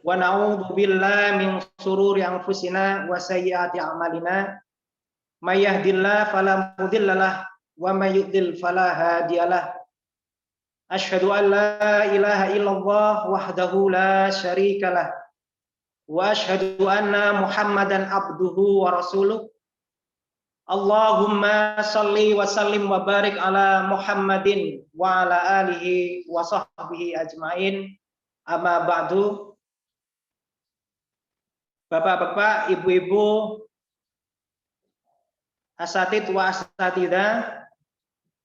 wa na'udzu billahi min shururi anfusina wa sayyiati a'malina may yahdihillahu fala mudhillalah wa may yudlil fala hadiyalah asyhadu an la ilaha illallah wahdahu la syarikalah wa asyhadu anna muhammadan abduhu wa rasuluh Allahumma salli wa sallim wa barik ala Muhammadin wa ala alihi wa sahbihi ajmain. Amma ba'du. Bapak-bapak, ibu-ibu, asatid wa asatidah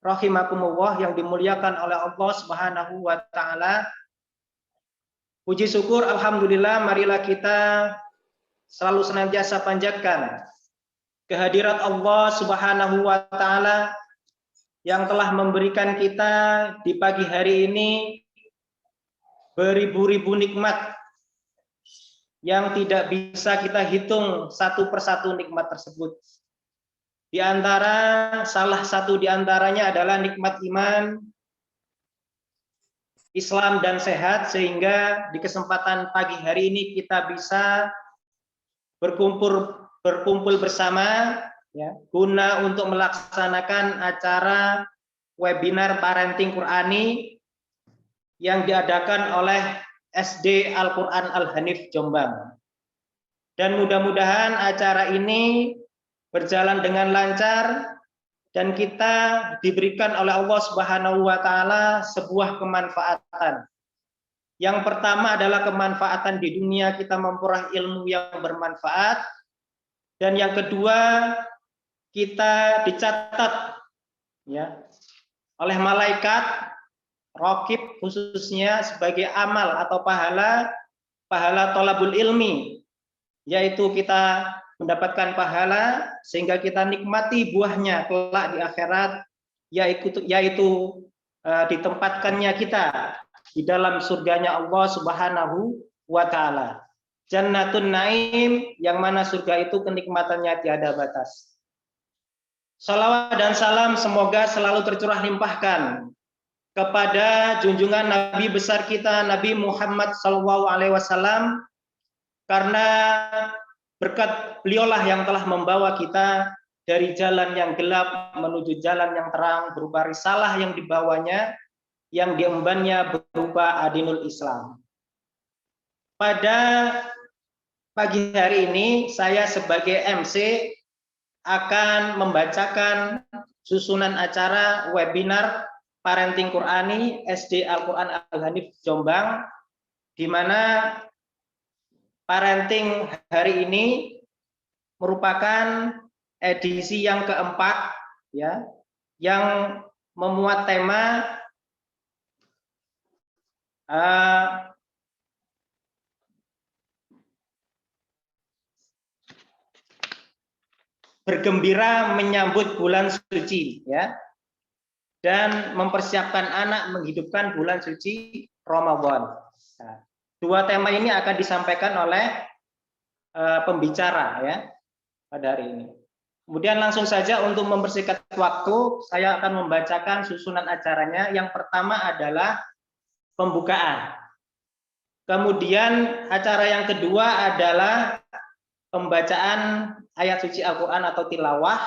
rahimakumullah yang dimuliakan oleh Allah Subhanahu wa taala. Puji syukur alhamdulillah, marilah kita selalu senantiasa panjatkan kehadirat Allah Subhanahu wa taala yang telah memberikan kita di pagi hari ini beribu-ribu nikmat yang tidak bisa kita hitung satu persatu nikmat tersebut. Di antara salah satu di antaranya adalah nikmat iman, Islam dan sehat, sehingga di kesempatan pagi hari ini kita bisa berkumpul bersama ya, guna untuk melaksanakan acara webinar parenting Qurani yang diadakan oleh SD Al-Quran Al-Hanif Jombang. Dan mudah-mudahan acara ini berjalan dengan lancar dan kita diberikan oleh Allah Subhanahu wa taala sebuah kemanfaatan. Yang pertama adalah kemanfaatan di dunia, kita memperoleh ilmu yang bermanfaat. Dan yang kedua, kita dicatat ya oleh malaikat raqib khususnya sebagai amal atau pahala thalabul ilmi, yaitu kita mendapatkan pahala sehingga kita nikmati buahnya kelak di akhirat, yaitu ditempatkannya kita di dalam surganya Allah Subhanahu wa taala. Jannatun Naim, yang mana surga itu kenikmatannya tiada batas. Salawat dan salam semoga selalu tercurah limpahkan kepada junjungan Nabi besar kita Nabi Muhammad SAW, karena berkat beliaulah yang telah membawa kita dari jalan yang gelap menuju jalan yang terang, berupa risalah yang dibawanya, yang diembannya berupa adinul Islam. Pada pagi hari ini saya sebagai MC akan membacakan susunan acara webinar parenting Qurani SD Al-Quran Al-Hanif Jombang, di mana parenting hari ini merupakan edisi yang keempat ya, yang memuat tema bergembira menyambut bulan suci ya, dan mempersiapkan anak menghidupkan bulan suci Ramadan. Nah, dua tema ini akan disampaikan oleh pembicara ya pada hari ini. Kemudian langsung saja untuk mempersingkat waktu, saya akan membacakan susunan acaranya. Yang pertama adalah pembukaan. Kemudian acara yang kedua adalah pembacaan ayat suci Al-Quran atau tilawah.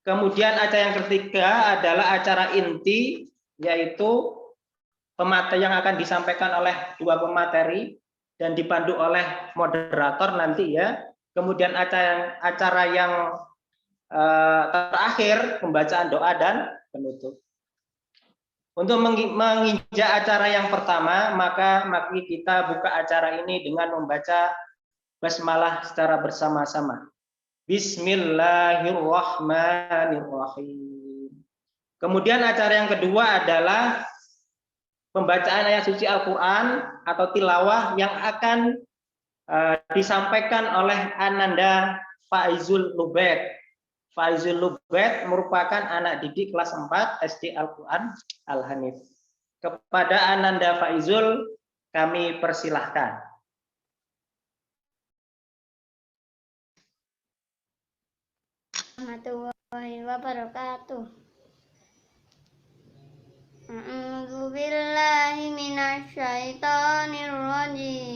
Kemudian acara yang ketiga adalah acara inti, yaitu pemateri yang akan disampaikan oleh dua pemateri dan dipandu oleh moderator nanti ya. Kemudian acara yang terakhir pembacaan doa dan penutup. Untuk menginjak acara yang pertama, maka mari kita buka acara ini dengan membaca basmalah secara bersama-sama. Bismillahirrahmanirrahim. Kemudian acara yang kedua adalah pembacaan ayat suci Al-Quran atau tilawah yang akan disampaikan oleh Ananda Faizul Lubet. Faizul Lubet merupakan anak didik kelas 4 SD Al-Quran Al-Hanif. Kepada Ananda Faizul kami persilahkan. Warahmatullahi wabarakatuh. A'udzu billahi minasyaitonir rajim.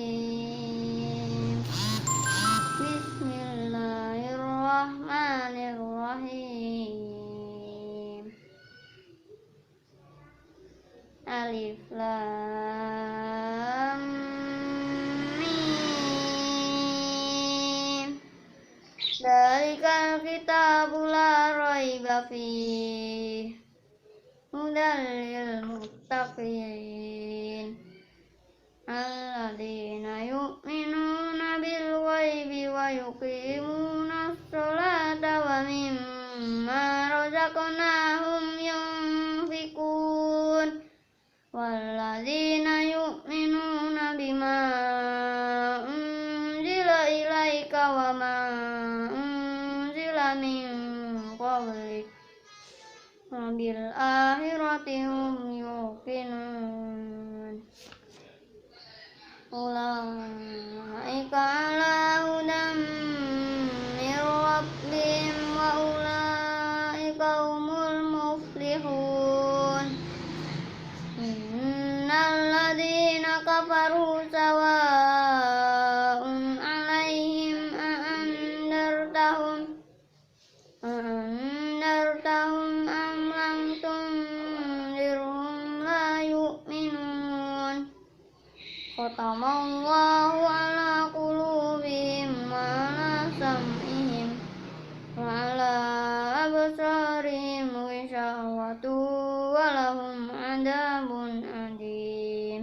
فيه هدى للمتقين الذين يؤمنون بالغيب ويقيمون الصلاة ومما رزقناهم ينفقون والذين يؤمنون بما أنزل إليك وما أنزل من قبلك وبالآخرة هم يوقنون أولئك على هدى من ربهم وأولئك هم المفلحون إن الذين كفروا سواء عليهم أأنذرتهم أم لم تنذرهم لا يؤمنون ختم الله على قلوبهم وعلى سمعهم وعلى أبصارهم غشاوة ولهم عذاب أليم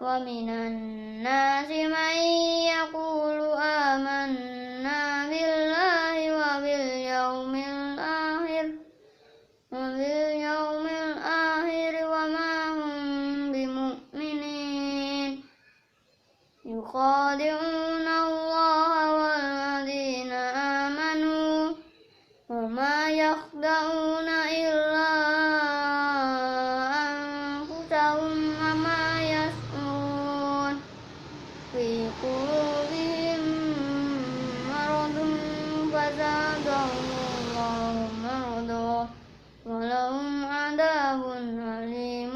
ومن الناس من يقول آمنا بالله وباليوم الآخر وما هم بمؤمنين يخادعون الله والذين آمنوا وما يخدعون إلا أنفسهم وما يشعرون في قلوبهم مرض فزادهم الله مرضا ولهم عذاب أليم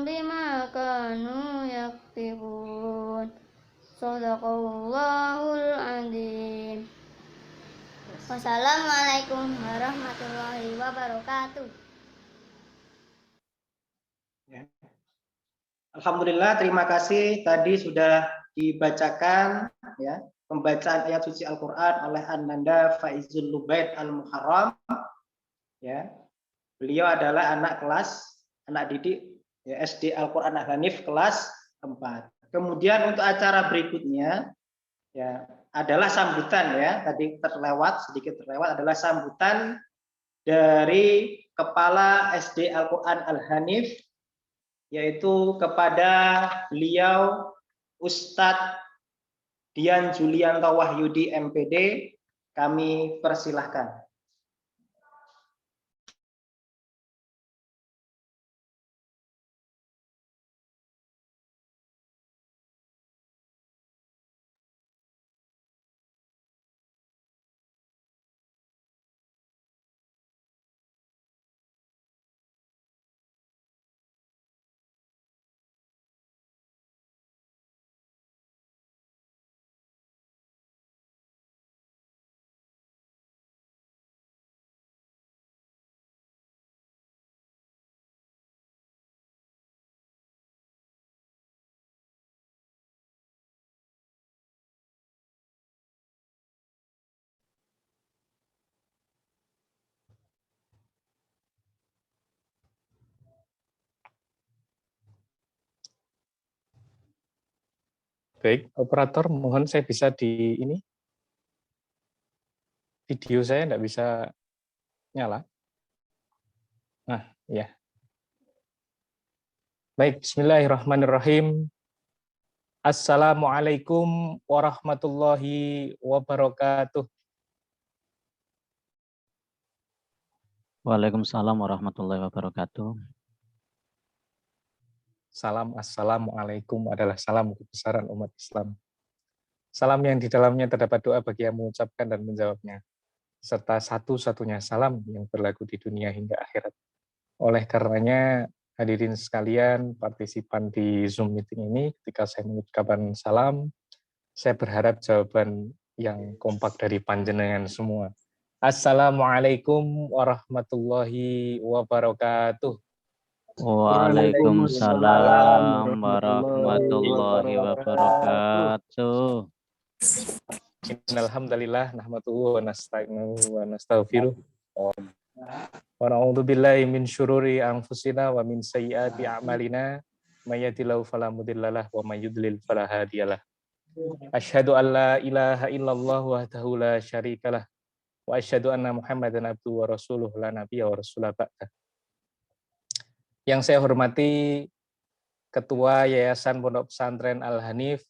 بما كانوا يكسبون صدق الله العظيم. Wassalamualaikum warahmatullahi wabarakatuh. Alhamdulillah, terima kasih. Tadi sudah dibacakan ya pembacaan ayat suci Al-Qur'an oleh Ananda Faizul Lubaid Al-Muharram. Ya. Beliau adalah anak didik ya, SD Al-Qur'an Al-Hanif kelas 4. Kemudian untuk acara berikutnya ya adalah sambutan ya. Tadi sedikit terlewat adalah sambutan dari Kepala SD Al-Qur'an Al-Hanif, yaitu kepada beliau Ustadz Dian Julianto Wahyudi MPD. Kami persilahkan. Baik, operator, mohon saya bisa di ini. Video saya tidak bisa nyala. Nah, ya. Baik, bismillahirrahmanirrahim. Assalamualaikum warahmatullahi wabarakatuh. Waalaikumsalam warahmatullahi wabarakatuh. Salam assalamualaikum adalah salam kebesaran umat Islam. Salam yang di dalamnya terdapat doa bagi yang mengucapkan dan menjawabnya, serta satu-satunya salam yang berlaku di dunia hingga akhirat. Oleh karenanya, hadirin sekalian, partisipan di Zoom meeting ini, ketika saya mengucapkan salam, saya berharap jawaban yang kompak dari panjenengan semua. Assalamualaikum warahmatullahi wabarakatuh. Waalaikumsalam warahmatullahi wabarakatuh. Alhamdulillah, nahmaduhu wa nasta'inuhu wa nastaghfiruh. Wa na'udzubillahi min syururi anfusina wa min sayyiati a'malina may yahdihillahu fala mudhillalah wa may yudlil fala hadiyalah. Asyhadu an la ilaha illallah wahdahu la syarikalah wa asyhadu anna Muhammadan abduhu wa rasuluh la nabiyya wa rasulah ba'da. Yang saya hormati Ketua Yayasan Pondok Pesantren Al-Hanif,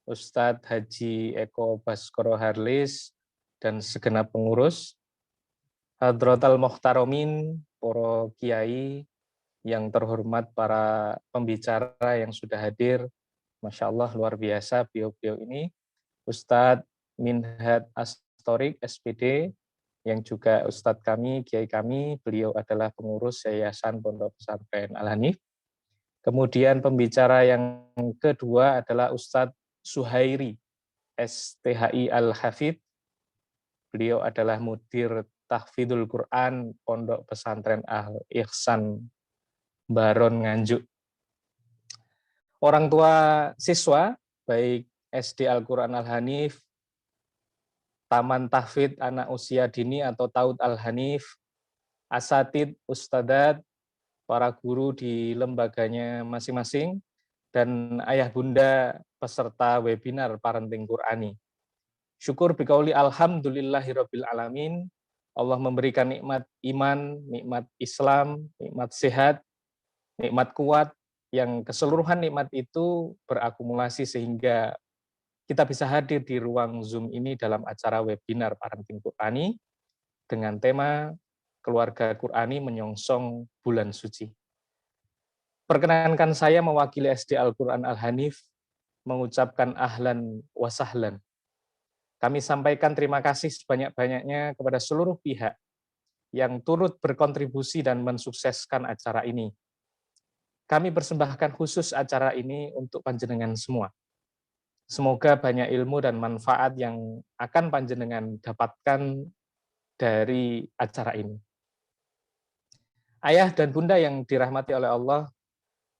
Ustadz Haji Eko Baskoro Harlis, dan segenap pengurus, Hadratal Muhtaromin, para kiai, yang terhormat para pembicara yang sudah hadir, Masya Allah luar biasa beliau-beliau ini, Ustadz Minhad Astorik SPD, yang juga Ustadz kami, kiai kami, beliau adalah pengurus Yayasan Pondok Pesantren Al-Hanif. Kemudian pembicara yang kedua adalah Ustadz Suhairi, STHI Al-Hafidh. Beliau adalah mudir tahfidzul Quran Pondok Pesantren Al-Ihsan Baron Nganjuk. Orang tua siswa, baik SD Al-Quran Al-Hanif, Taman Tahfidz Anak Usia Dini atau TAUD Al-Hanif, asatid, ustadzat, para guru di lembaganya masing-masing, dan ayah bunda peserta webinar Parenting Qur'ani. Syukur bikauli alhamdulillahirabbil alamin. Allah memberikan nikmat iman, nikmat Islam, nikmat sehat, nikmat kuat, yang keseluruhan nikmat itu berakumulasi sehingga kita bisa hadir di ruang Zoom ini dalam acara webinar Parenting Qur'ani dengan tema Keluarga Qur'ani Menyongsong Bulan Suci. Perkenankan saya mewakili SD Al-Quran Al-Hanif mengucapkan ahlan wa sahlan. Kami sampaikan terima kasih sebanyak-banyaknya kepada seluruh pihak yang turut berkontribusi dan mensukseskan acara ini. Kami persembahkan khusus acara ini untuk panjenengan semua. Semoga banyak ilmu dan manfaat yang akan panjenengan dapatkan dari acara ini. Ayah dan bunda yang dirahmati oleh Allah,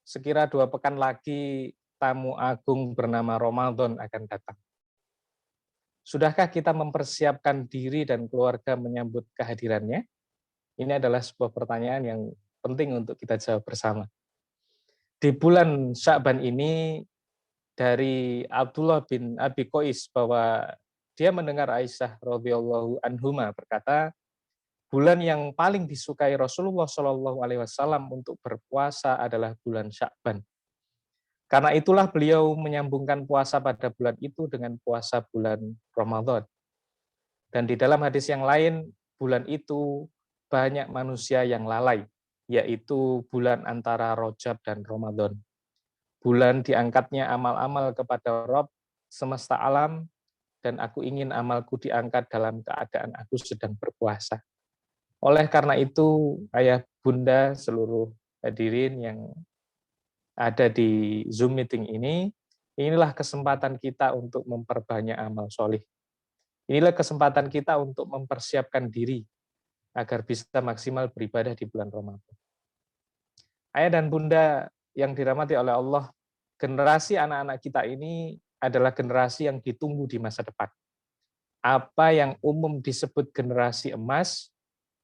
sekira 2 pekan lagi tamu agung bernama Ramadan akan datang. Sudahkah kita mempersiapkan diri dan keluarga menyambut kehadirannya? Ini adalah sebuah pertanyaan yang penting untuk kita jawab bersama. Di bulan Sya'ban ini, dari Abdullah bin Abi Qais bahwa dia mendengar Aisyah radhiyallahu anhuma berkata, bulan yang paling disukai Rasulullah SAW untuk berpuasa adalah bulan Sya'ban. Karena itulah beliau menyambungkan puasa pada bulan itu dengan puasa bulan Ramadan. Dan di dalam hadis yang lain, bulan itu banyak manusia yang lalai, yaitu bulan antara Rajab dan Ramadan. Bulan diangkatnya amal-amal kepada Rabb semesta alam, dan aku ingin amalku diangkat dalam keadaan aku sedang berpuasa. Oleh karena itu, ayah bunda seluruh hadirin yang ada di Zoom meeting ini, inilah kesempatan kita untuk memperbanyak amal solih. Inilah kesempatan kita untuk mempersiapkan diri agar bisa maksimal beribadah di bulan Ramadan. Ayah dan bunda yang dirahmati oleh Allah, generasi anak-anak kita ini adalah generasi yang ditunggu di masa depan. Apa yang umum disebut generasi emas,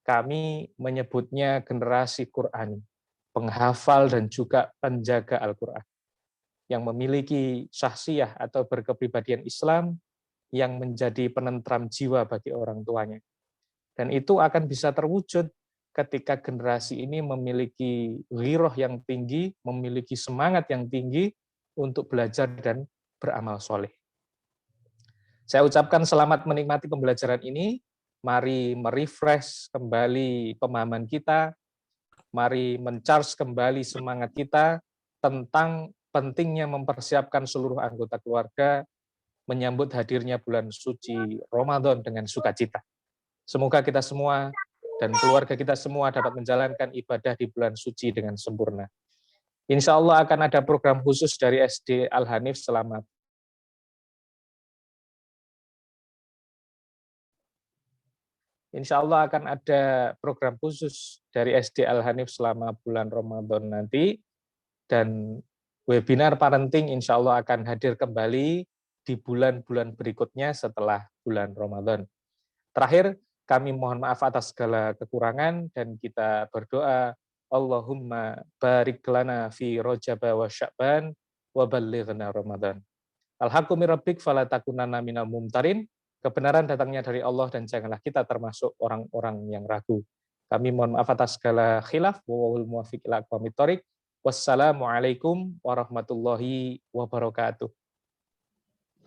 kami menyebutnya generasi Qur'ani, penghafal dan juga penjaga Al-Quran, yang memiliki syahsiyah atau berkepribadian Islam yang menjadi penentram jiwa bagi orang tuanya. Dan itu akan bisa terwujud ketika generasi ini memiliki ghirah yang tinggi, memiliki semangat yang tinggi untuk belajar dan beramal soleh. Saya ucapkan selamat menikmati pembelajaran ini. Mari merefresh kembali pemahaman kita, mari mencharge kembali semangat kita tentang pentingnya mempersiapkan seluruh anggota keluarga menyambut hadirnya bulan suci Ramadan dengan sukacita. Semoga kita semua dan keluarga kita semua dapat menjalankan ibadah di bulan suci dengan sempurna. Insya Allah akan ada program khusus dari SD Al-Hanif selama Insya Allah akan ada program khusus dari SD Al-Hanif selama bulan Ramadan nanti, dan webinar parenting insya Allah akan hadir kembali di bulan-bulan berikutnya setelah bulan Ramadan. Terakhir, Kami mohon maaf atas segala kekurangan dan kita berdoa Allahumma barik lana fi Rajab wa Sya'ban wa ballighna Ramadan. Al-haqqu min rabbik fala takunanna minal mumtarin. Kebenaran datangnya dari Allah dan janganlah kita termasuk orang-orang yang ragu. Kami mohon maaf atas segala khilaf. Wallahul muwaffiq ila aqwamit thoriq. Wassalamualaikum warahmatullahi wabarakatuh.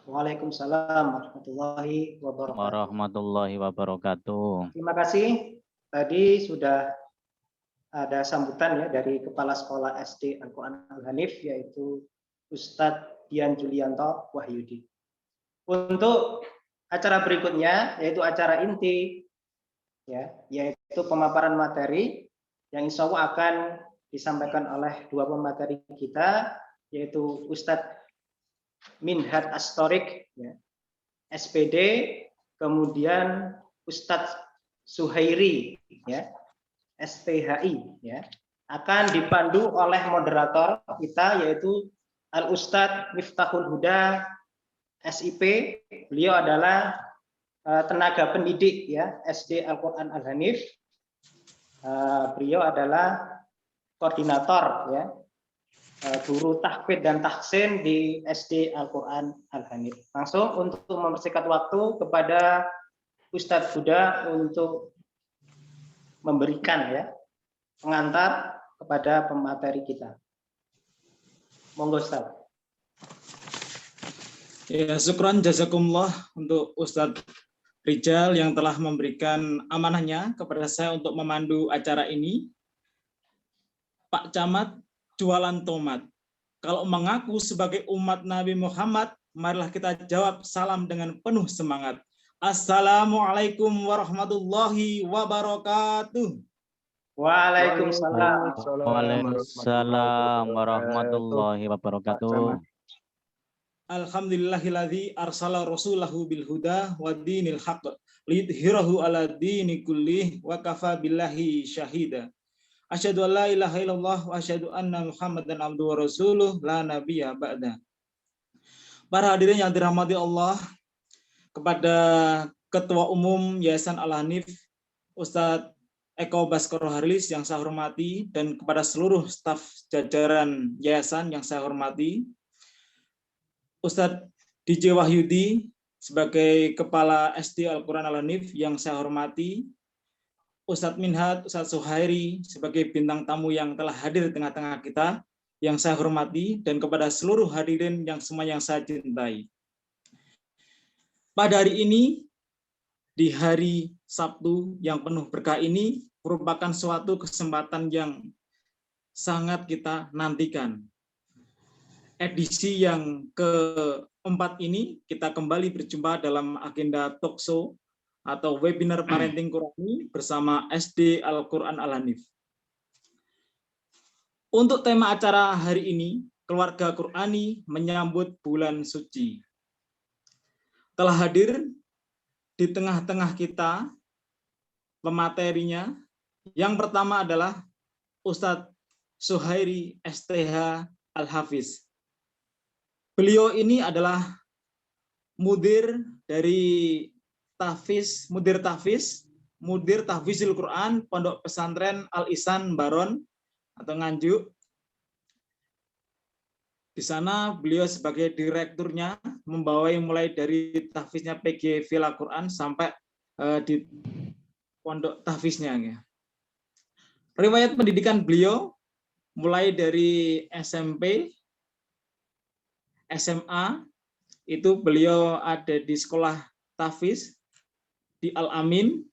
Waalaikumsalam warahmatullahi wabarakatuh. Warahmatullahi wabarakatuh. Terima kasih. Tadi sudah ada sambutan ya dari Kepala Sekolah SD Al-Quran Al-Hanif, yaitu Ustadz Dian Julianto Wahyudi. Untuk acara berikutnya, yaitu acara inti, ya, yaitu pemaparan materi yang insya Allah akan disampaikan oleh dua pemateri kita, yaitu Ustadz Minhat Astorik, ya, SPD, kemudian Ustadz Suhairi, ya, STHI, ya, akan dipandu oleh moderator kita, yaitu Al Ustadz Miftahul Huda SIP. Beliau adalah tenaga pendidik, ya, SD Al-Quran Al-Hanif. Beliau adalah koordinator, ya, guru tahfidz dan tahsin di SD Al-Quran Al-Hanif. Langsung untuk mempersingkat waktu kepada Ustadz Huda untuk memberikan, ya, pengantar kepada pemateri kita. Monggo Ustadz. Ya, syukran jazakumullah untuk Ustadz Rijal yang telah memberikan amanahnya kepada saya untuk memandu acara ini. Pak Camat, jualan tomat. Kalau mengaku sebagai umat Nabi Muhammad, marilah kita jawab salam dengan penuh semangat. Assalamualaikum warahmatullahi wabarakatuh. Waalaikumsalam. Waalaikumsalam warahmatullahi wabarakatuh. Alhamdulillahilladzi arsala rasulahu bil huda wa dinil haqq lidhhirahu ala dini kullih wa kafa billahi syahida. Asyhadu an la ilaha illallah wa asyhadu anna Muhammadan abduhu wa rasuluh la nabiyya ba'da. Para hadirin yang dirahmati Allah, kepada Ketua Umum Yayasan Al-Hanif Ustadz Eko Baskoro Harlis yang saya hormati, dan kepada seluruh staf jajaran yayasan yang saya hormati, Ustadz DJ Wahyudi sebagai Kepala SD Al-Quran Al-Hanif yang saya hormati, Ustadz Minhat, Ustadz Suhairi sebagai bintang tamu yang telah hadir di tengah-tengah kita yang saya hormati, dan kepada seluruh hadirin yang semua yang saya cintai. Pada hari ini, di hari Sabtu yang penuh berkah ini, merupakan suatu kesempatan yang sangat kita nantikan. Edisi yang keempat ini, kita kembali berjumpa dalam agenda talkshow atau webinar parenting Qurani bersama SD Al-Quran Al-Hanif. Untuk tema acara hari ini, Keluarga Qurani menyambut bulan suci. Telah hadir di tengah-tengah kita pematerinya. Yang pertama adalah Ustadz Suhairi STH Al-Hafiz. Beliau ini adalah mudir dari Mudir Tahfizul Quran Pondok Pesantren Al-Ihsan Baron atau Nganjuk. Di sana beliau sebagai direkturnya membawai mulai dari tahfiznya PG Villa Quran sampai di pondok tahfiznya. Ya. Riwayat pendidikan beliau mulai dari SMP, SMA, itu beliau ada di sekolah tahfiz di Al-Amin.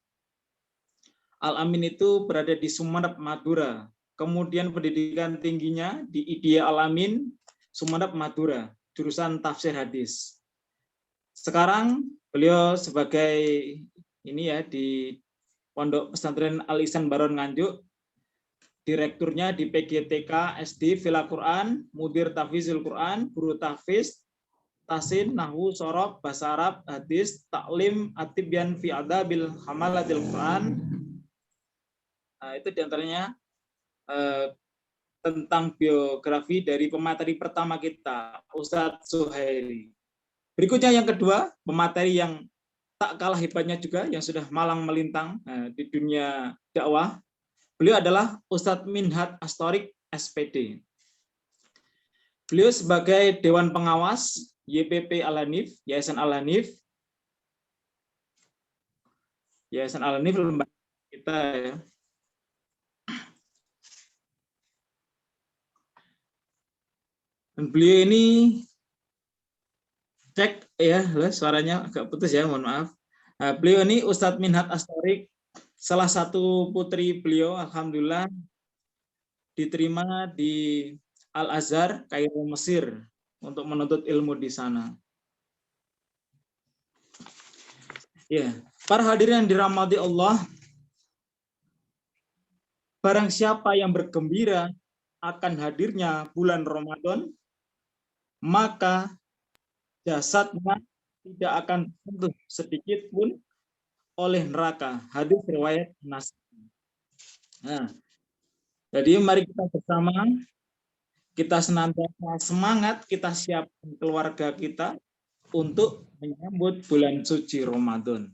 Al-Amin itu berada di Sumeneb, Madura. Kemudian pendidikan tingginya di IDIA Al-Amin, Sumeneb, Madura, jurusan tafsir hadis. Sekarang beliau sebagai ini ya di Pondok Pesantren Al-Ihsan Baron Nganjuk, direkturnya di PGTK SD Villa Quran, Mudir Tahfizul Quran, guru tahfiz, tasin, nahwu, sorof, bahasa Arab, hadis, taklim, atibyan fi adabil hamalatil Quran. Nah, itu diantaranya tentang biografi dari pemateri pertama kita, Ustadz Suhairi. Berikutnya yang kedua, pemateri yang tak kalah hebatnya juga yang sudah malang melintang di dunia dakwah. Beliau adalah Ustadz Minhat Astorik SPD. Beliau sebagai Dewan Pengawas YPP Al-Hanif, Yayasan Al-Hanif. Yayasan Al-Hanif lembaga kita ya. Dan beliau ini cek ya, suaranya agak putus ya, mohon maaf. Beliau ini Ustadz Minhat Astorik, salah satu putri beliau, alhamdulillah diterima di Al-Azhar, Kairo, Mesir untuk menuntut ilmu di sana. Ya, para hadirin yang dirahmati Allah, barang siapa yang bergembira akan hadirnya bulan Ramadan, maka jasadnya tidak akan tersentuh sedikit pun oleh neraka. Hadis riwayat Nasai. Nah, jadi mari kita bersama, kita senantiasa semangat, kita siapkan keluarga kita untuk menyambut bulan suci Ramadan.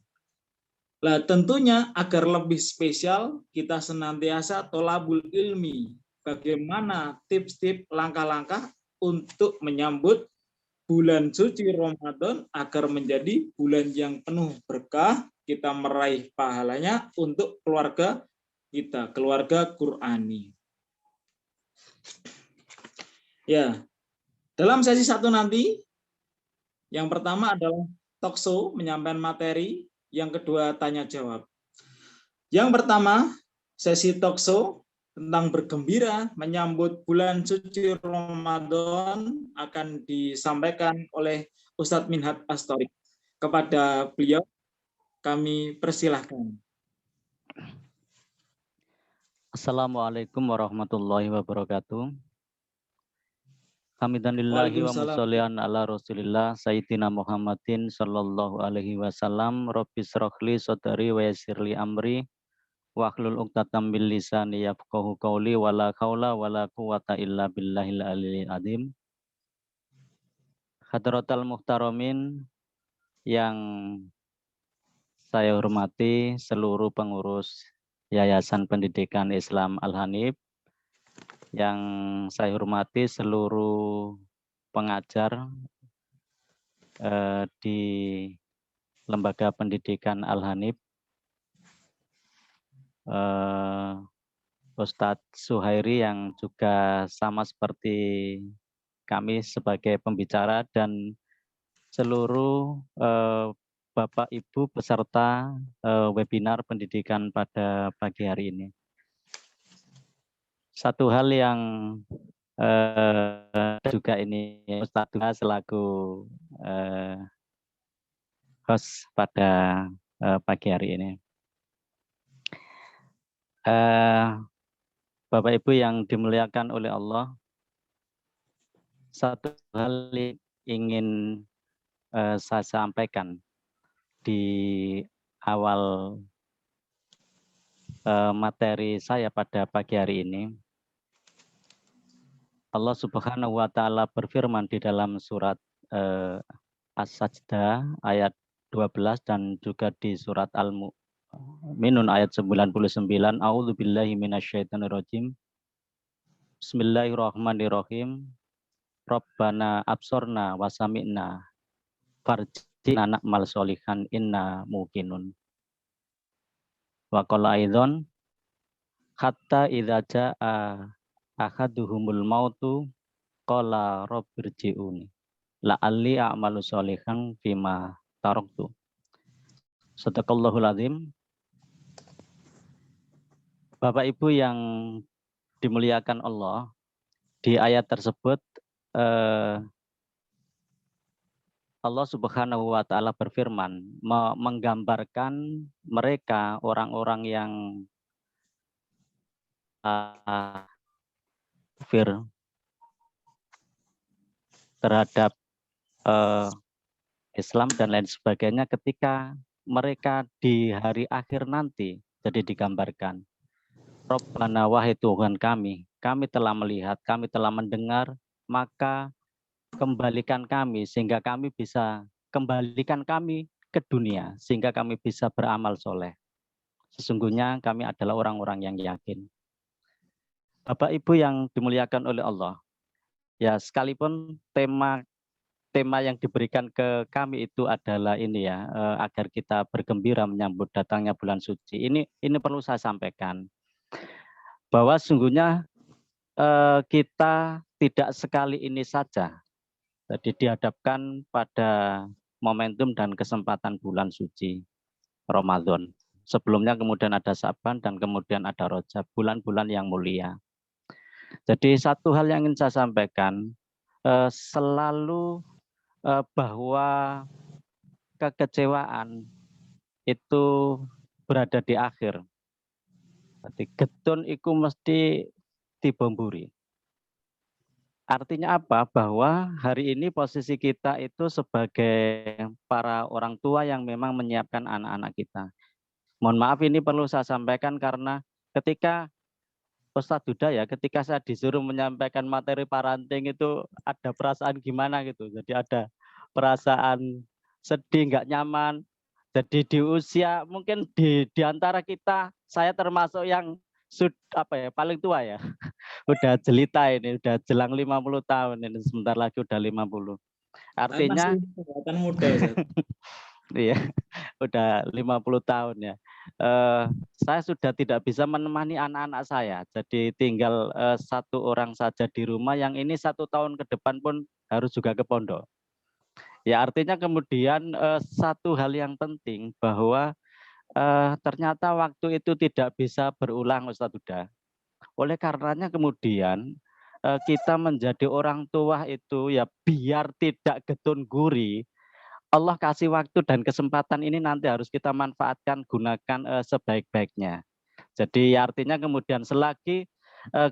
Nah, tentunya agar lebih spesial, kita senantiasa tolabul ilmi. Bagaimana tips-tips, langkah-langkah untuk menyambut bulan suci Ramadan agar menjadi bulan yang penuh berkah, kita meraih pahalanya untuk keluarga kita, keluarga Qur'ani. Ya, dalam sesi 1 nanti, yang pertama adalah talkshow, menyampaikan materi, yang kedua tanya jawab. Yang pertama, sesi talkshow tentang bergembira menyambut bulan suci Ramadan akan disampaikan oleh Ustadz Minhat Astorik. Kepada beliau kami persilahkan. Assalamualaikum warahmatullahi wabarakatuh. Hamidanillahi wa musallian ala Rasulillah Sayyidina Muhammadin sallallahu alaihi wasallam. Rabbi shrahli sadri wa yassirli amri wahlul 'uqdatam min lisani yafqahu qawli wala haula wala quwata illa billahil aliyil azim. Hadratal muhtaramin yang saya hormati seluruh pengurus Yayasan Pendidikan Islam Al-Hanif, yang saya hormati seluruh pengajar di Lembaga Pendidikan Al-Hanif, Ustadz Suhairi yang juga sama seperti kami sebagai pembicara, dan seluruh Bapak Ibu peserta webinar pendidikan pada pagi hari ini. Satu hal yang juga ini Ustadz selaku host pada pagi hari ini. Bapak Ibu yang dimuliakan oleh Allah, satu hal yang ingin saya sampaikan di awal materi saya pada pagi hari ini. Allah Subhanahu wa Ta'ala berfirman di dalam surat As-Sajdah ayat 12 dan juga di surat Al-Mu'minun ayat 99. A'udzubillahi minasyaitonirrajim. Bismillahirrahmanirrahim. Rabbana absorna wa sami'na farji'na na'mal sholihan inna muqinun. Wa qala aidzon hatta idza jaa ahaduhumul mautu qala rabbirji'uni la'alli a'malu sholihan fima taraktu. Shadaqallahul azim. Bapak Ibu yang dimuliakan Allah, di ayat tersebut Allah Subhanahu wa Ta'ala berfirman, menggambarkan mereka orang-orang yang kafir terhadap Islam dan lain sebagainya ketika mereka di hari akhir nanti. Jadi digambarkan, Rabbana wahai Tuhan kami telah melihat, kami telah mendengar, maka kembalikan kami sehingga kami bisa kembalikan kami ke dunia sehingga kami bisa beramal soleh. Sesungguhnya kami adalah orang-orang yang yakin. Bapak Ibu yang dimuliakan oleh Allah, ya sekalipun tema yang diberikan ke kami itu adalah ini ya, agar kita bergembira menyambut datangnya bulan suci. Ini perlu saya sampaikan bahwa sungguhnya kita tidak sekali ini saja. Jadi dihadapkan pada momentum dan kesempatan bulan suci Ramadan. Sebelumnya kemudian ada Syaban dan kemudian ada Rajab, bulan-bulan yang mulia. Jadi satu hal yang ingin saya sampaikan, selalu bahwa kekecewaan itu berada di akhir. Jadi getun iku mesti dibomburi. Artinya apa? Bahwa hari ini posisi kita itu sebagai para orang tua yang memang menyiapkan anak-anak kita. Mohon maaf ini perlu saya sampaikan karena ketika Ustadz Duda ya, ketika saya disuruh menyampaikan materi parenting itu ada perasaan gimana gitu. Jadi ada perasaan sedih, nggak nyaman. Jadi di usia mungkin di antara kita, saya termasuk yang paling tua ya. Udah jelita ini, udah jelang 50 tahun ini, sebentar lagi udah 50. Artinya kelihatan muda ya. Iya, udah 50 tahun ya. Saya sudah tidak bisa menemani anak-anak saya. Jadi tinggal satu orang saja di rumah, yang ini 1 tahun ke depan pun harus juga ke pondok. Ya artinya kemudian satu hal yang penting bahwa ternyata waktu itu tidak bisa berulang, Ustadz Duda. Oleh karenanya kemudian kita menjadi orang tua itu ya biar tidak getun guri, Allah kasih waktu dan kesempatan ini nanti harus kita manfaatkan, gunakan sebaik-baiknya. Jadi artinya kemudian selagi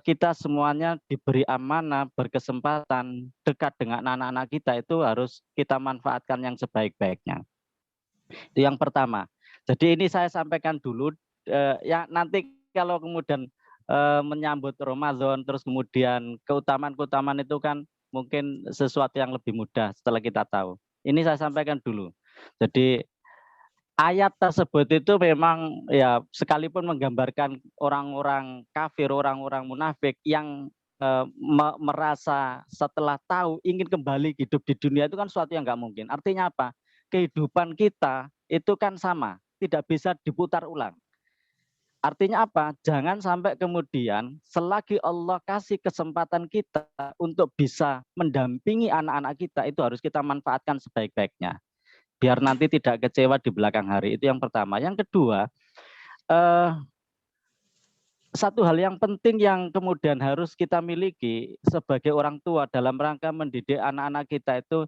kita semuanya diberi amanah, berkesempatan, dekat dengan anak-anak kita, itu harus kita manfaatkan yang sebaik-baiknya. Itu yang pertama. Jadi ini saya sampaikan dulu, ya nanti kalau kemudian menyambut Ramadan, terus kemudian keutamaan-keutamaan itu kan mungkin sesuatu yang lebih mudah setelah kita tahu. Ini saya sampaikan dulu. Jadi ayat tersebut itu memang ya sekalipun menggambarkan orang-orang kafir, orang-orang munafik yang merasa setelah tahu ingin kembali hidup di dunia, itu kan sesuatu yang nggak mungkin. Artinya apa? Kehidupan kita itu kan sama, tidak bisa diputar ulang. Artinya apa? Jangan sampai kemudian selagi Allah kasih kesempatan kita untuk bisa mendampingi anak-anak kita, itu harus kita manfaatkan sebaik-baiknya. Biar nanti tidak kecewa di belakang hari. Itu yang pertama. Yang kedua, satu hal yang penting yang kemudian harus kita miliki sebagai orang tua dalam rangka mendidik anak-anak kita itu,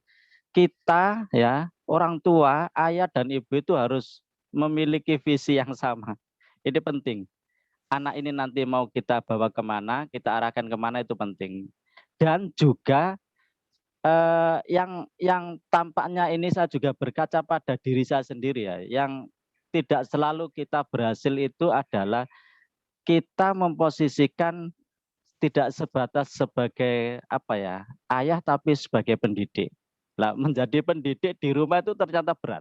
kita ya orang tua, ayah dan ibu itu harus memiliki visi yang sama. Ini penting. Anak ini nanti mau kita bawa kemana, kita arahkan kemana, itu penting. Dan juga yang tampaknya ini saya juga berkaca pada diri saya sendiri ya. Yang tidak selalu kita berhasil itu adalah kita memposisikan tidak sebatas sebagai ayah, tapi sebagai pendidik. Lah, menjadi pendidik di rumah itu ternyata berat.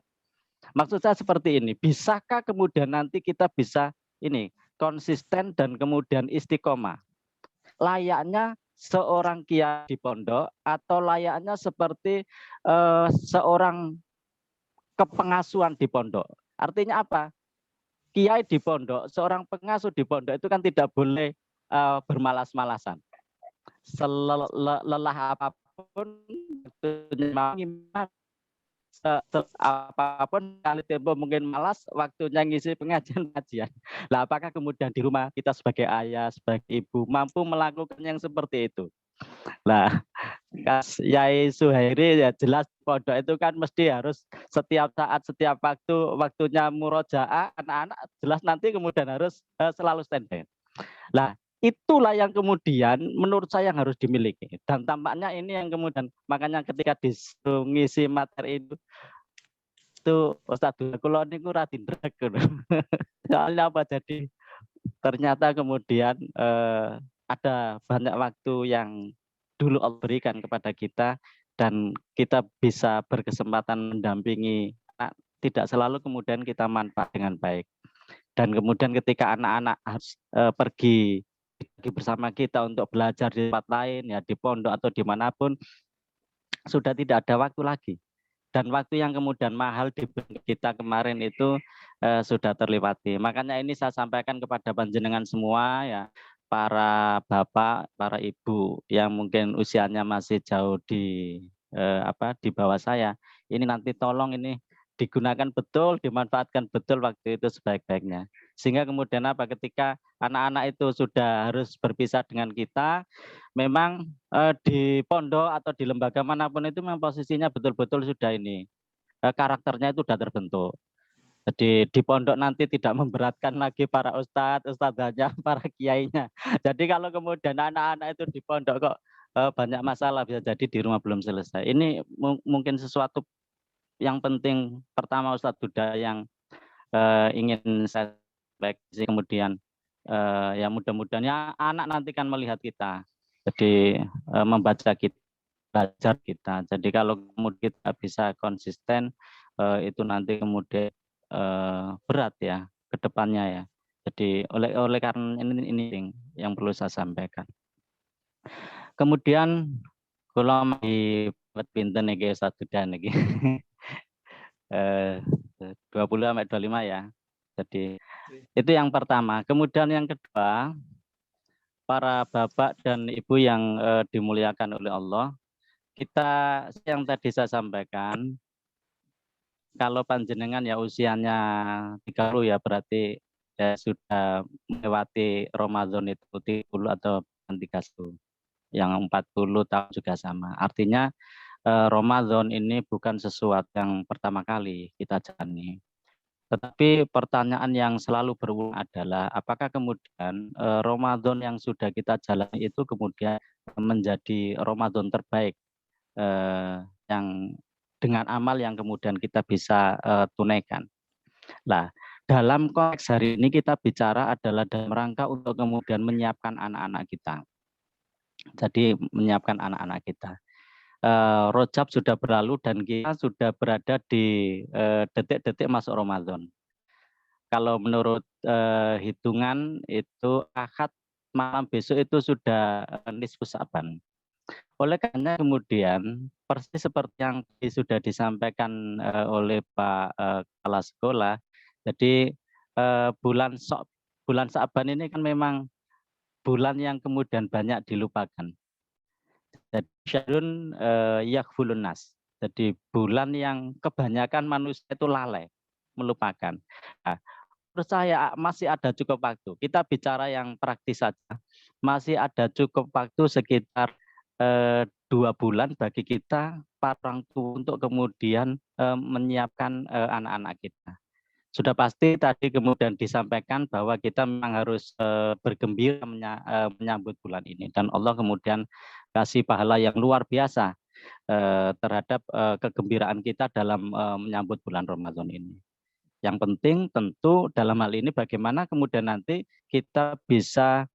Maksud saya seperti ini, bisakah kemudian nanti kita bisa ini konsisten dan kemudian istiqomah, layaknya seorang kiai di pondok atau layaknya seperti seorang kepengasuhan di pondok. Artinya apa? Kiai di pondok, seorang pengasuh di pondok itu kan tidak boleh bermalas-malasan. Selelah apapun, apapun kali tempo mungkin malas, waktunya ngisi pengajian. Lah apakah kemudian di rumah kita sebagai ayah, sebagai ibu mampu melakukan yang seperti itu? Nah, Yai Suhairi ya jelas pondok itu kan mesti harus setiap saat, setiap waktunya murojaah anak-anak, jelas nanti kemudian harus selalu standby. Nah, itulah yang kemudian menurut saya yang harus dimiliki. Dan tampaknya ini yang kemudian, makanya ketika disuruh ngisi materi itu Ustadz kula niku ra dindrek. Soalnya apa? Jadi ternyata kemudian ada banyak waktu yang dulu Allah berikan kepada kita dan kita bisa berkesempatan mendampingi tidak selalu kemudian kita manfaat dengan baik. Dan kemudian ketika anak-anak harus pergi bersama kita untuk belajar di tempat lain, ya di pondok atau dimanapun, sudah tidak ada waktu lagi. Dan waktu yang kemudian mahal di kita kemarin itu sudah terlewati. Makanya ini saya sampaikan kepada panjenengan semua, ya, para bapak, para ibu yang mungkin usianya masih jauh di di bawah saya. Ini nanti tolong ini digunakan betul, dimanfaatkan betul waktu itu sebaik-baiknya. Sehingga kemudian ketika anak-anak itu sudah harus berpisah dengan kita, memang di pondok atau di lembaga manapun itu memang posisinya betul-betul sudah ini, karakternya itu sudah terbentuk. Jadi di pondok nanti tidak memberatkan lagi para ustadzanya, para kiainya. Jadi kalau kemudian anak-anak itu di pondok kok banyak masalah, bisa jadi di rumah belum selesai. Ini mungkin sesuatu yang penting pertama Ustadz Duda yang ingin saya sampaikan. Kemudian ya mudah-mudahan ya anak nanti kan melihat kita, jadi membaca kita, belajar kita. Jadi kalau kemudian kita bisa konsisten, itu nanti kemudian berat ya ke depannya ya. Jadi oleh karena ini yang perlu saya sampaikan. Kemudian kalau di pinten niki Ustadz Duda niki 20-25 ya. Jadi itu yang pertama. Kemudian yang kedua, para bapak dan ibu yang dimuliakan oleh Allah, kita yang tadi saya sampaikan, kalau panjenengan ya usianya 30 ya berarti ya sudah melewati Ramadan itu 30 atau 31. Yang 40 tahun juga sama. Artinya Ramadan ini bukan sesuatu yang pertama kali kita jalani. Tetapi pertanyaan yang selalu berulang adalah apakah kemudian Ramadan yang sudah kita jalani itu kemudian menjadi Ramadan terbaik yang dengan amal yang kemudian kita bisa tunaikan. Nah, dalam konteks hari ini kita bicara adalah dalam rangka untuk kemudian menyiapkan anak-anak kita. Jadi menyiapkan anak-anak kita. Rojab sudah berlalu dan kita sudah berada di detik-detik masuk Ramadan. Kalau menurut hitungan itu Ahad malam besok itu sudah nisfu Sa'ban. Oleh karena kemudian persis seperti yang sudah disampaikan oleh Pak Kepala Sekolah, jadi bulan Sa'ban ini kan memang bulan yang kemudian banyak dilupakan. Jadi syahrun yaghfulun nas. Jadi bulan yang kebanyakan manusia itu lalai, melupakan. Nah, menurut saya masih ada cukup waktu. Kita bicara yang praktis saja. Masih ada cukup waktu sekitar 2 bulan bagi kita para orang tua untuk kemudian menyiapkan anak-anak kita. Sudah pasti tadi kemudian disampaikan bahwa kita memang harus bergembira menyambut bulan ini, dan Allah kemudian kasih pahala yang luar biasa terhadap kegembiraan kita dalam menyambut bulan Ramadan ini. Yang penting tentu dalam hal ini bagaimana kemudian nanti kita bisa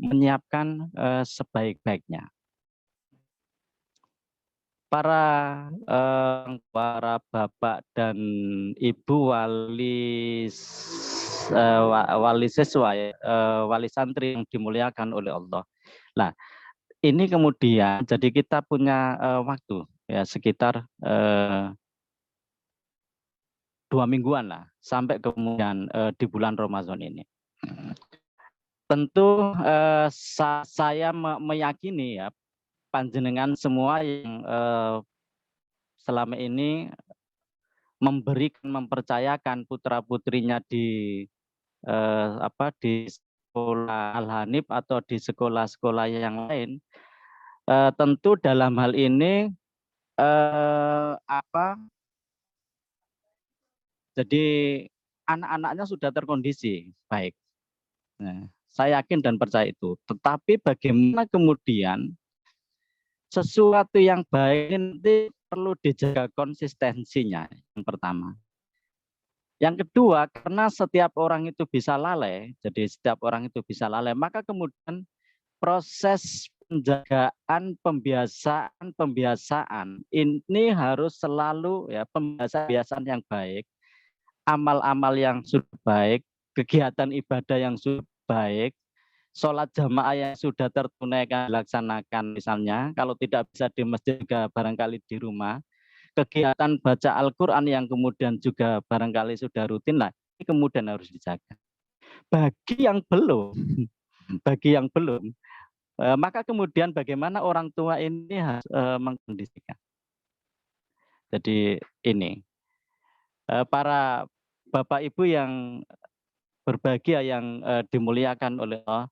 menyiapkan sebaik-baiknya. Para bapak dan ibu wali siswa, wali santri yang dimuliakan oleh Allah. Nah, ini kemudian jadi kita punya waktu ya sekitar 2 mingguan lah sampai kemudian di bulan Ramadan ini. Tentu saya meyakini ya panjenengan semua yang selama ini mempercayakan putra-putrinya di sekolah Al-Hanif atau di sekolah-sekolah yang lain, tentu dalam hal ini jadi anak-anaknya sudah terkondisi baik. Nah, saya yakin dan percaya itu. Tetapi bagaimana kemudian sesuatu yang baik nanti perlu dijaga konsistensinya, yang pertama. Yang kedua, karena setiap orang itu bisa lalai, jadi setiap orang itu bisa lalai, maka kemudian proses penjagaan, pembiasaan ini harus selalu ya pembiasaan yang baik, amal-amal yang sudah baik, kegiatan ibadah yang sudah baik, sholat jamaah yang sudah tertunaikan dilaksanakan misalnya, kalau tidak bisa di masjid juga barangkali di rumah, kegiatan baca Al-Quran yang kemudian juga barangkali sudah rutin lah, ini kemudian harus dijaga. Bagi yang belum, maka kemudian bagaimana orang tua ini harus mengkondisikan. Jadi ini para bapak ibu yang berbahagia yang dimuliakan oleh Allah.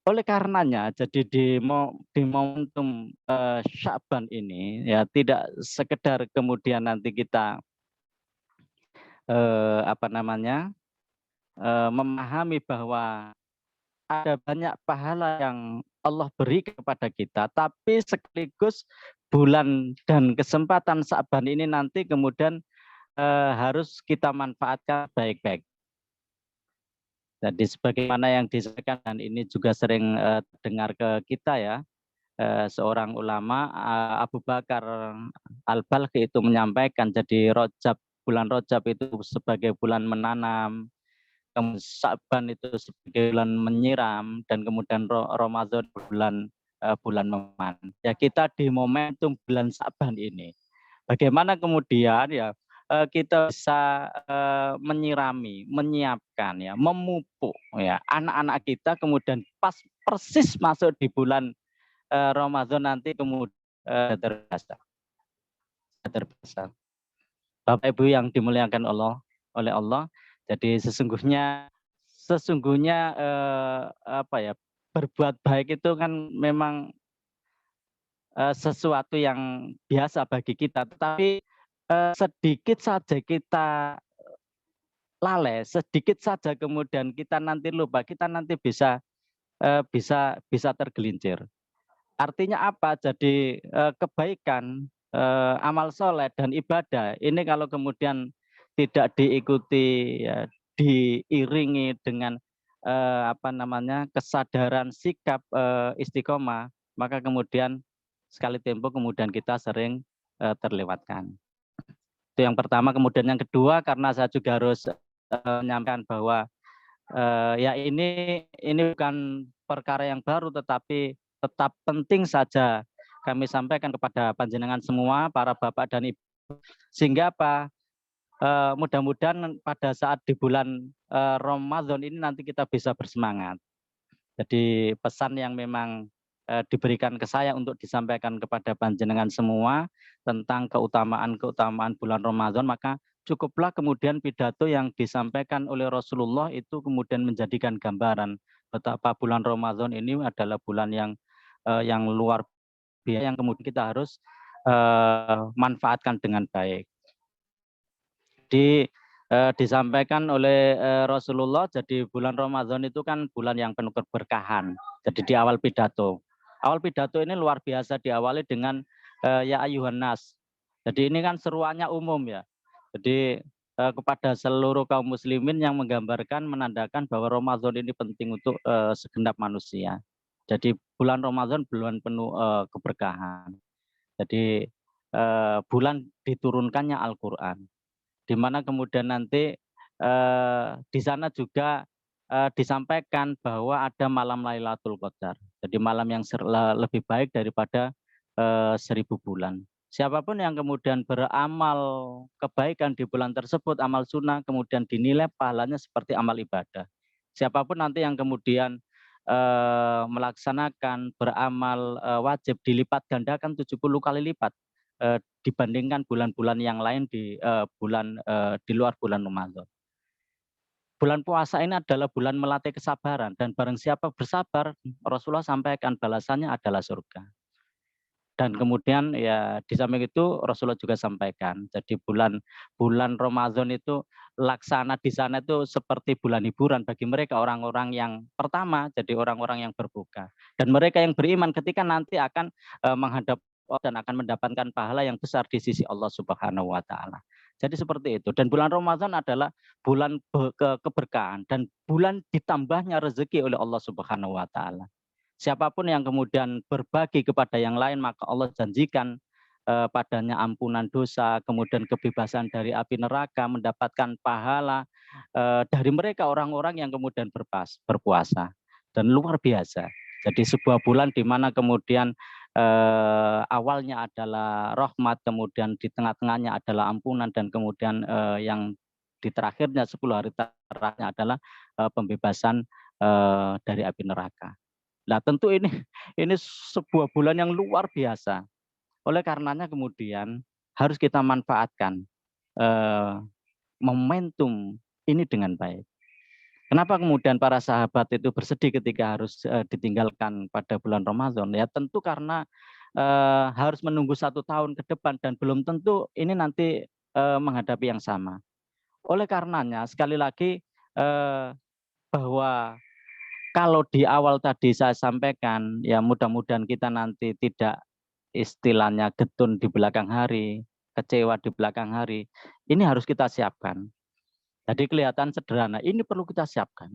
Oleh karenanya, jadi di momentum Sya'ban ini ya tidak sekedar kemudian nanti kita memahami bahwa ada banyak pahala yang Allah beri kepada kita, tapi sekaligus bulan dan kesempatan Sya'ban ini nanti kemudian harus kita manfaatkan baik-baik. Jadi sebagaimana yang disampaikan dan ini juga sering dengar ke kita ya, seorang ulama Abu Bakar Al-Balkhi itu menyampaikan, jadi bulan Rajab itu sebagai bulan menanam, Sya'ban itu sebagai bulan menyiram, dan kemudian Ramadan bulan meman. Ya kita di momentum bulan Sya'ban ini, bagaimana kemudian ya kita bisa menyirami, menyiapkan ya, memupuk ya anak-anak kita, kemudian pas persis masuk di bulan Ramadan nanti kemudian terbiasa. Bapak Ibu yang dimuliakan oleh Allah, jadi sesungguhnya berbuat baik itu kan memang sesuatu yang biasa bagi kita, tetapi sedikit saja kita lalai, sedikit saja kemudian kita nanti lupa, kita nanti bisa tergelincir. Artinya apa? Jadi kebaikan, amal soleh dan ibadah ini kalau kemudian tidak diikuti, ya, diiringi dengan kesadaran sikap istiqomah, maka kemudian sekali tempo kemudian kita sering terlewatkan. Itu yang pertama. Kemudian yang kedua, karena saya juga harus menyampaikan bahwa ya ini bukan perkara yang baru, tetapi tetap penting saja kami sampaikan kepada panjenengan semua, para bapak dan ibu, sehingga apa? Mudah-mudahan pada saat di bulan Ramadan ini nanti kita bisa bersemangat. Jadi pesan yang memang diberikan ke saya untuk disampaikan kepada panjenengan semua tentang keutamaan bulan Ramadan, maka cukuplah kemudian pidato yang disampaikan oleh Rasulullah itu kemudian menjadikan gambaran betapa bulan Ramadan ini adalah bulan yang luar biasa, yang kemudian kita harus manfaatkan dengan baik. Disampaikan oleh Rasulullah, jadi bulan Ramadan itu kan bulan yang penuh keberkahan. Jadi di awal pidato ini luar biasa, diawali dengan ya ayuhan nas. Jadi ini kan seruannya umum ya. Jadi kepada seluruh kaum muslimin yang menggambarkan, menandakan bahwa Ramadan ini penting untuk segenap manusia. Jadi bulan Ramadan bulan penuh keberkahan. Jadi bulan diturunkannya Al-Quran, di mana kemudian nanti di sana juga disampaikan bahwa ada malam Lailatul Qadar. Jadi malam yang lebih baik daripada 1000 bulan. Siapapun yang kemudian beramal kebaikan di bulan tersebut, amal sunnah, kemudian dinilai pahalanya seperti amal ibadah. Siapapun nanti yang kemudian melaksanakan beramal wajib, dilipat gandakan 70 kali lipat dibandingkan bulan-bulan yang lain di luar bulan Ramadan. Bulan puasa ini adalah bulan melatih kesabaran, dan barang siapa bersabar, Rasulullah sampaikan balasannya adalah surga. Dan kemudian ya di samping itu Rasulullah juga sampaikan, jadi bulan Ramadan itu laksana di sana itu seperti bulan hiburan bagi mereka orang-orang yang pertama, jadi orang-orang yang berbuka, dan mereka yang beriman ketika nanti akan menghadap dan akan mendapatkan pahala yang besar di sisi Allah Subhanahu wa taala. Jadi seperti itu. Dan bulan Ramadan adalah bulan keberkahan dan bulan ditambahnya rezeki oleh Allah Subhanahu wa taala. Siapapun yang kemudian berbagi kepada yang lain, maka Allah janjikan padanya ampunan dosa, kemudian kebebasan dari api neraka, mendapatkan pahala dari mereka orang-orang yang kemudian berpuasa. Dan luar biasa. Jadi sebuah bulan di mana kemudian awalnya adalah rahmat, kemudian di tengah-tengahnya adalah ampunan, dan kemudian yang di terakhirnya 10 hari terakhirnya adalah pembebasan dari api neraka. Nah, tentu ini sebuah bulan yang luar biasa. Oleh karenanya kemudian harus kita manfaatkan momentum ini dengan baik. Kenapa kemudian para sahabat itu bersedih ketika harus ditinggalkan pada bulan Ramadan? Ya tentu karena harus menunggu 1 tahun ke depan dan belum tentu ini nanti menghadapi yang sama. Oleh karenanya sekali lagi bahwa kalau di awal tadi saya sampaikan, ya mudah-mudahan kita nanti tidak istilahnya getun di belakang hari, kecewa di belakang hari. Ini harus kita siapkan. Jadi kelihatan sederhana, ini perlu kita siapkan.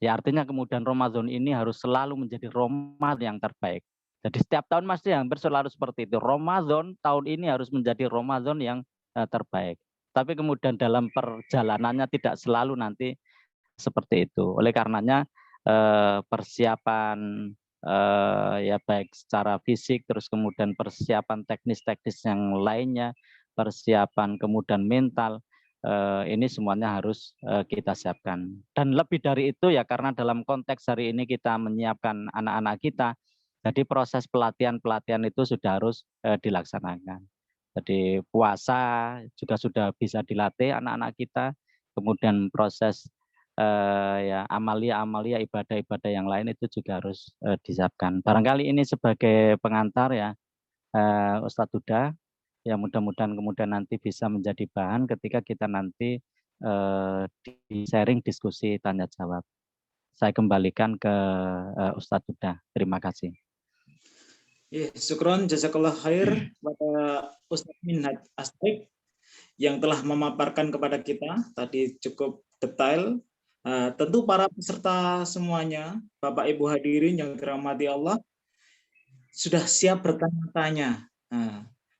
Ya artinya kemudian Ramadan ini harus selalu menjadi Ramadan yang terbaik. Jadi setiap tahun masih hampir selalu seperti itu. Ramadan tahun ini harus menjadi Ramadan yang terbaik. Tapi kemudian dalam perjalanannya tidak selalu nanti seperti itu. Oleh karenanya persiapan ya baik secara fisik, terus kemudian persiapan teknis-teknis yang lainnya, persiapan kemudian mental, ini semuanya harus kita siapkan. Dan lebih dari itu ya karena dalam konteks hari ini kita menyiapkan anak-anak kita, jadi proses pelatihan itu sudah harus dilaksanakan. Jadi puasa juga sudah bisa dilatih anak-anak kita, kemudian proses ya amalia ibadah-ibadah yang lain itu juga harus disiapkan. Barangkali ini sebagai pengantar ya Ustadz Huda, ya mudah-mudahan kemudian nanti bisa menjadi bahan ketika kita nanti di sharing diskusi tanya jawab. Saya kembalikan ke Ustadz Huda. Terima kasih. Ya, syukron jazakallah khair kepada Ustadz Minhaj Astrik yang telah memaparkan kepada kita tadi cukup detail. Tentu para peserta semuanya, Bapak Ibu hadirin yang dirahmati Allah, sudah siap bertanya-tanya,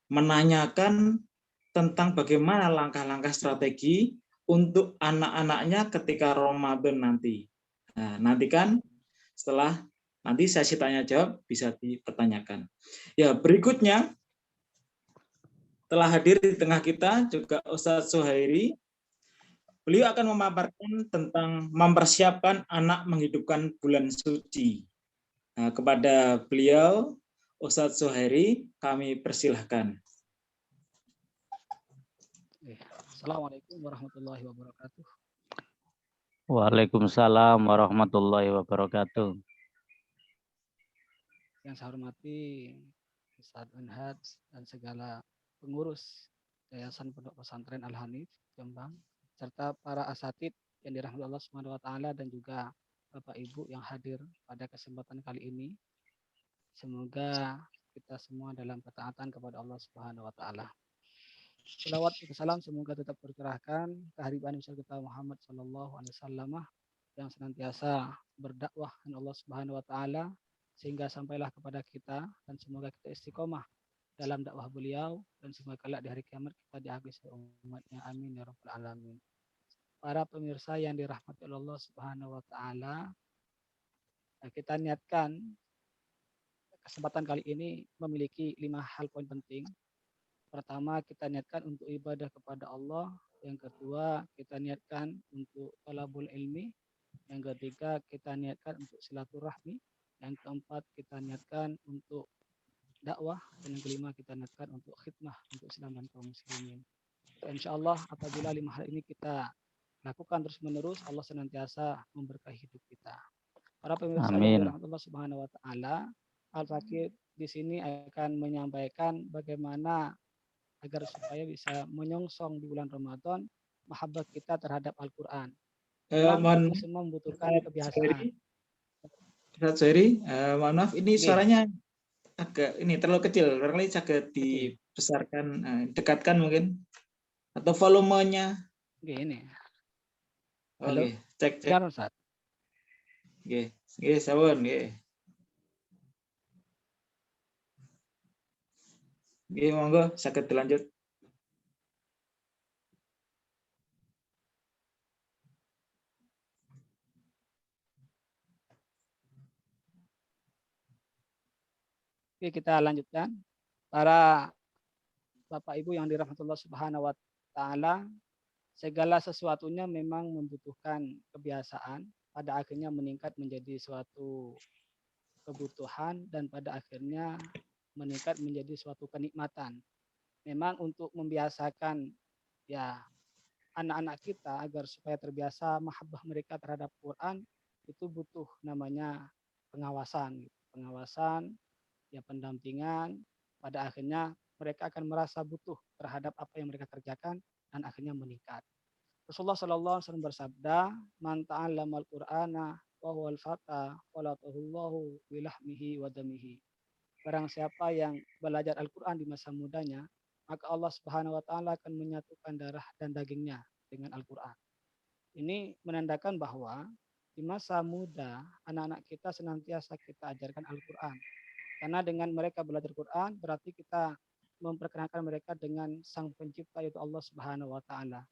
menanyakan tentang bagaimana langkah-langkah strategi untuk anak-anaknya ketika Ramadan nanti. Nanti kan setelah nanti sesi tanya jawab bisa dipertanyakan. Ya, berikutnya telah hadir di tengah kita juga Ustadz Suhairi. Beliau akan memaparkan tentang mempersiapkan anak menghidupkan bulan suci. Kepada beliau, Ustadz Suhairi, kami persilahkan. Assalamualaikum warahmatullahi wabarakatuh. Waalaikumsalam warahmatullahi wabarakatuh. Yang saya hormati Ustadz Minhaj dan segala pengurus Yayasan Pondok Pesantren Al-Hanif Jombang, serta para asatid yang dirahmati Allah Subhanahu wa taala dan juga Bapak Ibu yang hadir pada kesempatan kali ini. Semoga kita semua dalam ketaatan kepada Allah Subhanahu wa taala. Salawat dan salam semoga tetap tercurahkan kehadiran kita Muhammad sallallahu alaihi wasallam yang senantiasa berdakwah dengan Allah Subhanahu wa taala sehingga sampailah kepada kita, dan semoga kita istiqomah dalam dakwah beliau, dan semoga kelak di hari kiamat kita dihabis umatnya. Amin ya rabbal alamin. Para pemirsa yang dirahmati Allah Subhanahu wa taala, kita niatkan kesempatan kali ini memiliki 5 hal poin penting. Pertama, kita niatkan untuk ibadah kepada Allah. Yang kedua, kita niatkan untuk talabul ilmi. Yang ketiga, kita niatkan untuk silaturahmi. Yang keempat, kita niatkan untuk dakwah. Dan yang kelima, kita niatkan untuk khidmah untuk Islam dan kaum muslimin. Insya Allah, apabila 5 hal ini kita lakukan terus-menerus, Allah senantiasa memberkahi hidup kita. Para pemirsa yang dirahmati Allah Subhanahu wa taala, Al-Fakir di sini akan menyampaikan bagaimana agar supaya bisa menyongsong di bulan Ramadan mahabbah kita terhadap Al-Qur'an. Itu semua membutuhkan kebiasaan. Ustadz Suhairi, mohon maaf, ini suaranya agak terlalu kecil, barangkali agak dibesarkan, dekatkan mungkin, atau volumenya. Ini. Oke, cek. Sekarang Ustaz. Oke, sabar, oke. Oke, monggo saged dilanjut. Oke, kita lanjutkan. Para Bapak Ibu yang dirahmati Allah Subhanahu wa taala, segala sesuatunya memang membutuhkan kebiasaan, pada akhirnya meningkat menjadi suatu kebutuhan dan pada akhirnya meningkat menjadi suatu kenikmatan. Memang untuk membiasakan ya anak-anak kita agar supaya terbiasa mahabbah mereka terhadap Quran itu butuh namanya pengawasan, pengawasan, ya pendampingan. Pada akhirnya mereka akan merasa butuh terhadap apa yang mereka kerjakan dan akhirnya meningkat. Rasulullah Shallallahu Alaihi Wasallam bersabda, "Man ta'allamal Qur'ana wa huwal fata, walatahullahu bilahmihi wa damihi." Barang siapa yang belajar Al-Quran di masa mudanya, maka Allah Subhanahu wa taala akan menyatukan darah dan dagingnya dengan Al-Quran. Ini menandakan bahwa di masa muda anak-anak kita senantiasa kita ajarkan Al-Quran. Karena dengan mereka belajar Quran berarti kita memperkenalkan mereka dengan Sang Pencipta yaitu Allah Subhanahu wa taala.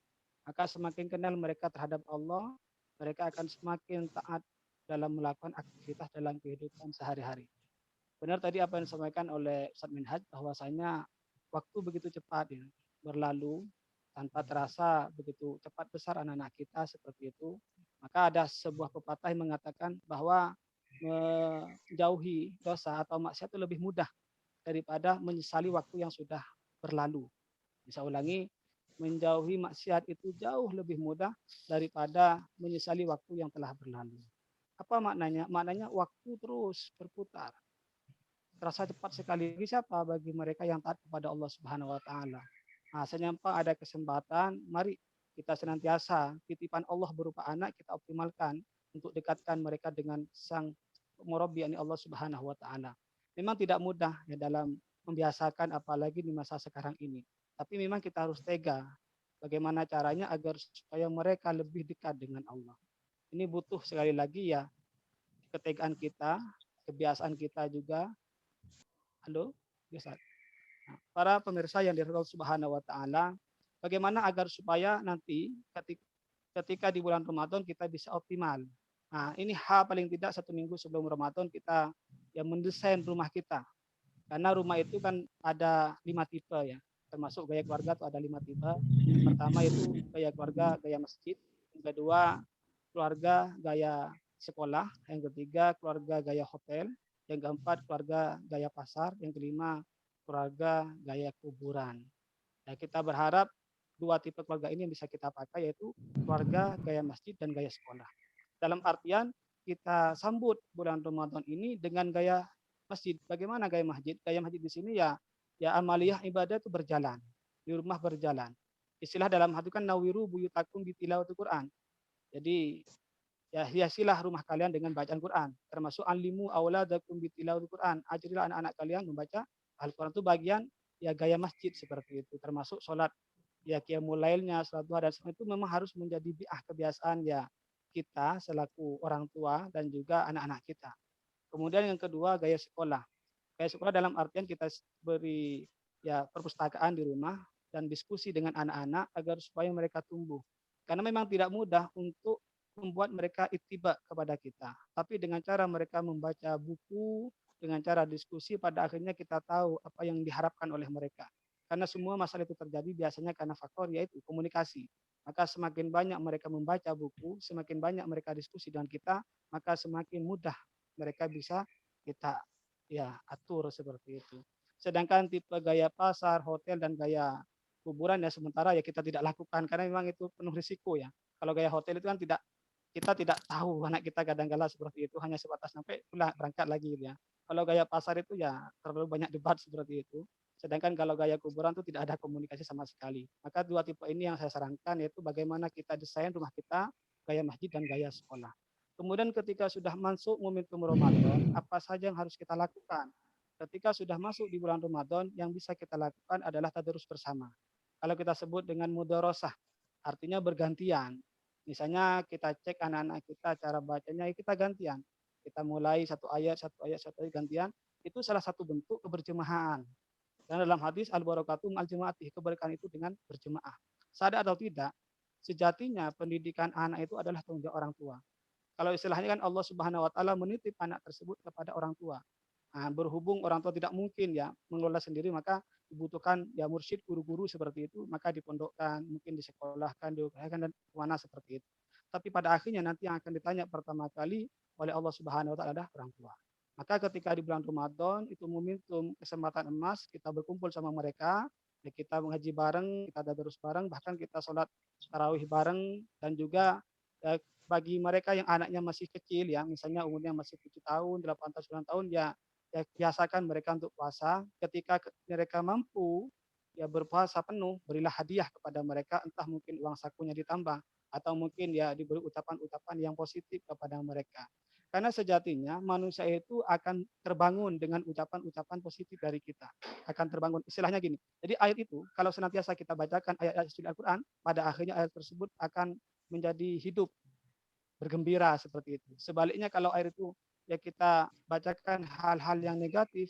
Maka semakin kenal mereka terhadap Allah, mereka akan semakin taat dalam melakukan aktivitas dalam kehidupan sehari-hari. Benar tadi apa yang disampaikan oleh Ustaz Minhaj bahwasanya waktu begitu cepat ya, berlalu tanpa terasa begitu cepat besar anak-anak kita seperti itu. Maka ada sebuah pepatah yang mengatakan bahwa menjauhi dosa atau maksiat itu lebih mudah daripada menyesali waktu yang sudah berlalu. Bisa ulangi, menjauhi maksiat itu jauh lebih mudah daripada menyesali waktu yang telah berlalu. Apa maknanya? Maknanya waktu terus berputar. Terasa cepat sekali. Bagi siapa? Bagi mereka yang taat kepada Allah Subhanahu wa taala. Nah, senyampa ada kesempatan, mari kita senantiasa titipan Allah berupa anak kita optimalkan untuk dekatkan mereka dengan Sang Murabbi yakni Allah Subhanahu wa taala. Memang tidak mudah ya dalam membiasakan apalagi di masa sekarang ini. Tapi memang kita harus tega. Bagaimana caranya agar supaya mereka lebih dekat dengan Allah. Ini butuh sekali lagi ya ketegaan kita, kebiasaan kita juga. Halo, biasa. Nah, para pemirsa yang dirahmati Allah Subhanahu wa taala, bagaimana agar supaya nanti ketika di bulan Ramadan kita bisa optimal. Nah, ini paling tidak 1 minggu sebelum Ramadan kita ya mendesain rumah kita. Karena rumah itu kan ada 5 tipe ya. Termasuk gaya keluarga itu ada 5 tipe. Yang pertama itu gaya keluarga, gaya masjid. Yang kedua, keluarga gaya sekolah. Yang ketiga, keluarga gaya hotel. Yang keempat, keluarga gaya pasar. Yang kelima, keluarga gaya kuburan. Nah, kita berharap 2 tipe keluarga ini yang bisa kita pakai yaitu keluarga gaya masjid dan gaya sekolah. Dalam artian kita sambut bulan Ramadan ini dengan gaya masjid. Bagaimana gaya masjid? Gaya masjid di sini ya amaliyah ibadah itu berjalan, di rumah berjalan. Istilah dalam hati kan nawiru buyutakum bitilawatil Quran. Jadi ya hiasilah rumah kalian dengan bacaan Quran, termasuk alimu auladakum bitilawatil Quran. Ajarilah anak-anak kalian membaca Al-Quran. Itu bagian ya gaya masjid seperti itu, termasuk sholat ya qiyamul lailnya, sholat duha dan semua itu memang harus menjadi kebiasaan ya kita selaku orang tua dan juga anak-anak kita. Kemudian yang kedua gaya sekolah. Gaya sekolah dalam artian kita beri ya perpustakaan di rumah dan diskusi dengan anak-anak agar supaya mereka tumbuh. Karena memang tidak mudah untuk membuat mereka ittiba kepada kita. Tapi dengan cara mereka membaca buku, dengan cara diskusi pada akhirnya kita tahu apa yang diharapkan oleh mereka. Karena semua masalah itu terjadi biasanya karena faktor yaitu komunikasi. Maka semakin banyak mereka membaca buku, semakin banyak mereka diskusi dengan kita, maka semakin mudah mereka bisa kita ya atur seperti itu. Sedangkan tipe gaya pasar, hotel dan gaya kuburan ya sementara ya kita tidak lakukan karena memang itu penuh risiko ya. Kalau gaya hotel itu kan kita tidak tahu anak kita kadang-kala seperti itu hanya sebatas sampai pulang berangkat lagi gitu ya. Kalau gaya pasar itu ya terlalu banyak debat seperti itu. Sedangkan kalau gaya kuburan itu tidak ada komunikasi sama sekali. Maka 2 tipe ini yang saya sarankan yaitu bagaimana kita desain rumah kita, gaya masjid dan gaya sekolah. Kemudian ketika sudah masuk momentum Ramadan, apa saja yang harus kita lakukan? Ketika sudah masuk di bulan Ramadan, yang bisa kita lakukan adalah tadarus bersama. Kalau kita sebut dengan mudharasah, artinya bergantian. Misalnya kita cek anak-anak kita cara bacanya, kita gantian. Kita mulai satu ayat gantian. Itu salah satu bentuk keberjemahaan. Dan dalam hadis al-barakatu ma'al jamaati, keberkahan itu dengan berjemaah. Sadar atau tidak, sejatinya pendidikan anak itu adalah tanggung jawab orang tua. Kalau istilahnya kan Allah Subhanahu wa taala menitip anak tersebut kepada orang tua. Nah, berhubung orang tua tidak mungkin ya mengelola sendiri, maka dibutuhkan ya mursyid, guru-guru seperti itu, maka dipondokkan, mungkin disekolahkan, diupayakan dan kemana seperti itu. Tapi pada akhirnya nanti yang akan ditanya pertama kali oleh Allah Subhanahu wa taala adalah orang tua. Maka ketika di bulan Ramadan itu momentum kesempatan emas, kita berkumpul sama mereka, ya kita mengaji bareng, kita tadarus bareng, bahkan kita sholat tarawih bareng, dan juga ya, bagi mereka yang anaknya masih kecil, ya misalnya umurnya masih 7 tahun, 8 tahun, 9 tahun, ya biasakan mereka untuk puasa. Ketika mereka mampu ya berpuasa penuh, berilah hadiah kepada mereka, entah mungkin uang sakunya ditambah, atau mungkin ya diberi ucapan-ucapan yang positif kepada mereka. Karena sejatinya manusia itu akan terbangun dengan ucapan-ucapan positif dari kita. Akan terbangun. Istilahnya gini. Jadi ayat itu kalau senantiasa kita bacakan ayat-ayat suci Al-Quran, pada akhirnya ayat tersebut akan menjadi hidup, bergembira seperti itu. Sebaliknya kalau ayat itu ya kita bacakan hal-hal yang negatif,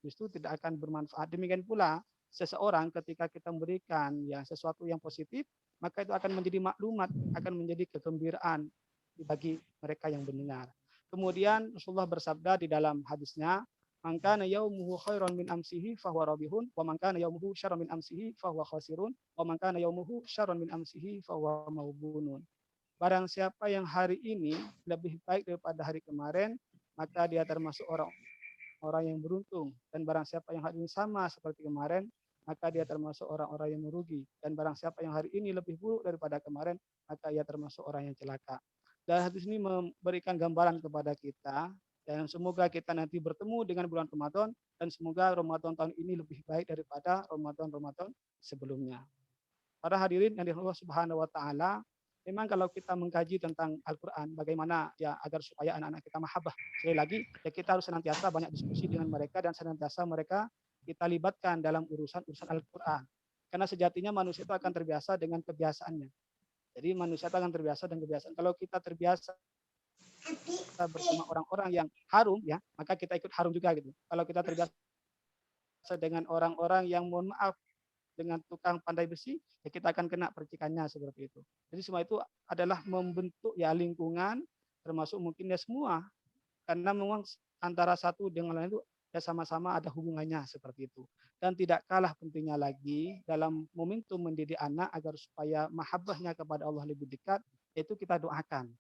justru tidak akan bermanfaat. Demikian pula seseorang ketika kita memberikan ya sesuatu yang positif, maka itu akan menjadi maklumat, akan menjadi kegembiraan bagi mereka yang mendengar. Kemudian Rasulullah bersabda di dalam hadisnya, "Man kana yaumuhu khairan min amsihi fahuwa rabihun, wa man kana yaumuhu syarran min amsihi fahuwa khasirun, wa man kana yaumuhu syarran min amsihi fahuwa maubunun." Barang siapa yang hari ini lebih baik daripada hari kemarin, maka dia termasuk orang yang beruntung. Dan barang siapa yang hari ini sama seperti kemarin, maka dia termasuk orang-orang yang merugi. Dan barang siapa yang hari ini lebih buruk daripada kemarin, maka ia termasuk orang yang celaka. Dan hadis ini memberikan gambaran kepada kita, dan semoga kita nanti bertemu dengan bulan Ramadan, dan semoga Ramadan tahun ini lebih baik daripada Ramadan sebelumnya. Para hadirin yang dirahmati Allah Subhanahu wa taala, memang kalau kita mengkaji tentang Al-Qur'an, bagaimana ya agar supaya anak-anak kita mahabbah. Sekali lagi, ya kita harus senantiasa banyak diskusi dengan mereka, dan senantiasa mereka kita libatkan dalam urusan-urusan Al-Qur'an. Karena sejatinya manusia itu akan terbiasa dengan kebiasaannya. Jadi manusia itu akan terbiasa dengan kebiasaan. Kalau kita terbiasa bersama orang-orang yang harum, ya, maka kita ikut harum juga gitu. Kalau kita terbiasa dengan orang-orang yang mohon maaf dengan tukang pandai besi, ya kita akan kena percikannya seperti itu. Jadi semua itu adalah membentuk ya lingkungan, termasuk mungkin ya semua, karena memang antara satu dengan lain itu ya sama-sama ada hubungannya seperti itu. Dan tidak kalah pentingnya lagi dalam momentum mendidik anak agar supaya mahabbahnya kepada Allah lebih dekat, yaitu kita doakan.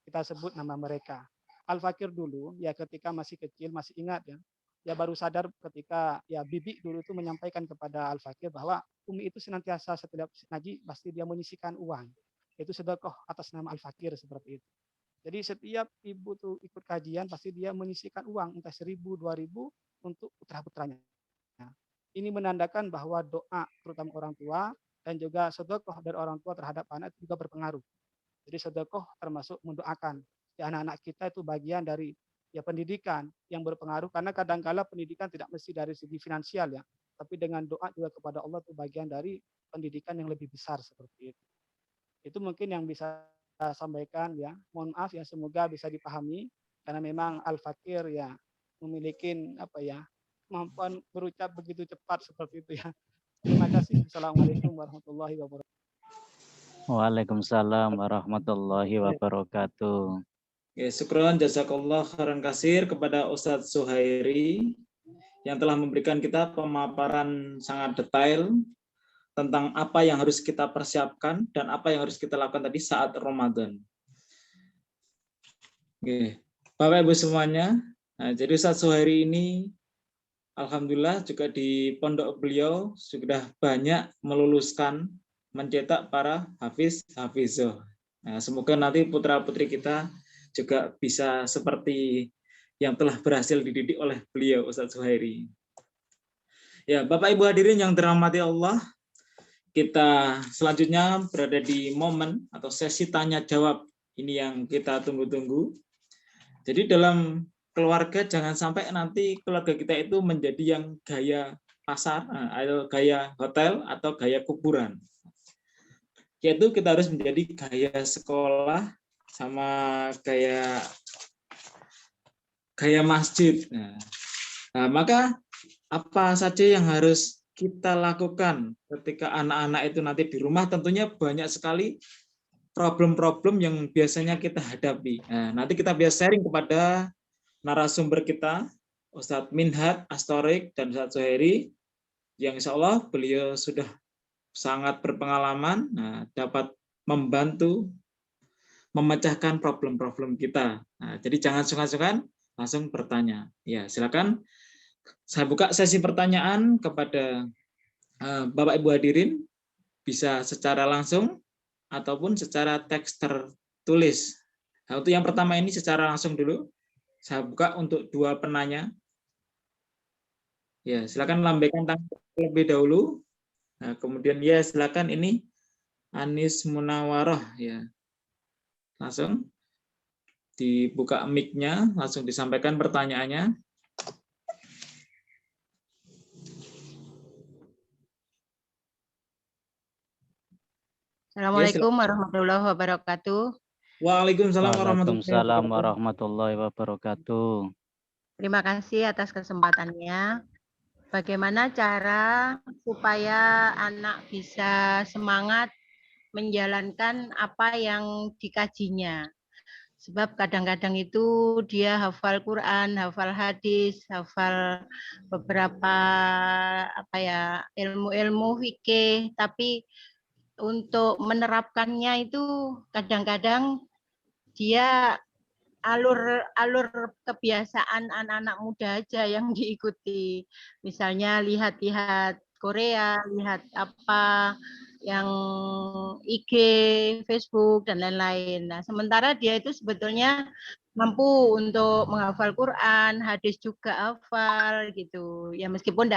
Kita sebut nama mereka. Al-Fakir dulu ya ketika masih kecil, masih ingat ya baru sadar ketika ya bibi dulu itu menyampaikan kepada Al-Fakir bahwa Umi itu senantiasa setiap ngaji pasti dia menyisihkan uang. Itu sedekah atas nama Al-Fakir seperti itu. Jadi setiap ibu tuh ikut kajian pasti dia menyisihkan uang entah 1.000, 2.000 untuk putra-putranya. Ini menandakan bahwa doa terutama orang tua dan juga sedekah dari orang tua terhadap anak itu juga berpengaruh. Jadi sedekah termasuk mendoakan. Ya, anak-anak kita itu bagian dari ya pendidikan yang berpengaruh, karena kadang-kala pendidikan tidak mesti dari segi finansial ya, tapi dengan doa juga kepada Allah itu bagian dari pendidikan yang lebih besar seperti itu. Itu mungkin yang bisa saya sampaikan ya. Mohon maaf ya, semoga bisa dipahami karena memang Al-Fakir ya memiliki kemampuan berucap begitu cepat seperti itu ya. Terima kasih. Assalamualaikum warahmatullahi wabarakatuh. Waalaikumsalam warahmatullahi wabarakatuh. Ya, syukron jazakallah khairan kasir kepada Ustadz Suhairi yang telah memberikan kita pemaparan sangat detail tentang apa yang harus kita persiapkan dan apa yang harus kita lakukan tadi saat Ramadan. Oke. Bapak Ibu semuanya, nah, jadi Ustadz Suhairi ini alhamdulillah juga di pondok beliau sudah banyak meluluskan, mencetak para hafizoh. Nah, semoga nanti putra-putri kita juga bisa seperti yang telah berhasil dididik oleh beliau Ustadz Suhairi. Ya, Bapak Ibu hadirin yang dirahmati Allah, kita selanjutnya berada di momen atau sesi tanya jawab ini yang kita tunggu-tunggu. Jadi dalam keluarga jangan sampai nanti keluarga kita itu menjadi yang gaya pasar atau gaya hotel atau gaya kuburan. Yaitu kita harus menjadi gaya sekolah sama gaya masjid. Nah, maka apa saja yang harus kita lakukan ketika anak-anak itu nanti di rumah? Tentunya banyak sekali problem-problem yang biasanya kita hadapi. Nah, nanti kita biasa sharing kepada narasumber kita, Ustadz Minhat Astorik dan Ustadz Zuhairi, yang insya Allah beliau sudah sangat berpengalaman, dapat membantu memecahkan problem-problem kita. Nah, jadi jangan sungkan-sungkan, langsung bertanya. Ya, silakan. Saya buka sesi pertanyaan kepada Bapak Ibu hadirin, bisa secara langsung ataupun secara teks tertulis. Nah, untuk yang pertama ini secara langsung dulu. Saya buka untuk dua penanya. Ya, silakan lambaikan tangan terlebih dahulu. Nah, kemudian ya silakan ini Anis Munawaroh ya. Langsung dibuka mic-nya, langsung disampaikan pertanyaannya. Assalamualaikum warahmatullahi wabarakatuh. Waalaikumsalam Waalaikumsalam warahmatullahi warahmatullahi wabarakatuh. Terima kasih atas kesempatannya. Bagaimana cara supaya anak bisa semangat menjalankan apa yang dikajinya? Sebab kadang-kadang itu dia hafal Quran, hafal hadis, hafal beberapa ilmu-ilmu fikih, tapi untuk menerapkannya itu kadang-kadang dia alur kebiasaan anak-anak muda aja yang diikuti. Misalnya lihat-lihat Korea, lihat apa yang IG, Facebook dan lain-lain. Nah, sementara dia itu sebetulnya mampu untuk menghafal Quran, hadis juga hafal gitu. Ya meskipun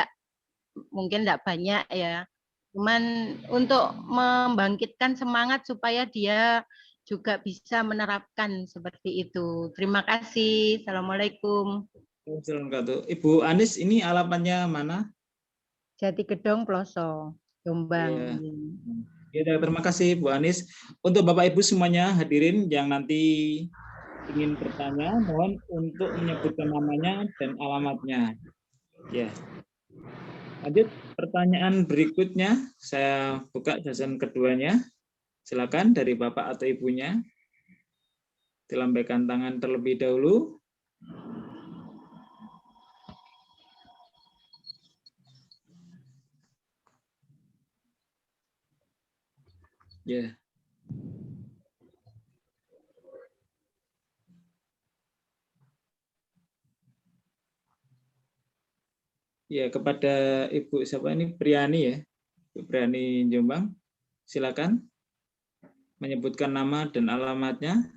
mungkin enggak banyak ya. Cuman untuk membangkitkan semangat supaya dia juga bisa menerapkan seperti itu. Terima kasih. Assalamualaikum. Ibu Anis, ini alamatnya mana? Jati Gedong Ploso, Jombang. Ya, terima kasih Bu Anis. Untuk Bapak Ibu semuanya hadirin yang nanti ingin bertanya, mohon untuk menyebutkan namanya dan alamatnya. Ya. Lanjut pertanyaan berikutnya, saya buka jawaban keduanya. Silakan dari Bapak atau Ibunya. Dilambaikan tangan terlebih dahulu. Ya. Ya, kepada Ibu siapa ini? Priani ya. Ibu Priani Jombang. Silakan menyebutkan nama dan alamatnya.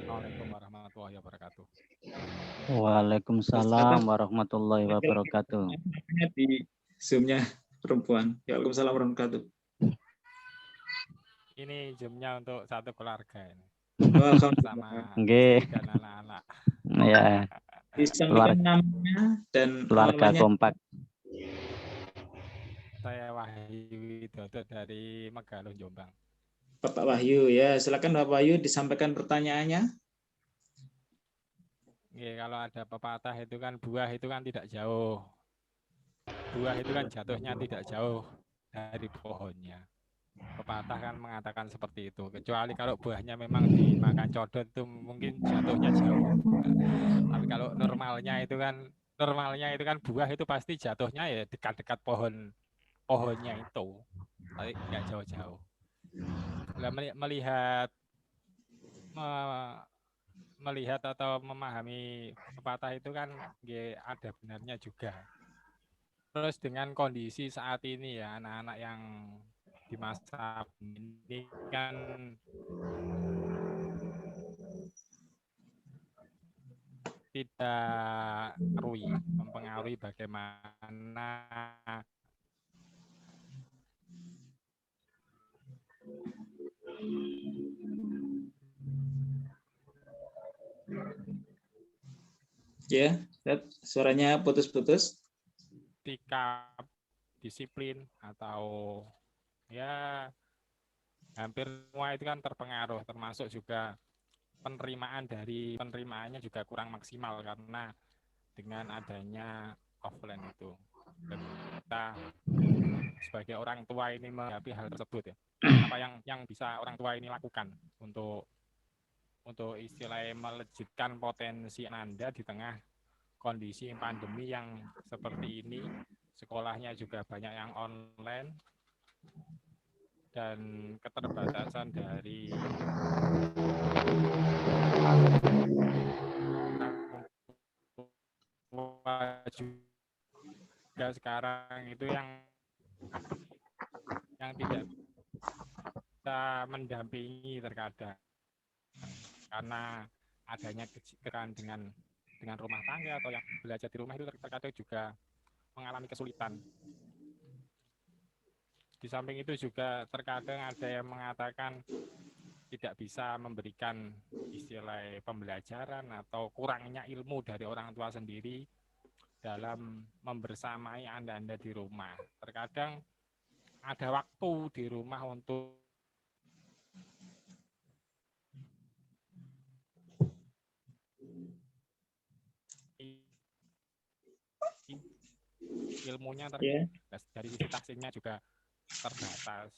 Assalamualaikum warahmatullahi wabarakatuh. Waalaikumsalam warahmatullahi wabarakatuh. Di Zoom-nya perempuan. Waalaikumsalam warahmatullahi wabarakatuh. Ini Zoom-nya untuk satu keluarga ini. Alhamdulillah. Sama istri dan anak-anak. Ya, Disampaikan namanya dan keluarga alamatnya. kompak. Saya Wahyu Widodo dari Megaluh, Jombang. Bapak Wahyu ya, silakan Bapak Wahyu disampaikan pertanyaannya. Ya, kalau ada pepatah itu kan buah itu kan tidak jauh. Buah itu kan jatuhnya tidak jauh dari pohonnya. Pepatah kan mengatakan seperti itu. Kecuali kalau buahnya memang dimakan codot itu mungkin jatuhnya jauh. Tapi kalau normalnya itu kan buah itu pasti jatuhnya ya dekat-dekat pohonnya itu. Tapi nggak jauh-jauh. Melihat atau memahami pepatah itu kan ada benarnya juga. Terus dengan kondisi saat ini ya anak-anak yang di masa ini kan tidak mempengaruhi bagaimana Ya, suaranya putus-putus. sikap disiplin atau ya hampir semua itu kan terpengaruh, termasuk juga penerimaannya juga kurang maksimal karena dengan adanya offline itu. Dan kita sebagai orang tua ini menghadapi hal tersebut ya. Apa yang bisa orang tua ini lakukan untuk istilahnya melejitkan potensi Anda di tengah kondisi pandemi yang seperti ini, sekolahnya juga banyak yang online dan keterbatasan dari juga sekarang itu yang tidak bisa mendampingi terkadang karena adanya kejekan dengan rumah tangga atau yang belajar di rumah itu terkadang juga mengalami kesulitan. Di samping itu juga terkadang ada yang mengatakan tidak bisa memberikan istilah pembelajaran atau kurangnya ilmu dari orang tua sendiri dalam membersamai Anda di rumah. Terkadang ada waktu di rumah untuk ilmunya terbatas, dari sisi tahsinnya juga terbatas,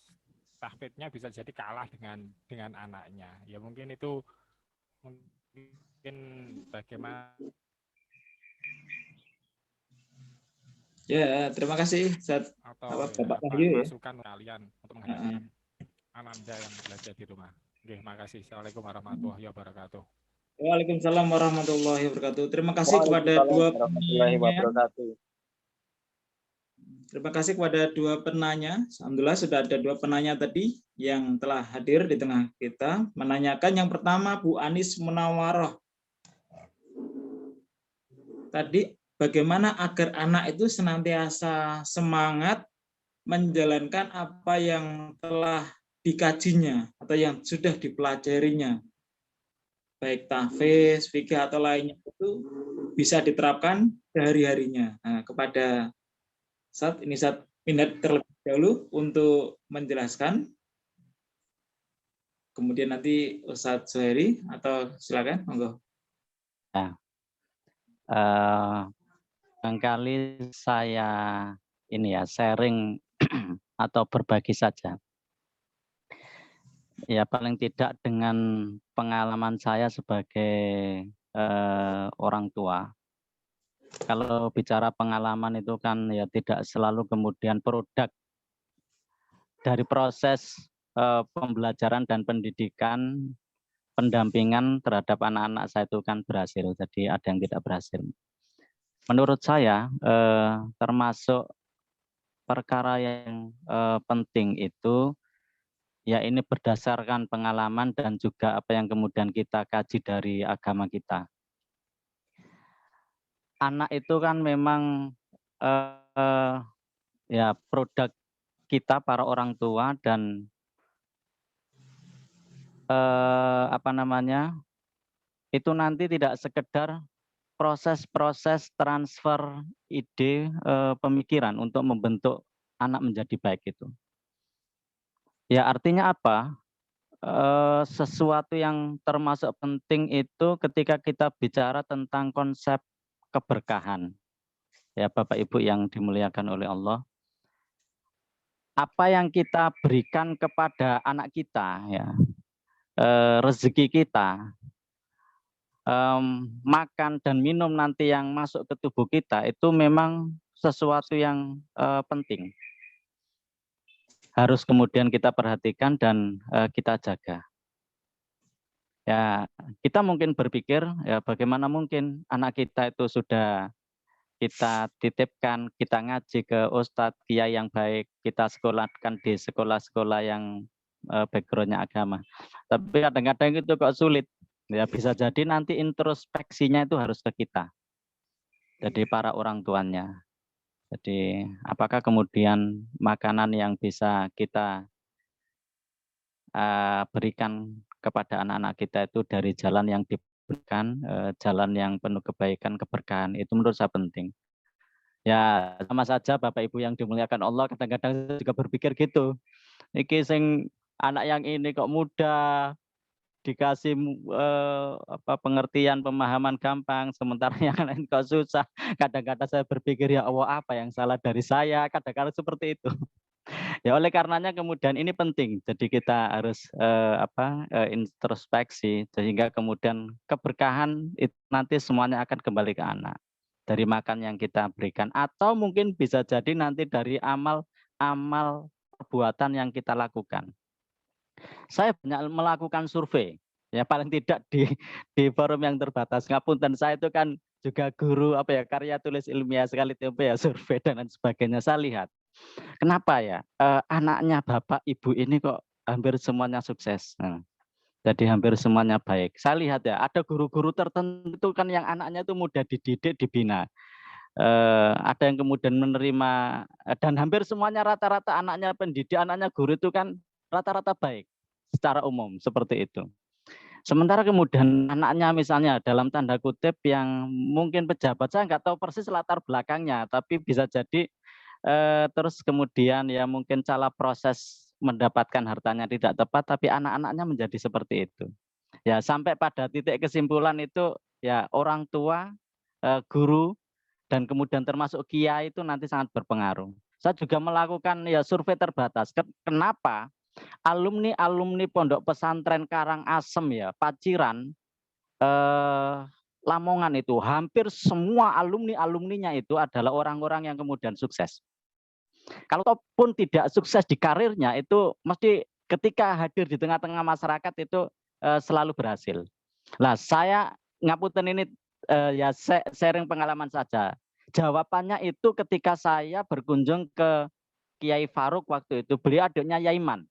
tahfidnya bisa jadi kalah dengan anaknya. Ya mungkin itu bagaimana. Ya, terima kasih Bapak Wahyu ya. Masukan kalian untuk menghadapi Ananda yang belajar di rumah. Oke, makasih. Assalamualaikum warahmatullahi wabarakatuh. Waalaikumsalam warahmatullahi wabarakatuh. Terima kasih kepada dua penanya. Terima kasih kepada dua penanya. Alhamdulillah sudah ada dua penanya tadi yang telah hadir di tengah kita. Menanyakan yang pertama Bu Anis Munawaroh. Tadi bagaimana agar anak itu senantiasa semangat menjalankan apa yang telah dikajinya atau yang sudah dipelajarinya. Baik tahfiz, fikih atau lainnya itu bisa diterapkan sehari-harinya. Nah, kepada Ustaz pindah terlebih dahulu untuk menjelaskan. Kemudian nanti Ustaz Zuhairi atau silakan, monggo. Ya. Barangkali saya ini ya sharing atau berbagi saja. Ya paling tidak dengan pengalaman saya sebagai orang tua. Kalau bicara pengalaman itu kan ya tidak selalu kemudian produk dari proses pembelajaran dan pendidikan, pendampingan terhadap anak-anak saya itu kan berhasil. Jadi ada yang tidak berhasil. Menurut saya termasuk perkara yang penting itu ya ini berdasarkan pengalaman dan juga apa yang kemudian kita kaji dari agama kita. Anak itu kan memang ya produk kita para orang tua dan itu nanti tidak sekedar proses-proses transfer ide pemikiran untuk membentuk anak menjadi baik itu. Ya artinya apa? Sesuatu yang termasuk penting itu ketika kita bicara tentang konsep keberkahan. Ya Bapak Ibu yang dimuliakan oleh Allah. Apa yang kita berikan kepada anak kita ya, rezeki kita, makan dan minum nanti yang masuk ke tubuh kita itu memang sesuatu yang penting. Harus kemudian kita perhatikan dan kita jaga. Ya, kita mungkin berpikir ya bagaimana mungkin anak kita itu sudah kita titipkan, kita ngaji ke ustadz kiai yang baik, kita sekolahkan di sekolah-sekolah yang backgroundnya agama. Tapi kadang-kadang itu kok sulit. Ya bisa jadi nanti introspeksinya itu harus ke kita. Jadi para orang tuanya. Jadi apakah kemudian makanan yang bisa kita berikan kepada anak-anak kita itu dari jalan yang diberikan, jalan yang penuh kebaikan, keberkahan, itu menurut saya penting. Ya sama saja Bapak Ibu yang dimuliakan Allah, kadang-kadang juga berpikir gitu. Iki sing anak yang ini kok muda, dikasih pengertian pemahaman gampang, sementara yang lain kok susah. Kadang-kadang saya berpikir, ya Allah, apa yang salah dari saya, kadang-kadang seperti itu. Ya oleh karenanya kemudian ini penting, jadi kita harus introspeksi sehingga kemudian keberkahan itu nanti semuanya akan kembali ke anak dari makan yang kita berikan, atau mungkin bisa jadi nanti dari amal perbuatan yang kita lakukan. Saya banyak melakukan survei, ya paling tidak di forum yang terbatas. Ngapunten, saya itu kan juga guru karya tulis ilmiah sekali tempo ya, survei dan lain sebagainya. Saya lihat kenapa ya anaknya bapak ibu ini kok hampir semuanya sukses. Jadi hampir semuanya baik. Saya lihat ya, ada guru-guru tertentu kan yang anaknya itu mudah dididik, dibina. Ada yang kemudian menerima, dan hampir semuanya rata-rata anaknya pendidik, anaknya guru itu kan rata-rata baik secara umum seperti itu. Sementara kemudian anaknya misalnya dalam tanda kutip yang mungkin pejabat, saya nggak tahu persis latar belakangnya, tapi bisa jadi terus kemudian ya mungkin cara proses mendapatkan hartanya tidak tepat, tapi anak-anaknya menjadi seperti itu. Ya sampai pada titik kesimpulan itu ya orang tua, guru, dan kemudian termasuk kiai itu nanti sangat berpengaruh. Saya juga melakukan ya survei terbatas. Kenapa alumni Pondok Pesantren Karangasem ya, Paciran, Lamongan itu hampir semua alumninya itu adalah orang-orang yang kemudian sukses. Kalaupun tidak sukses di karirnya itu mesti ketika hadir di tengah-tengah masyarakat itu selalu berhasil. Nah, saya ngapunten ini ya sharing pengalaman saja. Jawabannya itu ketika saya berkunjung ke Kiai Faruk waktu itu, beliau adiknya Yaiman.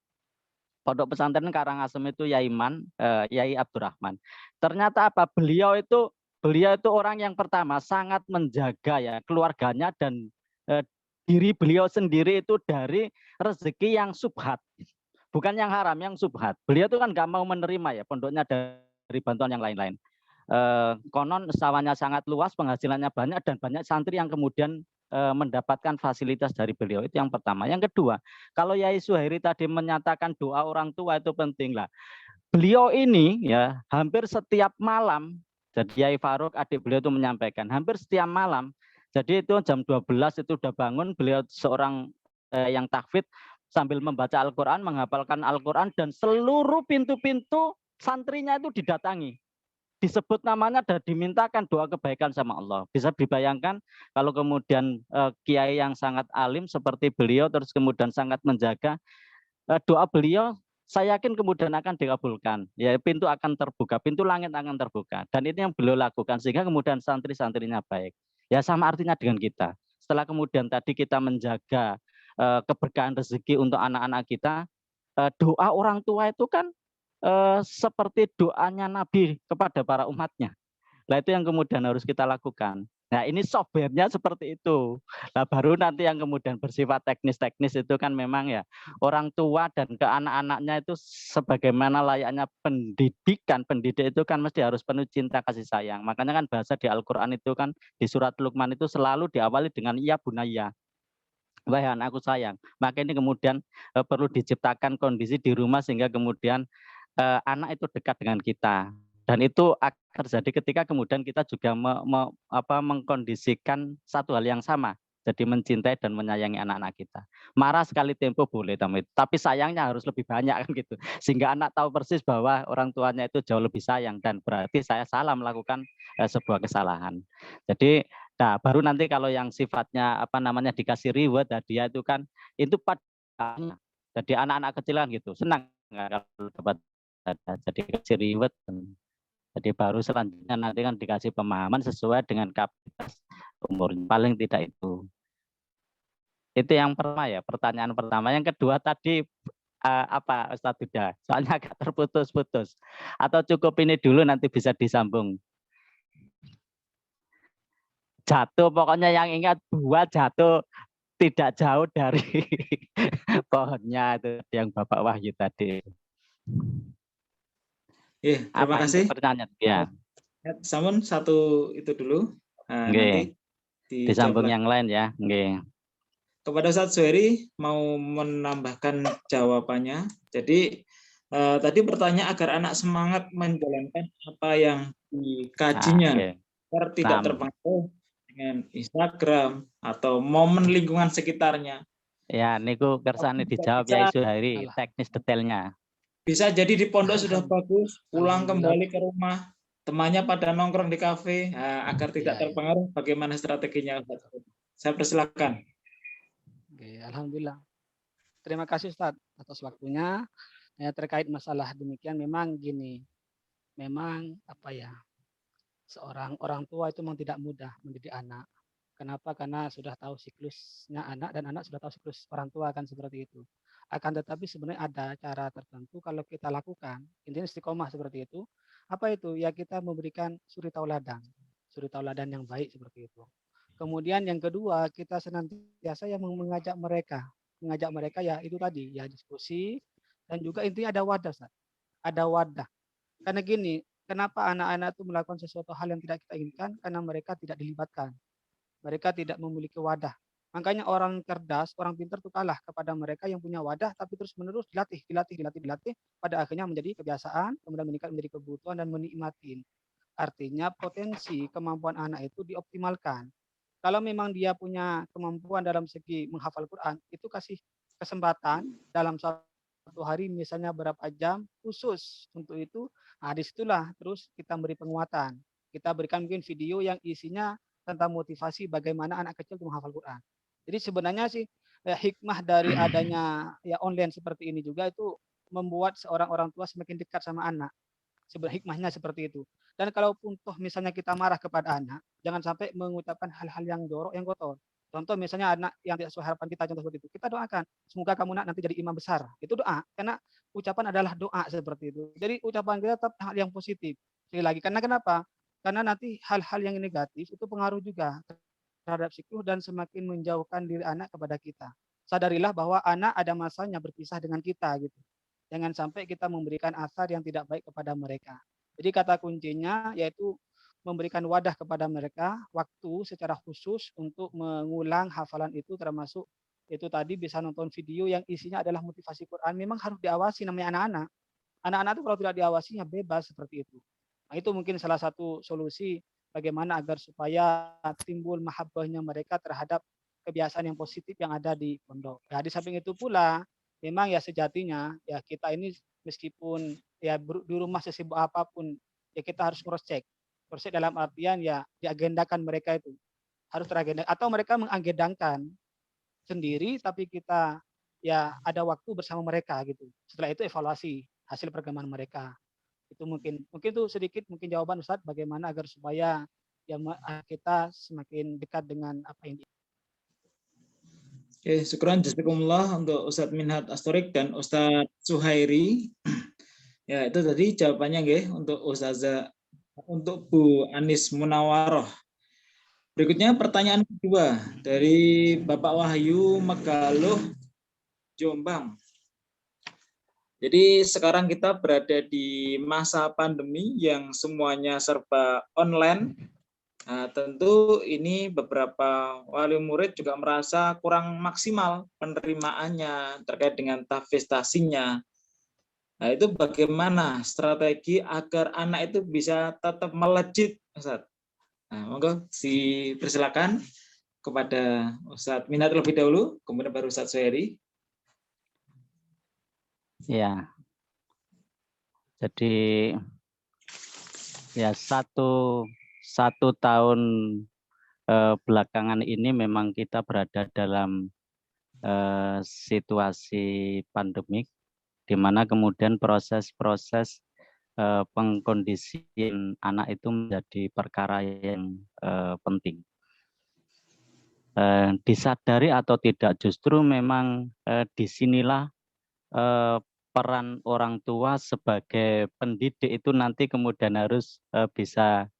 Pondok Pesantren Karangasem itu Yaiman, Yai Abdurrahman. Ternyata apa? Beliau itu orang yang pertama sangat menjaga ya keluarganya dan diri beliau sendiri itu dari rezeki yang subhat, bukan yang haram, yang subhat. Beliau itu kan nggak mau menerima ya pondoknya dari bantuan yang lain-lain. Konon sawahnya sangat luas, penghasilannya banyak, dan banyak santri yang kemudian mendapatkan fasilitas dari beliau. Itu yang pertama. Yang kedua, kalau Yai Suhairi tadi menyatakan doa orang tua itu penting lah. Beliau ini ya hampir setiap malam, jadi Yai Faruk adik beliau itu menyampaikan hampir setiap malam. Jadi itu jam 12 itu udah bangun, beliau seorang yang tahfidz sambil membaca Al-Quran, menghafalkan Al-Quran, dan seluruh pintu-pintu santrinya itu didatangi. Disebut namanya dan dimintakan doa kebaikan sama Allah. Bisa dibayangkan kalau kemudian kiai yang sangat alim seperti beliau terus kemudian sangat menjaga, doa beliau saya yakin kemudian akan dikabulkan. Ya pintu akan terbuka, pintu langit akan terbuka. Dan itu yang beliau lakukan sehingga kemudian santri-santrinya baik. Ya sama artinya dengan kita. Setelah kemudian tadi kita menjaga keberkahan rezeki untuk anak-anak kita, doa orang tua itu kan seperti doanya Nabi kepada para umatnya. Nah itu yang kemudian harus kita lakukan. Nah ini softwarenya seperti itu. Nah baru nanti yang kemudian bersifat teknis-teknis itu kan memang ya orang tua dan ke anak-anaknya itu sebagaimana layaknya pendidik itu kan mesti harus penuh cinta kasih sayang. Makanya kan bahasa di Al-Quran itu kan di surat Luqman itu selalu diawali dengan ya bunayya. Wahai anakku sayang. Maka ini kemudian perlu diciptakan kondisi di rumah sehingga kemudian anak itu dekat dengan kita, dan itu akan terjadi ketika kemudian kita juga mengkondisikan satu hal yang sama, jadi mencintai dan menyayangi anak-anak kita. Marah sekali tempo boleh, tapi sayangnya harus lebih banyak kan gitu, sehingga anak tahu persis bahwa orang tuanya itu jauh lebih sayang dan berarti saya salah melakukan sebuah kesalahan. Jadi nah baru nanti kalau yang sifatnya dikasih reward hadiah itu kan itu pada jadi anak-anak kecil kan gitu senang kalau dapat jadi kasih reward. Jadi baru selanjutnya nanti kan dikasih pemahaman sesuai dengan kapasitas umurnya, paling tidak itu yang pertama ya, pertanyaan pertama. Yang kedua tadi apa Ustadz Huda, soalnya agak terputus-putus, atau cukup ini dulu nanti bisa disambung. Jatuh, pokoknya yang ingat buah jatuh tidak jauh dari pohonnya itu yang Bapak Wahyu tadi. Terima kasih. Pertanyaan ya. Samun satu itu dulu. Nanti disambung yang lain ya. Kepada Ustadz Suhairi mau menambahkan jawabannya. Jadi Tadi pertanyaan agar anak semangat menjalankan apa yang dikajinya, Oke. agar tidak Paham. terpengaruh dengan Instagram atau momen lingkungan sekitarnya. Ya, niku kersane dijawab Bisa, ya Isu Hari, teknis detailnya. bisa jadi di pondok sudah bagus, pulang Alhamdulillah. kembali ke rumah, temannya pada nongkrong di kafe, agar tidak Iya, iya. terpengaruh, bagaimana strateginya? Saya persilakan. Oke, alhamdulillah. Terima kasih Ustadz atas waktunya. Ya, terkait masalah demikian memang gini. Memang apa ya? Seorang orang tua itu memang tidak mudah mendidik anak. Kenapa? Karena sudah tahu siklusnya anak dan anak sudah tahu siklus orang tua kan seperti itu. Akan tetapi sebenarnya ada cara tertentu kalau kita lakukan, intinya istiqomah seperti itu. Apa itu? Ya kita memberikan suri tauladan yang baik seperti itu. Kemudian yang kedua, kita senantiasa yang mengajak mereka ya itu tadi, ya diskusi dan juga intinya ada wadah, Ustaz. Ada wadah. Karena gini, kenapa anak-anak itu melakukan sesuatu hal yang tidak kita inginkan? Karena mereka tidak dilibatkan. Mereka tidak memiliki wadah. Makanya orang cerdas, orang pintar itu kalah kepada mereka yang punya wadah, tapi terus-menerus dilatih. Pada akhirnya menjadi kebiasaan, kemudian meningkat menjadi kebutuhan dan menikmatin. Artinya potensi kemampuan anak itu dioptimalkan. Kalau memang dia punya kemampuan dalam segi menghafal Quran, itu kasih kesempatan dalam satu hari misalnya berapa jam khusus untuk itu. Nah, disitulah terus kita beri penguatan. Kita berikan mungkin video yang isinya tentang motivasi bagaimana anak kecil itu menghafal Quran. Jadi sebenarnya sih hikmah dari adanya ya online seperti ini juga itu membuat seorang orang tua semakin dekat sama anak. Sebenarnya hikmahnya seperti itu. Dan kalaupun toh misalnya kita marah kepada anak, jangan sampai mengucapkan hal-hal yang jorok, yang kotor. Contoh misalnya anak yang tidak sesuai harapan kita, contoh seperti itu. Kita doakan, semoga kamu nanti jadi imam besar. Itu doa, karena ucapan adalah doa seperti itu. Jadi ucapan kita tetap hal yang positif. Sekali lagi, karena kenapa? Karena nanti hal-hal yang negatif itu pengaruh juga terhadap siklus dan semakin menjauhkan diri anak kepada kita. Sadarilah bahwa anak ada masanya berpisah dengan kita gitu. Jangan sampai kita memberikan asar yang tidak baik kepada mereka. Jadi kata kuncinya yaitu memberikan wadah kepada mereka waktu secara khusus untuk mengulang hafalan itu, termasuk itu tadi bisa nonton video yang isinya adalah motivasi Quran. Memang harus diawasi namanya anak-anak. Anak-anak itu kalau tidak diawasinya bebas seperti itu. Nah, itu mungkin salah satu solusi bagaimana agar supaya timbul mahabbahnya mereka terhadap kebiasaan yang positif yang ada di pondok. Nah, di samping itu pula memang ya sejatinya ya kita ini meskipun ya di rumah sesibuk apapun ya kita harus cross check dalam artian ya diagendakan mereka itu harus teragenda atau mereka mengagendakan sendiri tapi kita ya ada waktu bersama mereka gitu. Setelah itu evaluasi hasil perkembangan mereka. Itu mungkin itu sedikit mungkin jawaban Ustadz bagaimana agar supaya ya kita semakin dekat dengan apa yang Oke, syukran jazakumullah untuk Ustadz Minhat Astorik dan Ustadz Suhairi. Ya, itu tadi jawabannya nggih untuk Ustazah, untuk Bu Anis Munawaroh. Berikutnya pertanyaan kedua dari Bapak Wahyu Megaluh, Jombang. Jadi sekarang kita berada di masa pandemi yang semuanya serba online. Nah, tentu ini beberapa wali murid juga merasa kurang maksimal penerimaannya terkait dengan tahfiz-tahsinnya. Nah, itu bagaimana strategi agar anak itu bisa tetap melejit, Ustaz? Nah, monggo dipersilakan kepada Ustaz Minat terlebih dahulu, kemudian baru Ustaz Suhairi. Ya. Jadi ya satu tahun belakangan ini memang kita berada dalam situasi pandemik, di mana kemudian proses-proses pengkondisian anak itu menjadi perkara yang penting. Disadari atau tidak, justru memang disinilah peran orang tua sebagai pendidik itu nanti kemudian harus bisa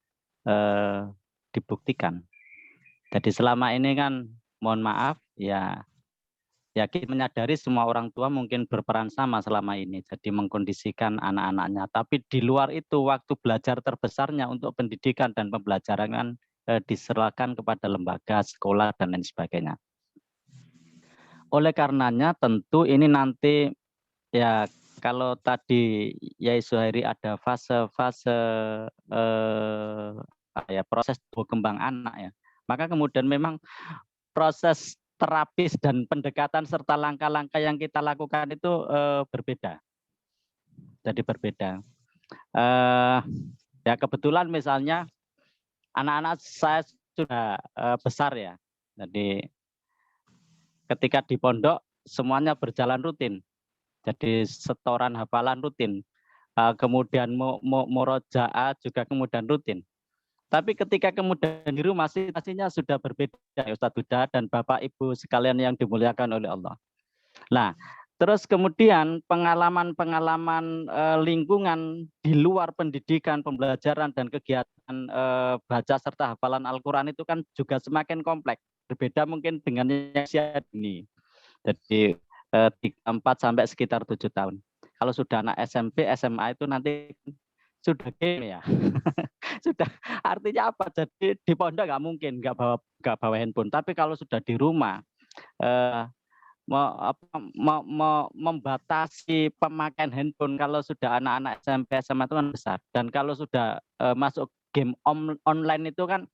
dibuktikan. Jadi selama ini kan mohon maaf ya kita menyadari semua orang tua mungkin berperan sama selama ini, jadi mengkondisikan anak-anaknya. Tapi di luar itu waktu belajar terbesarnya untuk pendidikan dan pembelajaran kan diserahkan kepada lembaga, sekolah dan lain sebagainya. Oleh karenanya tentu ini nanti ya kalau tadi Yai Zuhairi ada fase-fase proses tumbuh kembang anak ya, maka kemudian memang proses terapis dan pendekatan serta langkah-langkah yang kita lakukan itu berbeda. Jadi berbeda. Ya kebetulan misalnya anak-anak saya sudah besar ya. Jadi ketika di pondok semuanya berjalan rutin. Jadi setoran hafalan rutin. Kemudian murojaah juga kemudian rutin. Tapi ketika kemudian di rumah situasinya sudah berbeda ya Ustadz Huda dan Bapak Ibu sekalian yang dimuliakan oleh Allah. Nah, terus kemudian pengalaman-pengalaman lingkungan di luar pendidikan, pembelajaran dan kegiatan baca serta hafalan Al-Qur'an itu kan juga semakin kompleks. Berbeda mungkin dengan yang usia dini. Jadi 4 sampai sekitar 7 tahun. Kalau sudah anak SMP, SMA itu nanti sudah game ya. Sudah artinya apa? Jadi di pondok nggak mungkin nggak bawa handphone. Tapi kalau sudah di rumah membatasi pemakaian handphone kalau sudah anak-anak SMP SMA itu kan besar. Dan kalau sudah masuk game online itu kan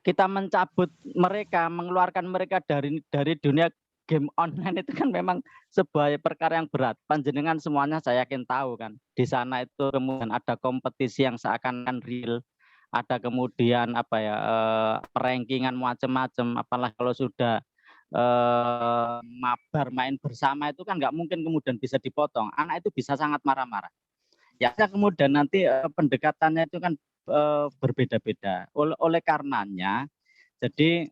kita mencabut mereka, mengeluarkan mereka dari dunia game online itu kan memang sebuah perkara yang berat. Panjenengan semuanya saya yakin tahu kan. Di sana itu kemudian ada kompetisi yang seakan-akan real, ada kemudian perankingan macam-macam. Apalagi kalau sudah mabar main bersama itu kan nggak mungkin kemudian bisa dipotong. Anak itu bisa sangat marah-marah. Ya kemudian nanti pendekatannya itu kan berbeda-beda. Oleh karenanya, jadi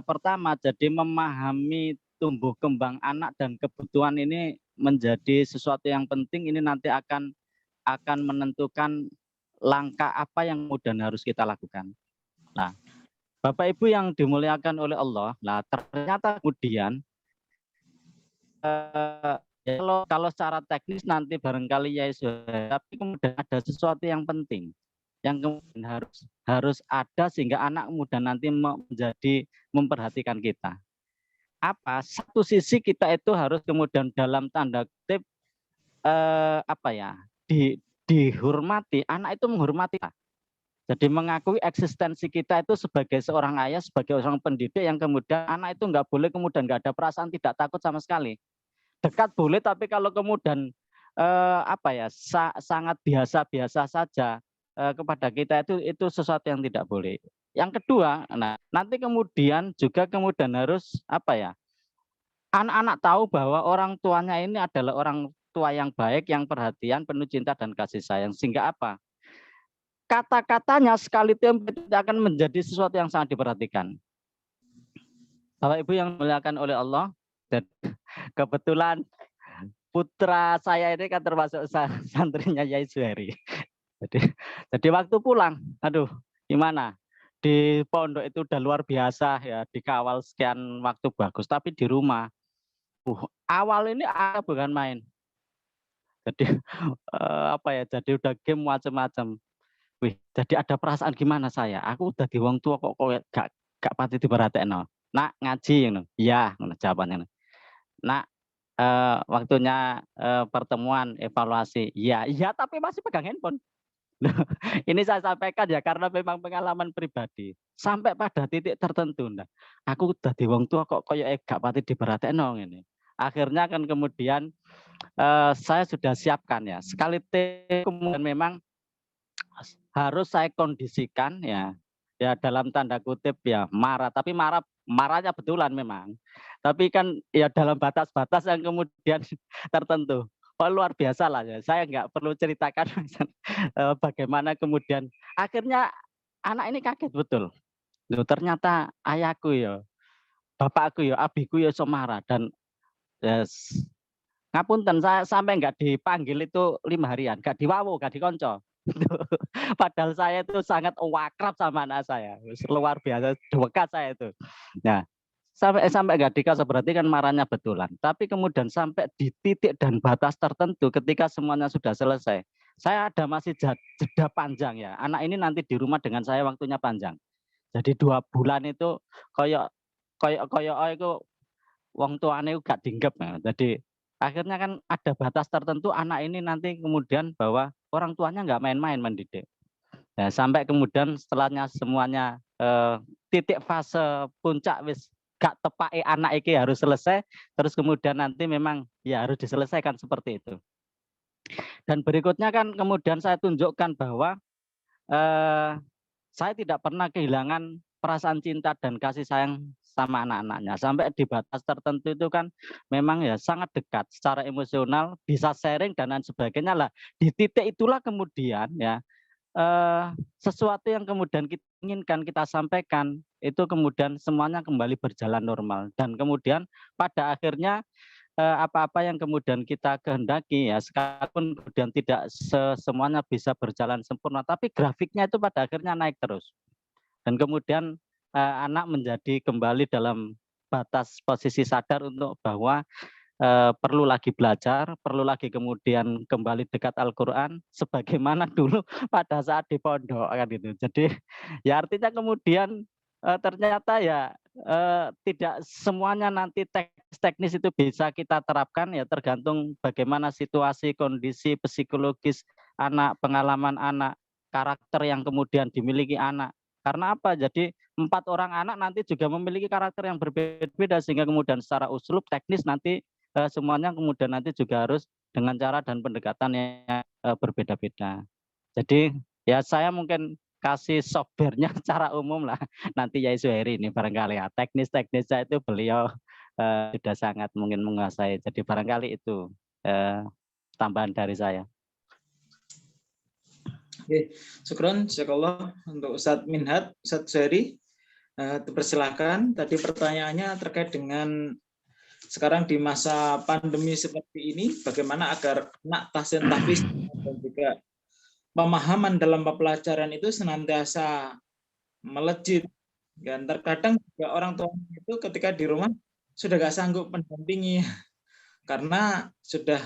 pertama jadi memahami tumbuh kembang anak dan kebutuhan ini menjadi sesuatu yang penting. Ini nanti akan menentukan langkah apa yang kemudian harus kita lakukan. Nah, Bapak Ibu yang dimuliakan oleh Allah, nah ternyata kemudian kalau secara teknis nanti barangkali ya tapi kemudian ada sesuatu yang penting yang kemudian harus ada sehingga anak kemudian nanti menjadi memperhatikan kita. Apa? Satu sisi kita itu harus kemudian dalam tanda kutip dihormati. Anak itu menghormati kita. Jadi mengakui eksistensi kita itu sebagai seorang ayah, sebagai seorang pendidik yang kemudian anak itu nggak boleh kemudian nggak ada perasaan tidak takut sama sekali. Dekat boleh, tapi kalau kemudian sangat biasa-biasa saja kepada kita itu sesuatu yang tidak boleh. Yang kedua, nah nanti kemudian juga kemudian harus anak-anak tahu bahwa orang tuanya ini adalah orang tua yang baik, yang perhatian, penuh cinta dan kasih sayang. Sehingga apa? Kata-katanya sekali tempe tidak akan menjadi sesuatu yang sangat diperhatikan. Bapak Ibu yang dimuliakan oleh Allah, dan kebetulan putra saya ini kan termasuk santrinya Yai Zuhairi. Jadi waktu pulang, aduh gimana? Di pondok itu udah luar biasa ya, dikawal sekian waktu bagus, tapi di rumah awal ini bukan main. Jadi jadi udah game macam-macam. Wih, jadi ada perasaan gimana saya? Aku udah di wong tua kok gak pati diperhatekno. Nak ngaji ngono. Iya, ngono jawabannya. Nak waktunya pertemuan evaluasi. Iya tapi masih pegang handphone. Ini saya sampaikan ya karena memang pengalaman pribadi. Sampai pada titik tertentu, nah, aku udah di wong tua kok koyo gak pati diperhatekno ngene. Akhirnya kan kemudian saya sudah siapkan ya. Sekali kemudian memang harus saya kondisikan ya dalam tanda kutip ya marah, tapi marahnya betulan memang. Tapi kan ya dalam batas-batas yang kemudian tertentu. Luar biasa lah ya. Saya nggak perlu ceritakan bagaimana kemudian akhirnya anak ini kaget betul. Loh, ternyata ayahku ya, bapakku ya, abiku ya marah dan yes, ngapunten saya sampai nggak dipanggil itu 5 harian, nggak diwawu, nggak dikonco. Padahal saya itu sangat wakrab sama anak saya, luar biasa dekat saya itu. Nah, sampai nggak dikasih berarti kan marahnya betulan. Tapi kemudian sampai di titik dan batas tertentu ketika semuanya sudah selesai, saya ada masih jeda panjang ya. Anak ini nanti di rumah dengan saya waktunya panjang. Jadi 2 bulan itu koyo itu wong tuane gak dinggep ya. Jadi akhirnya kan ada batas tertentu anak ini nanti kemudian bahwa orang tuanya nggak main-main mendidik. Nah, sampai kemudian setelahnya semuanya titik fase puncak wis gak tepake anak iki harus selesai, terus kemudian nanti memang ya harus diselesaikan seperti itu. Dan berikutnya kan kemudian saya tunjukkan bahwa saya tidak pernah kehilangan perasaan cinta dan kasih sayang sama anak-anaknya. Sampai di batas tertentu itu kan memang ya sangat dekat secara emosional, bisa sharing dan lain sebagainya lah. Di titik itulah kemudian ya sesuatu yang kemudian kita inginkan kita sampaikan itu kemudian semuanya kembali berjalan normal dan kemudian pada akhirnya apa-apa yang kemudian kita kehendaki ya sekalipun kemudian tidak semuanya bisa berjalan sempurna tapi grafiknya itu pada akhirnya naik terus dan kemudian anak menjadi kembali dalam batas posisi sadar untuk bahwa perlu lagi belajar, perlu lagi kemudian kembali dekat Al-Quran, sebagaimana dulu pada saat di pondok kan itu. Jadi ya artinya kemudian ternyata ya tidak semuanya nanti teknis itu bisa kita terapkan ya tergantung bagaimana situasi, kondisi psikologis anak, pengalaman anak, karakter yang kemudian dimiliki anak. Karena apa? Jadi 4 orang anak nanti juga memiliki karakter yang berbeda sehingga kemudian secara uslub teknis nanti semuanya kemudian nanti juga harus dengan cara dan pendekatan yang berbeda-beda. Jadi ya saya mungkin kasih softwarenya secara umum lah. Nanti Yai Zuhairi ini barangkali ya teknis-teknisnya itu beliau sudah sangat mungkin menguasai. Jadi barangkali itu tambahan dari saya. Oke, syukron, jazakallah untuk Ustadz Minhat, Ustadz Zuhairi. Dipersilakan. Tadi pertanyaannya terkait dengan sekarang di masa pandemi seperti ini, bagaimana agar anak tahsin tahfiz dan juga pemahaman dalam pelajaran itu senantiasa melejit. Dan terkadang juga orang tua itu ketika di rumah sudah gak sanggup mendampingi karena sudah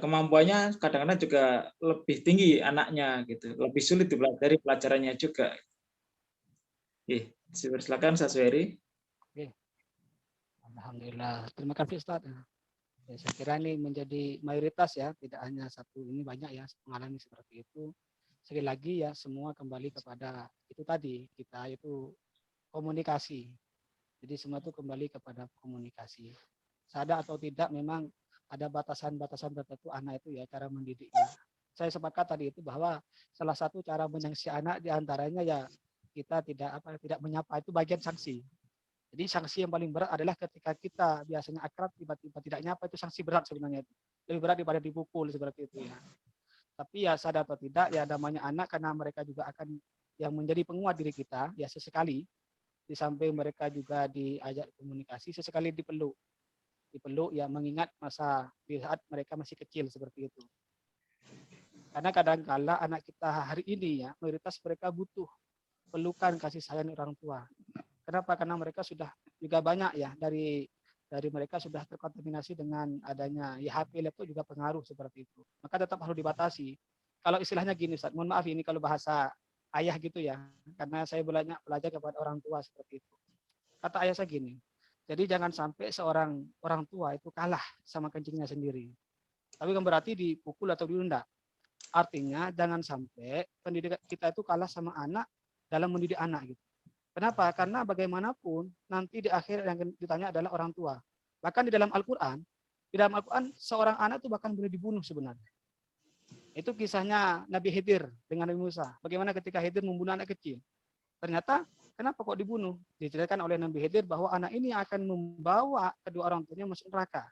kemampuannya kadang-kadang juga lebih tinggi anaknya gitu, lebih sulit dipelajari pelajarannya juga. Silakan Ustaz Zuhairi. Alhamdulillah, terima kasih Ustaz. Ya, saya kira ini menjadi mayoritas ya, tidak hanya satu, ini banyak ya mengalami seperti itu. Sekali lagi ya, semua kembali kepada itu tadi, kita itu komunikasi. Jadi semua itu kembali kepada komunikasi. Sadar atau tidak memang ada batasan-batasan tertentu anak itu ya, cara mendidiknya. Saya sepakat tadi itu bahwa salah satu cara menyangsi anak diantaranya ya kita tidak menyapa, itu bagian sanksi. Jadi sanksi yang paling berat adalah ketika kita biasanya akrab tiba-tiba tidak nyapa, itu sanksi berat sebenarnya. Lebih berat daripada dipukul seperti itu ya. Tapi ya sadar atau tidak ya namanya anak karena mereka juga akan yang menjadi penguat diri kita ya sesekali di samping mereka juga diajak komunikasi sesekali dipeluk ya mengingat masa di saat mereka masih kecil seperti itu. Karena kadang-kala anak kita hari ini ya mayoritas mereka butuh pelukan kasih sayang orang tua. Kenapa? Karena mereka sudah juga banyak ya dari mereka sudah terkontaminasi dengan adanya ya HP, laptop juga pengaruh seperti itu. Maka tetap harus dibatasi. Kalau istilahnya gini Ustaz, mohon maaf ini kalau bahasa ayah gitu ya, karena saya banyak belajar kepada orang tua seperti itu. Kata ayah saya gini, jadi jangan sampai seorang orang tua itu kalah sama kencingnya sendiri. Tapi kan berarti dipukul atau dirunda. Artinya jangan sampai pendidikan kita itu kalah sama anak dalam mendidik anak gitu. Kenapa? Karena bagaimanapun nanti di akhir yang ditanya adalah orang tua. Bahkan di dalam Al-Quran seorang anak itu bahkan boleh dibunuh sebenarnya. Itu kisahnya Nabi Khidir dengan Nabi Musa. Bagaimana ketika Khidir membunuh anak kecil. Ternyata kenapa kok dibunuh? Diceritakan oleh Nabi Khidir bahwa anak ini akan membawa kedua orang tuanya masuk neraka.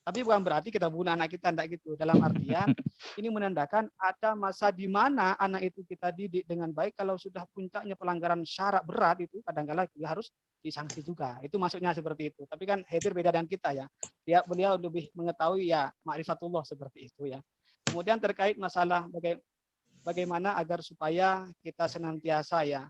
Tapi bukan berarti kita bunuh anak kita, enggak gitu. Dalam artian ini menandakan ada masa di mana anak itu kita didik dengan baik. Kalau sudah puncaknya pelanggaran syarat berat itu kadang-kala dia harus disanksi juga. Itu maksudnya seperti itu. Tapi kan Khidir beda dengan kita ya. Beliau lebih mengetahui ya ma'rifatullah seperti itu ya. Kemudian terkait masalah bagaimana agar supaya kita senantiasa ya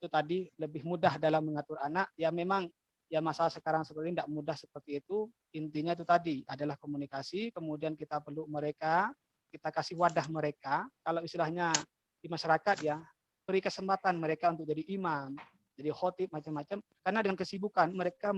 itu tadi lebih mudah dalam mengatur anak ya memang. Ya masalah sekarang seperti ini tidak mudah seperti itu. Intinya itu tadi adalah komunikasi, kemudian kita peluk mereka, kita kasih wadah mereka. Kalau istilahnya di masyarakat ya, beri kesempatan mereka untuk jadi imam, jadi khotib macam-macam. Karena dengan kesibukan mereka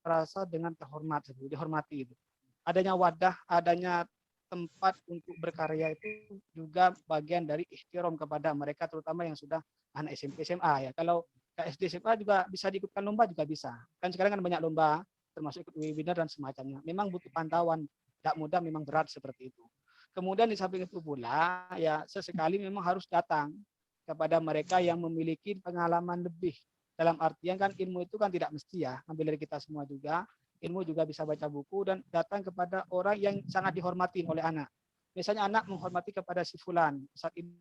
merasa dengan terhormat, dihormati itu. Adanya wadah, adanya tempat untuk berkarya itu juga bagian dari ihtiram kepada mereka, terutama yang sudah anak SMP SMA ya. Kalau ke SD SMA juga bisa diikutkan lomba juga bisa. Kan sekarang kan banyak lomba termasuk ikut webinar dan semacamnya. Memang butuh pantauan, tidak mudah, memang berat seperti itu. Kemudian di samping itu pula ya sesekali memang harus datang kepada mereka yang memiliki pengalaman lebih. Dalam artian kan ilmu itu kan tidak mesti ya ambil dari kita semua juga. Ilmu juga bisa baca buku dan datang kepada orang yang sangat dihormati oleh anak. Misalnya anak menghormati kepada si fulan saat ini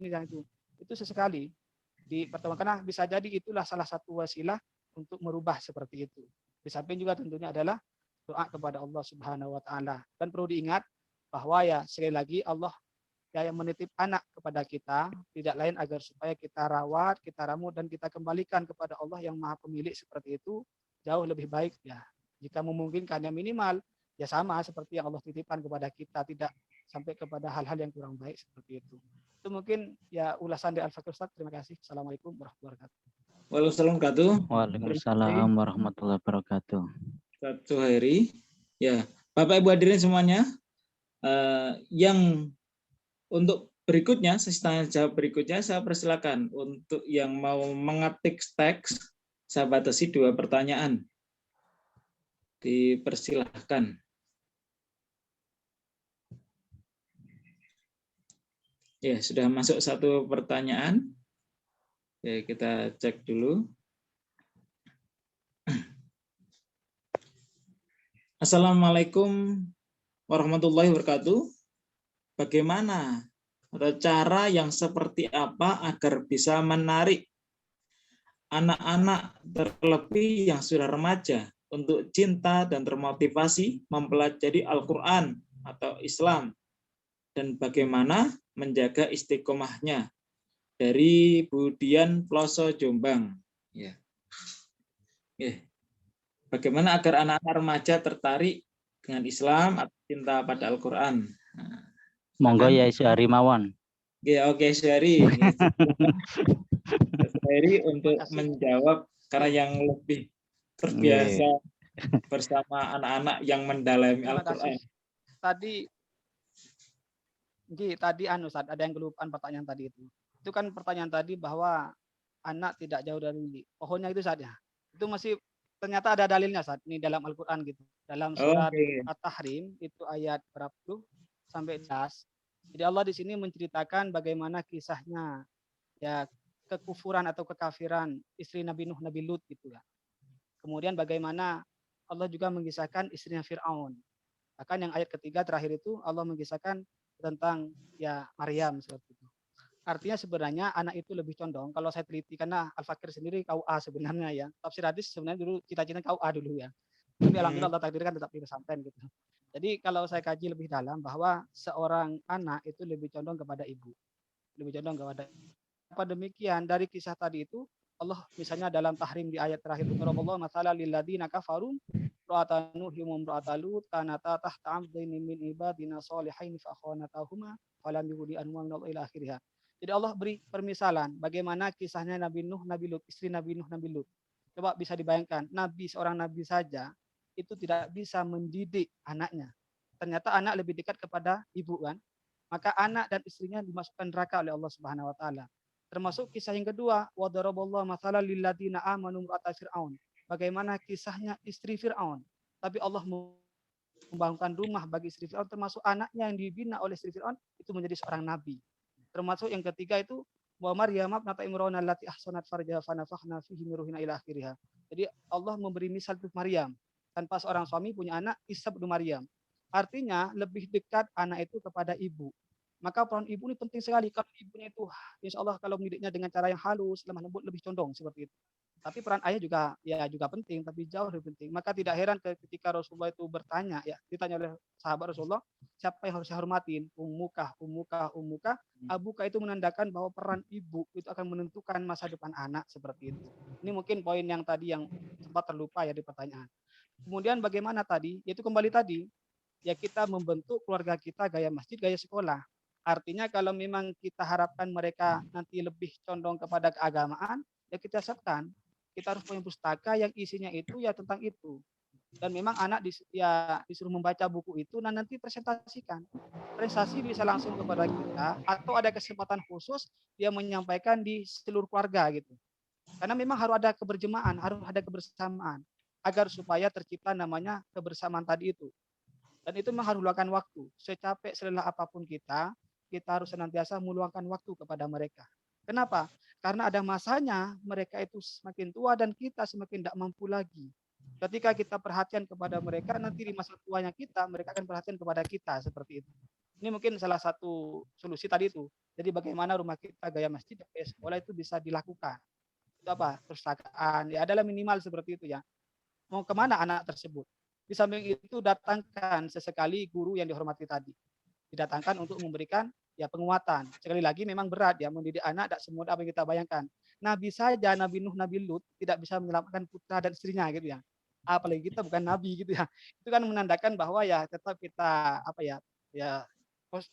dan itu sesekali di pertemuan, karena bisa jadi itulah salah satu wasilah untuk merubah seperti itu. Di samping juga tentunya adalah doa kepada Allah Subhanahu wa taala. Dan perlu diingat bahwa ya sekali lagi Allah ya yang menitip anak kepada kita tidak lain agar supaya kita rawat, kita ramu dan kita kembalikan kepada Allah yang Maha Pemilik seperti itu jauh lebih baik ya. Jika memungkinkan yang minimal ya sama seperti yang Allah titipkan kepada kita, tidak sampai kepada hal-hal yang kurang baik seperti itu. Itu mungkin ya ulasan dari Al-Fakir Ustaz. Terima kasih. Assalamualaikum warahmatullahi wabarakatuh. Waalaikumsalam warahmatullahi wabarakatuh. Waalaikumsalam warahmatullahi wabarakatuh. Satu hari. Ya, Bapak Ibu hadirin semuanya, yang untuk berikutnya, sesi tanya jawab berikutnya, saya persilakan untuk yang mau mengetik teks, saya batasi 2 pertanyaan. Dipersilahkan. Ya, sudah masuk 1 pertanyaan. Ya, kita cek dulu. Assalamualaikum warahmatullahi wabarakatuh. Bagaimana atau cara yang seperti apa agar bisa menarik anak-anak terlebih yang sudah remaja untuk cinta dan termotivasi mempelajari Al-Quran atau Islam, dan bagaimana menjaga istiqomahnya, dari Bu Dian Ploso Jombang. Ya. Bagaimana agar anak-anak remaja tertarik dengan Islam atau cinta pada Al-Quran? Monggo ya Syahri mawon. Oke Syahri. Syahri untuk menjawab karena yang lebih terbiasa bersama anak-anak yang mendalami Al-Quran. Tadi Ustaz, ada yang kelupaan pertanyaan tadi itu. Itu kan pertanyaan tadi bahwa anak tidak jauh dari pohonnya itu saja. Itu masih ternyata ada dalilnya Ustaz, ini dalam Al-Quran gitu. Dalam surat At-Tahrim itu ayat berapa tuh sampai 11. Jadi Allah di sini menceritakan bagaimana kisahnya ya kekufuran atau kekafiran istri Nabi Nuh, Nabi Lut gitu ya. Kemudian bagaimana Allah juga mengisahkan istrinya Fir'aun. Bahkan yang ayat ketiga terakhir itu Allah mengisahkan tentang ya Maryam seperti itu. Artinya sebenarnya anak itu lebih condong, kalau saya teliti karena Al-Fakir sendiri KUA sebenarnya ya. Tafsir hadis sebenarnya dulu cita-cita KUA dulu ya. Tapi alhamdulillah Allah takdirkan tetap di pesantren gitu. Jadi kalau saya kaji lebih dalam bahwa seorang anak itu lebih condong kepada ibu. Lebih condong kepada apa demikian dari kisah tadi itu Allah misalnya dalam Tahrim di ayat terakhir Allah masalah lil ladzina kafaru ra'atan nuhum ra'atalut kanata tahta 'abdaini min ibadina shalihin fa khanatahuma falam yughni anhum ila akhirih. Jadi Allah beri permisalan bagaimana kisahnya Nabi Nuh, Nabi Lut, istri Nabi Nuh, Nabi Lut. Coba bisa dibayangkan, seorang nabi saja itu tidak bisa mendidik anaknya. Ternyata anak lebih dekat kepada ibu kan. Maka anak dan istrinya dimasukkan neraka oleh Allah Subhanahu wa taala. Termasuk kisah yang kedua, wa daraballahu mathalan lil ladzina amanu imra'ata fir'aun. Bagaimana kisahnya istri Fir'aun. Tapi Allah membangunkan rumah bagi istri Fir'aun, termasuk anaknya yang dibina oleh istri Fir'aun itu menjadi seorang nabi. Termasuk yang ketiga itu wa Maryam ibnata Imran allati ahsanat farjaha fa nafakhna fihi min ruhina ila akhirih. Jadi Allah memberi misal untuk Maryam. Tanpa seorang suami punya anak, Isa bin Maryam. Artinya lebih dekat anak itu kepada ibu. Maka peran ibu ini penting sekali. Kalau ibunya itu, insya Allah kalau mendidiknya dengan cara yang halus, lemah lembut, lebih condong seperti itu. Tapi peran ayah juga penting, tapi jauh lebih penting. Maka tidak heran ketika Rasulullah itu bertanya, ya ditanya oleh sahabat Rasulullah, siapa yang harus saya hormatin? Ummukah. Abuka itu menandakan bahwa peran ibu itu akan menentukan masa depan anak seperti itu. Ini mungkin poin yang tadi yang sempat terlupa ya di pertanyaan. Kemudian bagaimana tadi? Yaitu kembali tadi, ya kita membentuk keluarga kita gaya masjid, gaya sekolah. Artinya kalau memang kita harapkan mereka nanti lebih condong kepada keagamaan, ya kita siapkan. Kita harus punya pustaka yang isinya itu ya tentang itu. Dan memang anak disuruh membaca buku itu dan nanti presentasikan. Prestasi bisa langsung kepada kita atau ada kesempatan khusus dia menyampaikan di seluruh keluarga gitu. Karena memang harus ada keberjemahan, harus ada kebersamaan agar supaya tercipta namanya kebersamaan tadi itu. Dan itu memang harus meluangkan waktu. Secapek selelah apapun kita harus senantiasa meluangkan waktu kepada mereka. Kenapa? Karena ada masanya mereka itu semakin tua dan kita semakin tidak mampu lagi. Ketika kita perhatian kepada mereka, nanti di masa tuanya kita, mereka akan perhatian kepada kita seperti itu. Ini mungkin salah satu solusi tadi itu. Jadi bagaimana rumah kita gaya masjid, gaya sekolah itu bisa dilakukan. Itu apa? Perpustakaan. Ya adalah minimal seperti itu ya. Mau kemana anak tersebut? Di samping itu datangkan sesekali guru yang dihormati tadi. Didatangkan untuk memberikan ya penguatan. Sekali lagi memang berat ya mendidik anak tidak semudah apa yang kita bayangkan. Nabi saja, Nabi Nuh, Nabi Lut tidak bisa menyelamatkan putra dan istrinya gitu ya. Apalagi kita bukan nabi gitu ya. Itu kan menandakan bahwa ya tetap kita ya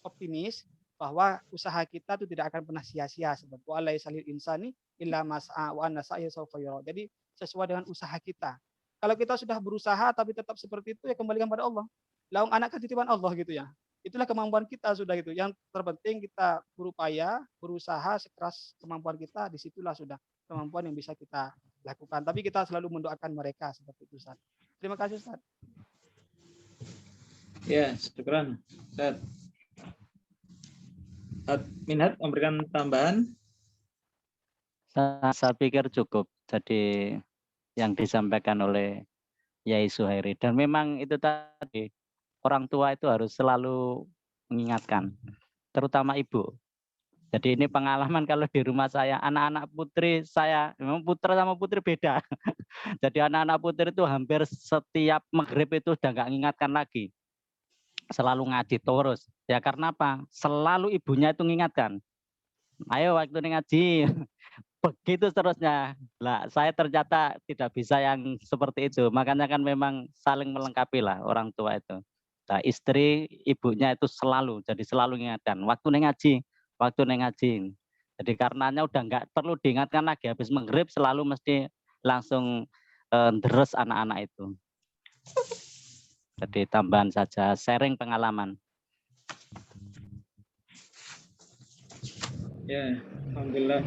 optimis bahwa usaha kita itu tidak akan pernah sia-sia seperti walai salil insani illa mas'a wa anna sa'ya sawfa yura. Jadi sesuai dengan usaha kita. Kalau kita sudah berusaha tapi tetap seperti itu ya kembalikan pada Allah. Laung anak kan titipan Allah gitu ya. Itulah kemampuan kita sudah gitu. Yang terpenting kita berupaya, berusaha sekeras kemampuan kita, disitulah sudah kemampuan yang bisa kita lakukan. Tapi kita selalu mendoakan mereka seperti itu, Ustaz. Terima kasih, Ustaz. Ya, syukran. Ustaz. Minhat memberikan tambahan? Saya pikir cukup. Jadi yang disampaikan oleh Yai Suhairi. Dan memang itu tadi, orang tua itu harus selalu mengingatkan, terutama ibu. Jadi ini pengalaman kalau di rumah saya, anak-anak putri saya, memang putra sama putri beda. Jadi anak-anak putri itu hampir setiap maghrib itu udah nggak mengingatkan lagi. Selalu ngaji terus. Ya karena apa? Selalu ibunya itu mengingatkan. Ayo waktu ini ngaji. Begitu seterusnya. Lah, saya ternyata tidak bisa yang seperti itu. Makanya kan memang saling melengkapi lah orang tua itu. Nah, istri, ibunya itu selalu, jadi selalu mengingatkan. Waktu ngaji. Jadi karenanya udah nggak perlu diingatkan lagi. Habis maghrib selalu mesti langsung deres anak-anak itu. Jadi tambahan saja, sharing pengalaman. Ya, alhamdulillah.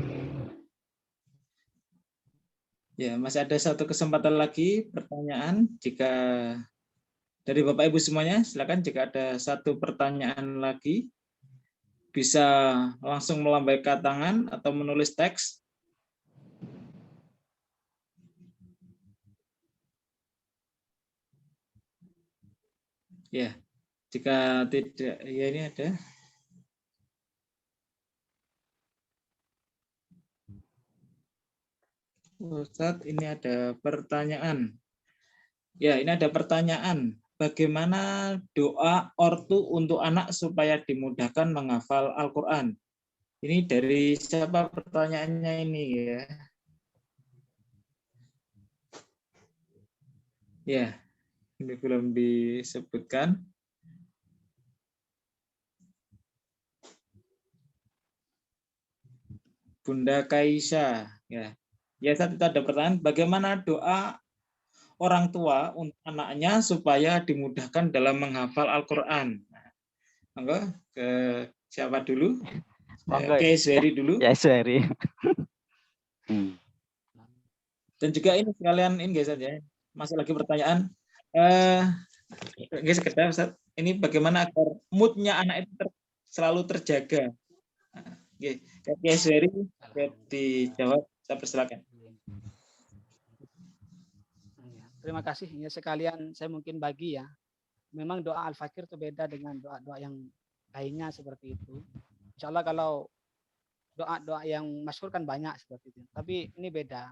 Ya, masih ada satu kesempatan lagi pertanyaan. Jika dari Bapak Ibu semuanya, silakan jika ada satu pertanyaan lagi, bisa langsung melambaikan tangan atau menulis teks. Ya, jika tidak, ya ini ada. Ustadz, ini ada pertanyaan. Ya, ini ada pertanyaan. Bagaimana doa ortu untuk anak supaya dimudahkan menghafal Al-Quran? Ini dari siapa pertanyaannya ini ya? Ya, ini belum disebutkan. Bunda Kaisha, ya. Ya, saat itu ada pertanyaan, bagaimana doa orang tua untuk anaknya supaya dimudahkan dalam menghafal Al-Quran? Monggo ke siapa dulu? Ke Suheri dulu. Ya, Suheri. Dan juga ini sekalian ini guys saja. Masih lagi pertanyaan. Guys, sekedar Ustaz, ini bagaimana agar moodnya anak itu selalu terjaga? Oke, Suheri dijawab. Saya persilakan. Terima kasih. Ya sekalian saya mungkin bagi ya. Memang doa Al-Fakir itu beda dengan doa-doa yang lainnya seperti itu. Insya Allah kalau doa-doa yang masyhur kan banyak seperti itu. Tapi ini beda.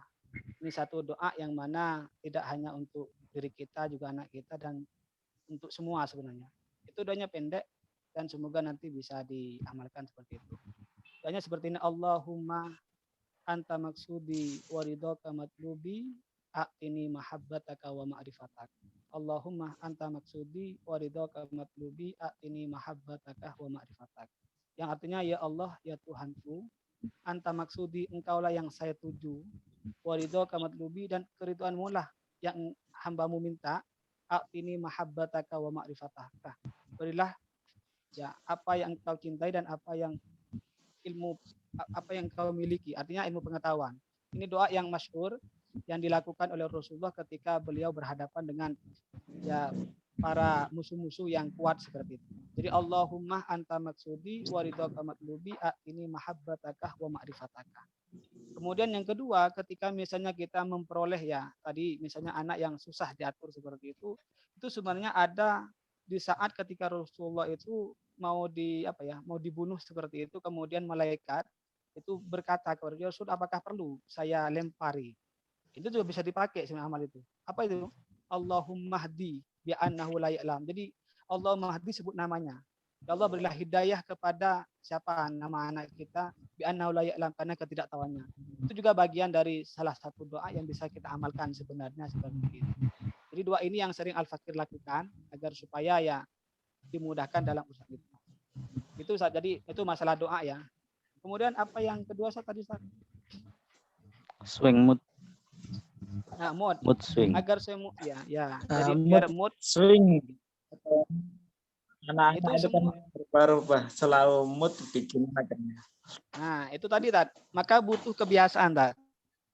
Ini satu doa yang mana tidak hanya untuk diri kita, juga anak kita, dan untuk semua sebenarnya. Itu doanya pendek dan semoga nanti bisa diamalkan seperti itu. Doanya seperti ini, Allahumma anta maksudi waridhaka matlubi a'tini mahabbataka wa ma'rifatak. Allahumma anta maksudi waridhaka matlubi a'tini mahabbataka wa ma'rifatak. Yang artinya, ya Allah, ya Tuhanku, anta maksudi, engkaulah yang saya tuju, waridhaka matlubi, dan keriduanmu lah yang hambamu minta, a'tini mahabbataka wa ma'rifataka. Berilah ya apa yang kau cintai dan apa yang kau miliki, artinya ilmu pengetahuan. Ini doa yang masyhur yang dilakukan oleh Rasulullah ketika beliau berhadapan dengan ya para musuh-musuh yang kuat seperti itu. Jadi Allahumma anta maksudi wa ridhaka matlubi a'tini mahabbataka wa ma'rifataka. Kemudian yang kedua, ketika misalnya kita memperoleh ya tadi misalnya anak yang susah diatur seperti itu sebenarnya ada di saat ketika Rasulullah itu mau dibunuh seperti itu, kemudian malaikat itu berkata kepada Rasul, apakah perlu saya lempari? Itu juga bisa dipakai sebenarnya amal itu. Apa itu? Allahumma hdi bi annahu la ya'lam. Jadi Allah mahdi sebut namanya. Ya Allah berilah hidayah kepada siapa nama anak kita bi annahu la ya'lam, karena ketidaktahuannya. Itu juga bagian dari salah satu doa yang bisa kita amalkan sebenarnya seperti itu. Jadi doa ini yang sering Al-Fakir lakukan agar supaya ya dimudahkan dalam usaha itu. Itu Ustaz. Jadi itu masalah doa ya. Kemudian apa yang kedua Ustaz tadi Ustaz? Swing mood. Nah, mood swing. Agar saya mood ya. Jadi biar mood swing. Anak-anak itu itu kan berubah-ubah, selalu mood bikin macamnya. Nah, itu tadi maka butuh kebiasaan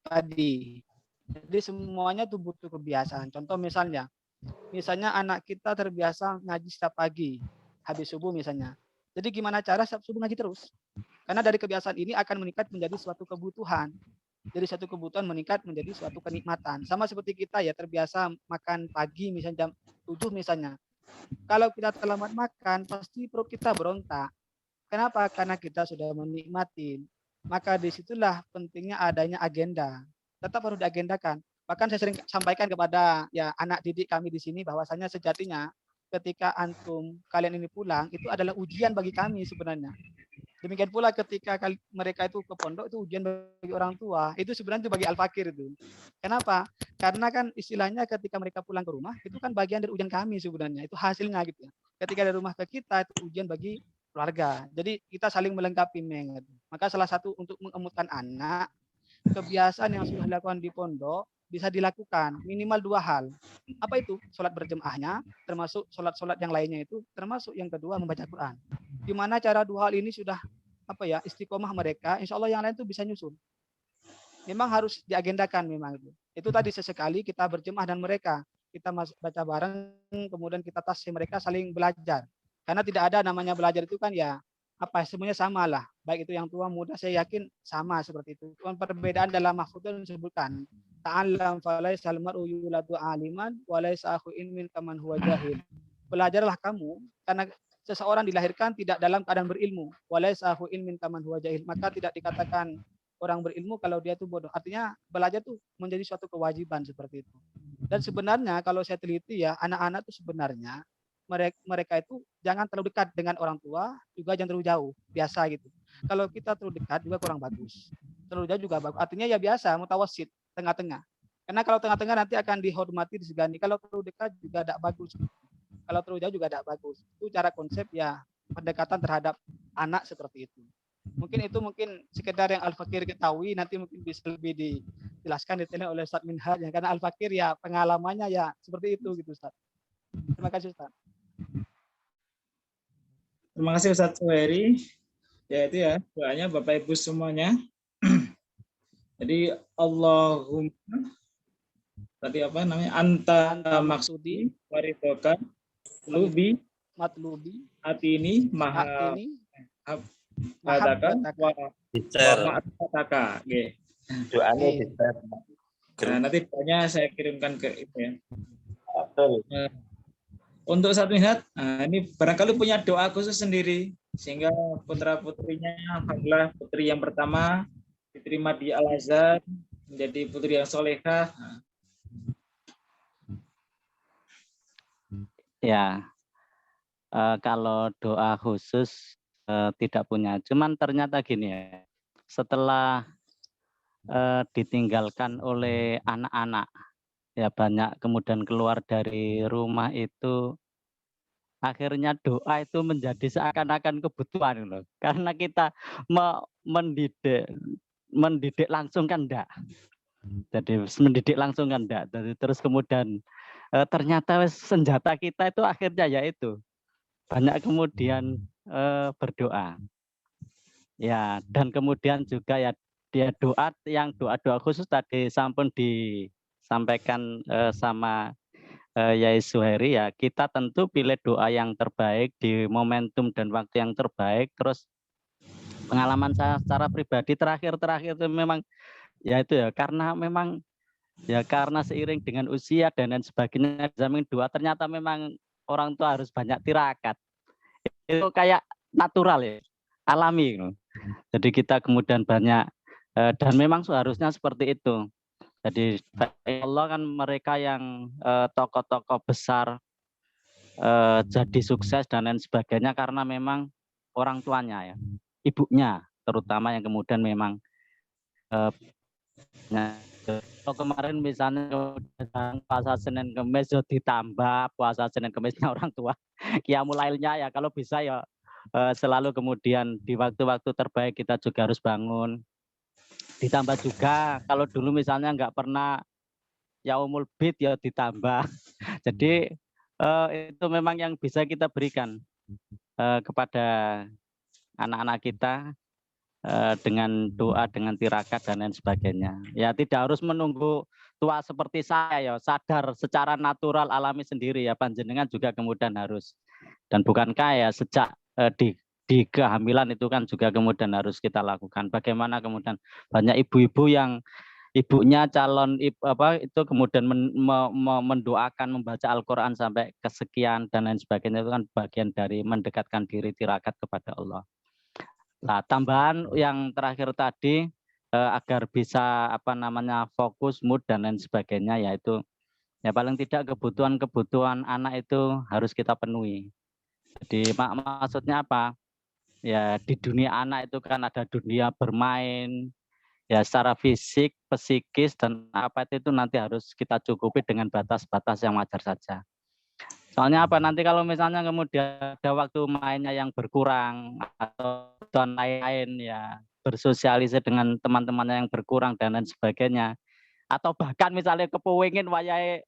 tadi. Jadi semuanya tuh butuh kebiasaan. Contoh misalnya anak kita terbiasa ngaji setiap pagi habis subuh misalnya. Jadi gimana cara setiap subuh ngaji terus? Karena dari kebiasaan ini akan meningkat menjadi suatu kebutuhan. Jadi satu kebutuhan meningkat menjadi suatu kenikmatan. Sama seperti kita ya terbiasa makan pagi misalnya jam 7 misalnya. Kalau kita terlambat makan pasti perut kita berontak. Kenapa? Karena kita sudah menikmati. Maka disitulah pentingnya adanya agenda. Tetap harus diagendakan. Bahkan saya sering sampaikan kepada ya anak didik kami di sini bahwasanya sejatinya ketika kalian ini pulang itu adalah ujian bagi kami sebenarnya. Demikian pula ketika mereka itu ke pondok itu ujian bagi orang tua. Itu sebenarnya bagi Al-Fakir itu. Kenapa? Karena kan istilahnya ketika mereka pulang ke rumah itu kan bagian dari ujian kami sebenarnya. Itu hasilnya gitu ya. Ketika dari rumah ke kita itu ujian bagi keluarga. Jadi kita saling melengkapi Maka salah satu untuk mengemutkan anak, kebiasaan yang sudah dilakukan di pondok bisa dilakukan minimal 2 hal. Apa itu? Sholat berjemaahnya, termasuk sholat-sholat yang lainnya itu, termasuk yang kedua membaca Quran. Gimana cara 2 hal ini sudah istiqomah mereka, insya Allah yang lain itu bisa nyusul. Memang harus diagendakan memang itu. Itu tadi sesekali kita berjemaah dan mereka kita baca bareng, kemudian kita tasih mereka saling belajar. Karena tidak ada namanya belajar itu kan ya semuanya sama lah. Baik itu yang tua muda saya yakin sama seperti itu. Cuman perbedaan dalam mahfudz disebutkan ta'allam falaisal mar'u yuladu aliman wa laisa akhu ilmin kaman huwa jahil. Belajarlah kamu karena seseorang dilahirkan tidak dalam keadaan berilmu. Wa laisa akhu ilmin kaman huwa jahil. Maka tidak dikatakan orang berilmu kalau dia itu bodoh. Artinya belajar itu menjadi suatu kewajiban seperti itu. Dan sebenarnya kalau saya teliti ya anak-anak itu sebenarnya mereka itu jangan terlalu dekat dengan orang tua, juga jangan terlalu jauh, biasa gitu. Kalau kita terlalu dekat juga kurang bagus. Terlalu jauh juga bagus. Artinya ya biasa, mutawassit, tengah-tengah. Karena kalau tengah-tengah nanti akan dihormati, disegani. Kalau terlalu dekat juga tidak bagus. Kalau terlalu jauh juga tidak bagus. Itu cara konsep ya pendekatan terhadap anak seperti itu. Mungkin sekedar yang Al-Fakir ketahui, nanti mungkin bisa lebih dijelaskan detailnya oleh Ustaz Minhaj. Karena Al-Fakir ya pengalamannya ya seperti itu gitu Ustaz. Terima kasih Ustaz. Terima kasih Ustaz Suhairi. Ya itu ya doanya Bapak Ibu semuanya. Jadi Allahumma tadi apa namanya anta maksudi waridhoka matlubi atini mahabbataka wa ma'rifataka. Nggih. Doanya bisa. Nah, nanti doanya saya kirimkan ke itu ya. Betul. Untuk Ustaz Minhaj, ini barangkali punya doa khusus sendiri sehingga putra-putrinya alhamdulillah putri yang pertama diterima di Al-Azhar menjadi putri yang solehah. Ya, kalau doa khusus tidak punya. Cuman ternyata gini ya, setelah ditinggalkan oleh anak-anak ya banyak kemudian keluar dari rumah itu akhirnya doa itu menjadi seakan-akan kebutuhan loh. Karena kita mendidik langsung kan enggak. Jadi mendidik langsung kan enggak. Terus kemudian ternyata senjata kita itu akhirnya yaitu banyak kemudian berdoa. Ya, dan kemudian juga ya dia doa yang doa-doa khusus tadi sampun disampaikan sama Yai Suhairi ya, kita tentu pilih doa yang terbaik di momentum dan waktu yang terbaik. Terus pengalaman saya secara pribadi terakhir itu memang ya itu ya karena memang ya karena seiring dengan usia dan lain sebagainya zaman doa ternyata memang orang tua harus banyak tirakat. Itu kayak natural ya, alami. Jadi kita kemudian banyak dan memang seharusnya seperti itu. Jadi Allah kan mereka yang tokoh-tokoh besar jadi sukses dan lain sebagainya karena memang orang tuanya ya, ibunya terutama yang kemudian memang kalau kemarin misalnya puasa Senin Kemis ditambah puasa Senin Kemisnya orang tua, qiyamul lailnya ya kalau bisa ya selalu kemudian di waktu-waktu terbaik kita juga harus bangun. Ditambah juga kalau dulu misalnya nggak pernah yaumul bid ya ditambah. Jadi itu memang yang bisa kita berikan kepada anak-anak kita dengan doa, dengan tirakat dan lain sebagainya. Ya tidak harus menunggu tua seperti saya ya, sadar secara natural alami sendiri ya panjenengan juga kemudian harus. Dan bukankah ya sejak di kehamilan itu kan juga kemudian harus kita lakukan. Bagaimana kemudian banyak ibu-ibu yang ibunya calon itu kemudian mendoakan membaca Al-Qur'an sampai kesekian dan lain sebagainya itu kan bagian dari mendekatkan diri tirakat kepada Allah. Nah, tambahan yang terakhir tadi agar bisa fokus, mood dan lain sebagainya yaitu ya paling tidak kebutuhan anak itu harus kita penuhi. Jadi maksudnya apa? Ya di dunia anak itu kan ada dunia bermain, ya secara fisik, psikis dan apa itu nanti harus kita cukupi dengan batas-batas yang wajar saja. Soalnya apa nanti kalau misalnya kemudian ada waktu mainnya yang berkurang atau dan lain-lain ya bersosialisasi dengan teman-temannya yang berkurang dan lain sebagainya atau bahkan misalnya kepengin wayahe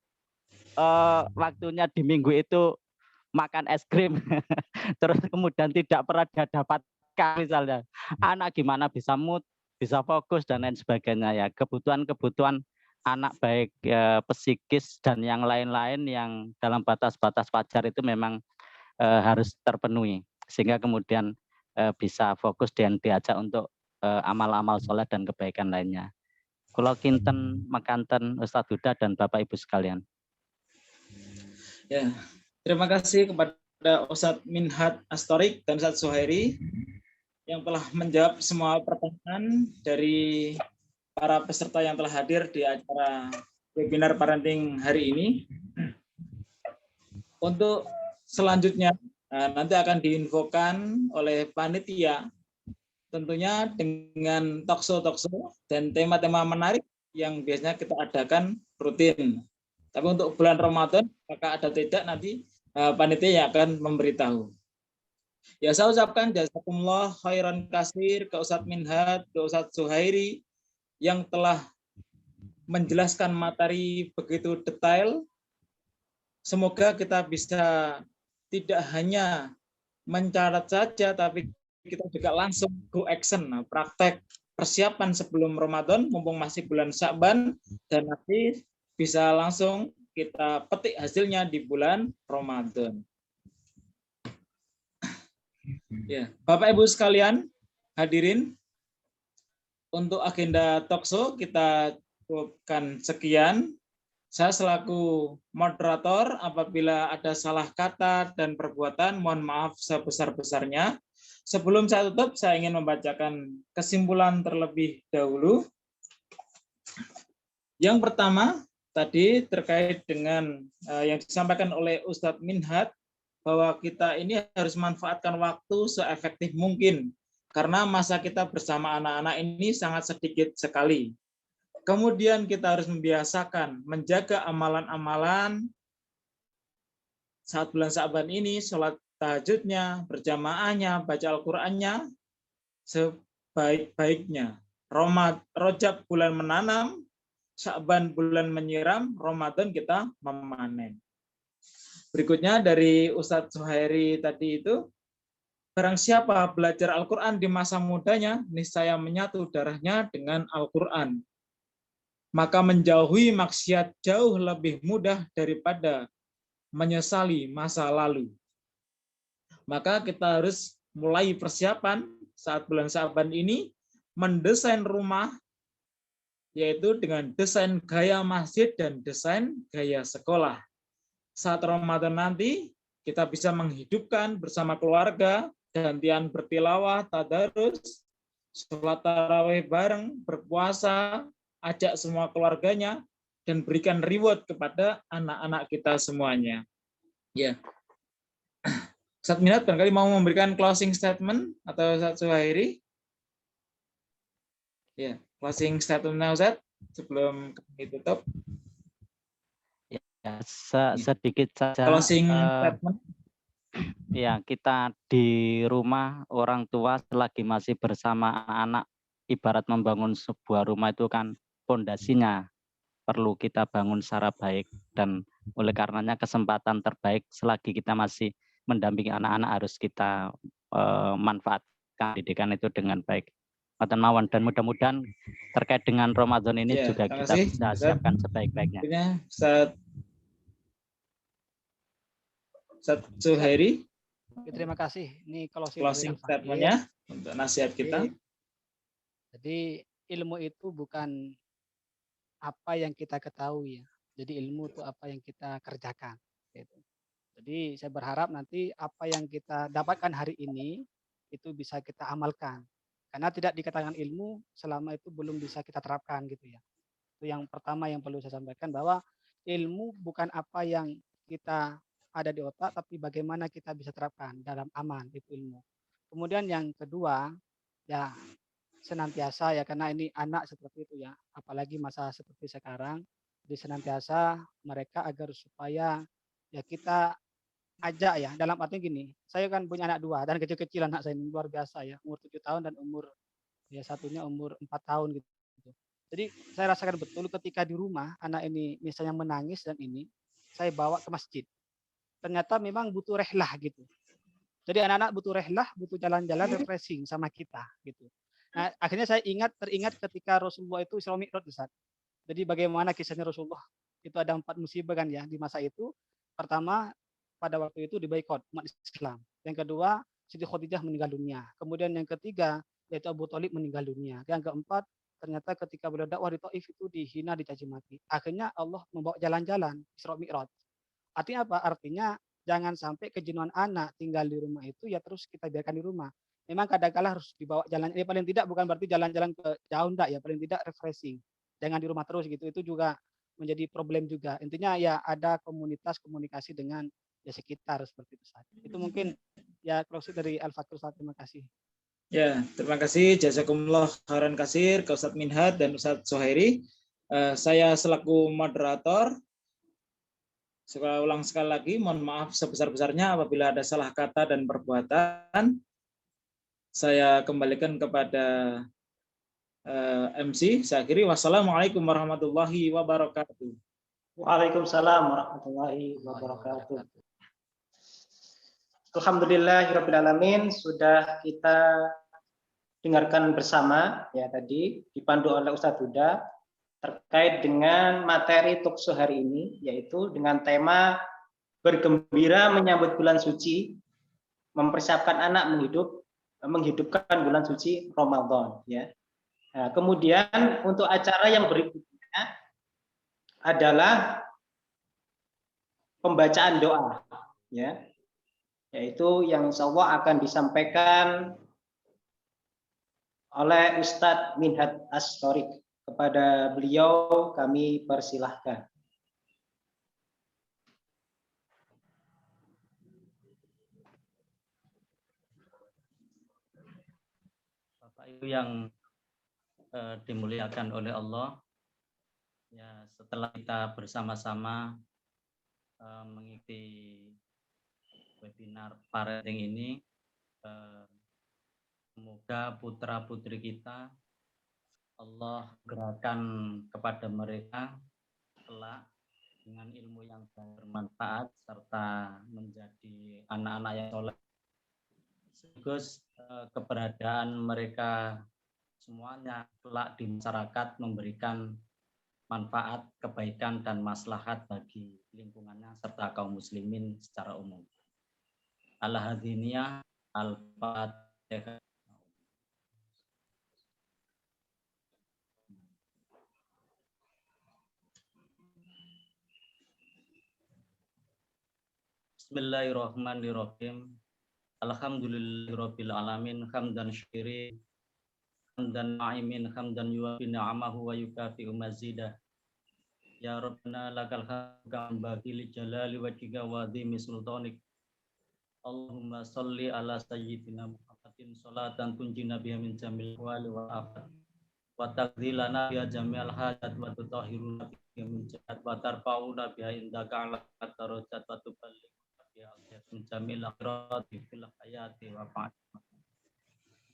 waktunya di minggu itu makan es krim terus kemudian tidak pernah dia dapatkan misalnya anak gimana bisa mood bisa fokus dan lain sebagainya ya kebutuhan anak baik psikis dan yang lain-lain yang dalam batas-batas wajar itu memang harus terpenuhi sehingga kemudian bisa fokus dan diajak untuk amal-amal soleh dan kebaikan lainnya. Kula kinten makanten Ustadz Huda dan Bapak Ibu sekalian. Ya, terima kasih kepada Ustadz Minhat Astorik dan Ustadz Suhairi yang telah menjawab semua pertanyaan dari para peserta yang telah hadir di acara webinar parenting hari ini. Untuk selanjutnya nanti akan diinfokan oleh panitia tentunya dengan talkshow dan tema-tema menarik yang biasanya kita adakan rutin. Tapi untuk bulan Ramadan, apakah ada tidak nanti panitia yang akan memberitahu. Ya saya ucapkan jazakumullah khairan kasir ke Ustadz Minhat, ke Ustadz Suhairi yang telah menjelaskan materi begitu detail. Semoga kita bisa tidak hanya mencatat saja, tapi kita juga langsung go action, praktek persiapan sebelum Ramadan, mumpung masih bulan Sya'ban, dan nanti bisa langsung kita petik hasilnya di bulan Ramadan. Ya, Bapak Ibu sekalian, hadirin, untuk agenda talkshow kita cukupkan sekian. Saya selaku moderator, apabila ada salah kata dan perbuatan, mohon maaf sebesar-besarnya. Sebelum saya tutup, saya ingin membacakan kesimpulan terlebih dahulu. Yang pertama, tadi terkait dengan yang disampaikan oleh Ustadz Minhat, bahwa kita ini harus manfaatkan waktu seefektif mungkin, karena masa kita bersama anak-anak ini sangat sedikit sekali. Kemudian kita harus membiasakan menjaga amalan-amalan saat bulan Sya'ban ini, sholat tahajudnya, berjamaahnya, baca Al-Qur'annya sebaik-baiknya. Rajab bulan menanam, Sya'ban bulan menyiram, Ramadan kita memanen. Berikutnya dari Ustadz Zuhairi tadi itu, barang siapa belajar Al-Quran di masa mudanya, niscaya menyatu darahnya dengan Al-Quran. Maka menjauhi maksiat jauh lebih mudah daripada menyesali masa lalu. Maka kita harus mulai persiapan saat bulan Sya'ban ini, mendesain rumah, yaitu dengan desain gaya masjid dan desain gaya sekolah. Saat Ramadan nanti, kita bisa menghidupkan bersama keluarga, gantian bertilawah, tadarus, sholat tarawih bareng, berpuasa, ajak semua keluarganya, dan berikan reward kepada anak-anak kita semuanya. Ya. Ustadz Minat, barangkali mau memberikan closing statement atau Ustadz Zuhairi? Ya, closing statement Ustadz sebelum kami tutup. Ya, sedikit saja. Closing statement. Ya, kita di rumah orang tua selagi masih bersama anak-anak, ibarat membangun sebuah rumah itu kan pondasinya perlu kita bangun secara baik, dan oleh karenanya kesempatan terbaik selagi kita masih mendampingi anak-anak harus kita manfaatkan pendidikan itu dengan baik. Dan mudah-mudahan terkait dengan Ramadan ini juga kita bisa siapkan sebaik-baiknya. Ustadz Zuhairi. Terima kasih. Ini closing statement-nya untuk nasihat kita. Jadi ilmu itu bukan apa yang kita ketahui ya. Jadi ilmu itu apa yang kita kerjakan. Gitu. Jadi saya berharap nanti apa yang kita dapatkan hari ini itu bisa kita amalkan. Karena tidak dikatakan ilmu selama itu belum bisa kita terapkan gitu ya. Itu yang pertama yang perlu saya sampaikan, bahwa ilmu bukan apa yang kita ada di otak, tapi bagaimana kita bisa terapkan dalam aman itu ilmu. Kemudian yang kedua, ya senantiasa ya, karena ini anak seperti itu ya, apalagi masa seperti sekarang, jadi senantiasa mereka agar supaya ya kita ajak ya, dalam arti gini, saya kan punya anak 2 dan kecil-kecil anak saya ini luar biasa ya, umur 7 tahun dan umur ya satunya umur 4 tahun gitu. Jadi saya rasakan betul ketika di rumah anak ini misalnya menangis dan ini saya bawa ke masjid. Ternyata memang butuh rehlah gitu. Jadi anak-anak butuh rehlah, butuh jalan-jalan refreshing sama kita gitu. Nah, akhirnya saya teringat ketika Rasulullah itu Isra Mi'raj, Ustaz. Jadi bagaimana kisahnya Rasulullah? Itu ada 4 musibah kan ya di masa itu. Pertama, pada waktu itu diboikot umat Islam. Yang kedua, Siti Khadijah meninggal dunia. Kemudian yang ketiga, yaitu Abu Thalib meninggal dunia. Yang keempat, ternyata ketika beliau dakwah di Taif itu dihina, dicaci maki. Akhirnya Allah membawa jalan-jalan Isra Mi'raj. Artinya apa? Artinya jangan sampai kejenuhan anak tinggal di rumah itu ya terus kita biarkan di rumah. Memang kadang-kala harus dibawa jalan. Paling tidak bukan berarti jalan-jalan ke jauh enggak ya, paling tidak refreshing. Jangan di rumah terus gitu. Itu juga menjadi problem juga. Intinya ya ada komunitas komunikasi dengan ya sekitar seperti itu saja. Itu mungkin ya closing dari Al-Fakir. Terima kasih. Ya, terima kasih jazakumullah khairan katsir ke Ustadz Minhat dan Ustadz Zuhairi. Saya selaku moderator saya ulang sekali lagi, mohon maaf sebesar-besarnya apabila ada salah kata dan perbuatan. Saya kembalikan kepada MC. Saya akhiri. Wassalamualaikum warahmatullahi wabarakatuh. Waalaikumsalam warahmatullahi wabarakatuh. Alhamdulillahirrabbilalamin, sudah kita dengarkan bersama ya tadi dipandu oleh Ustadz Huda terkait dengan materi talkshow hari ini, yaitu dengan tema bergembira menyambut bulan suci, mempersiapkan anak menghidupkan bulan suci Ramadan. Ya. Nah, kemudian untuk acara yang berikutnya adalah pembacaan doa, ya, yaitu yang insya Allah akan disampaikan oleh Ustadz Minhat As-Thorik. Kepada beliau kami persilahkan. Bapak Ibu yang dimuliakan oleh Allah, ya setelah kita bersama-sama mengikuti webinar parenting ini, semoga putra-putri kita Allah gerakan kepada mereka kelak dengan ilmu yang bermanfaat serta menjadi anak-anak yang soleh. Sekaligus keberadaan mereka semuanya kelak di masyarakat memberikan manfaat, kebaikan, dan maslahat bagi lingkungannya serta kaum muslimin secara umum. Al-Hadiniyah Al-Fatihah. Bismillahirrahmanirrahim. Alhamdulillahirabbil alamin hamdan syakirin hamdan na'imin hamdan yuwafi ni'amahu wa yukafi'u mazidah. Ya Rabbana lakal hamdu bagi li jalali wajhika wa dhimi sultanik. Allahumma salli ala sayyidina Muhammadin salatan tunjina biha min jamil wali wa afat wa taqdilana biha jami'al hajat wa tutahhiruna biha min jahat wa tarfa'una biha indaka ala darajat wa tuballighuna biha min jamil akhirati fil hayati wa ba'd.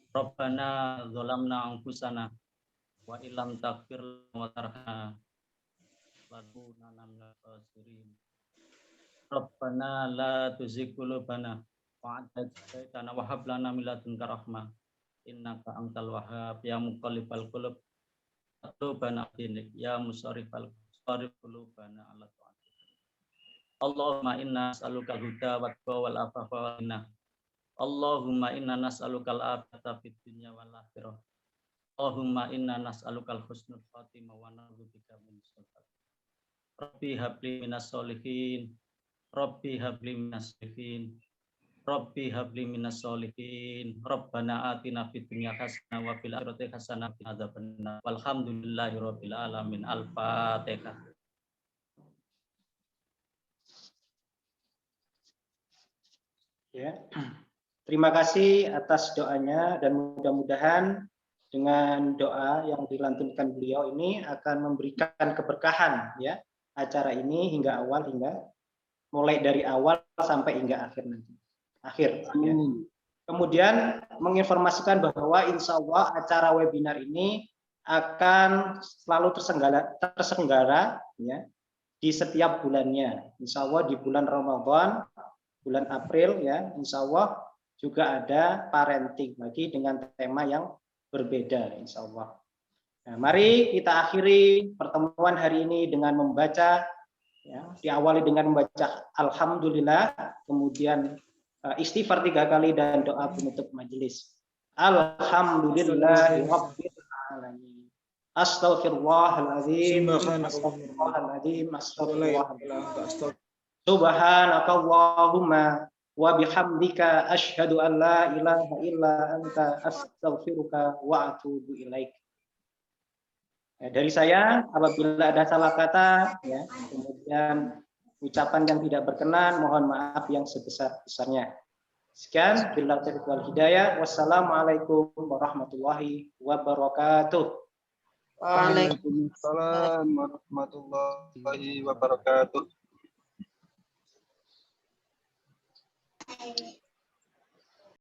Rabbana zalamna anfusana wa illam taghfir wa tarhamna lakunanna minal khasirin. Rabbana la tuzigh qulubana ba'da idh hadaytana wa hab lana min ladunka rahmah innaka antal wahhab ya muqallibal qulub qulubana dinik ya musarrifal qulubana ala ta'atik. Allahumma inna nas'aluka al-huda wa taqwa wal afafa wal ghina. Allahumma inna nas'aluka al-afata fid dunya wal akhirah. Allahumma inna nas'aluka al-husnul khatimah wa na'udzubika min syarri. Rabbi habli minas solihin. Rabbi habli minas solihin. Rabbi habli minas solihin. Rabbana atina fid dunya hasanah wa fil akhirati hasanah wa qina adzabannar. Walhamdulillahirabbil alamin. Al-Fatihah. Ya. Terima kasih atas doanya dan mudah-mudahan dengan doa yang dilantunkan beliau ini akan memberikan keberkahan ya acara ini hingga mulai dari awal sampai hingga akhir nanti. Ya. Kemudian menginformasikan bahwa insya Allah acara webinar ini akan selalu terselenggara ya di setiap bulannya. Insya Allah di bulan Ramadan, bulan April ya, insya Allah juga ada parenting lagi dengan tema yang berbeda insya Allah. Nah, mari kita akhiri pertemuan hari ini dengan membaca ya, diawali dengan membaca Alhamdulillah, kemudian istighfar 3 kali dan doa penutup majelis. Alhamdulillahirabbil alamin. Astaghfirullahaladzim. Astaghfirullahaladzim. Astaghfirullahaladzim. Subhanakallahumma wa bihamdika asyhadu an la ilaha illa anta astaghfiruka wa atubu ilaik. Ya, dari saya apabila ada salah kata ya, kemudian ucapan yang tidak berkenan mohon maaf yang sebesar-besarnya. Sekian, billahi taufiq wal hidayah. Wassalamualaikum warahmatullahi wabarakatuh. Waalaikumsalam warahmatullahi wabarakatuh.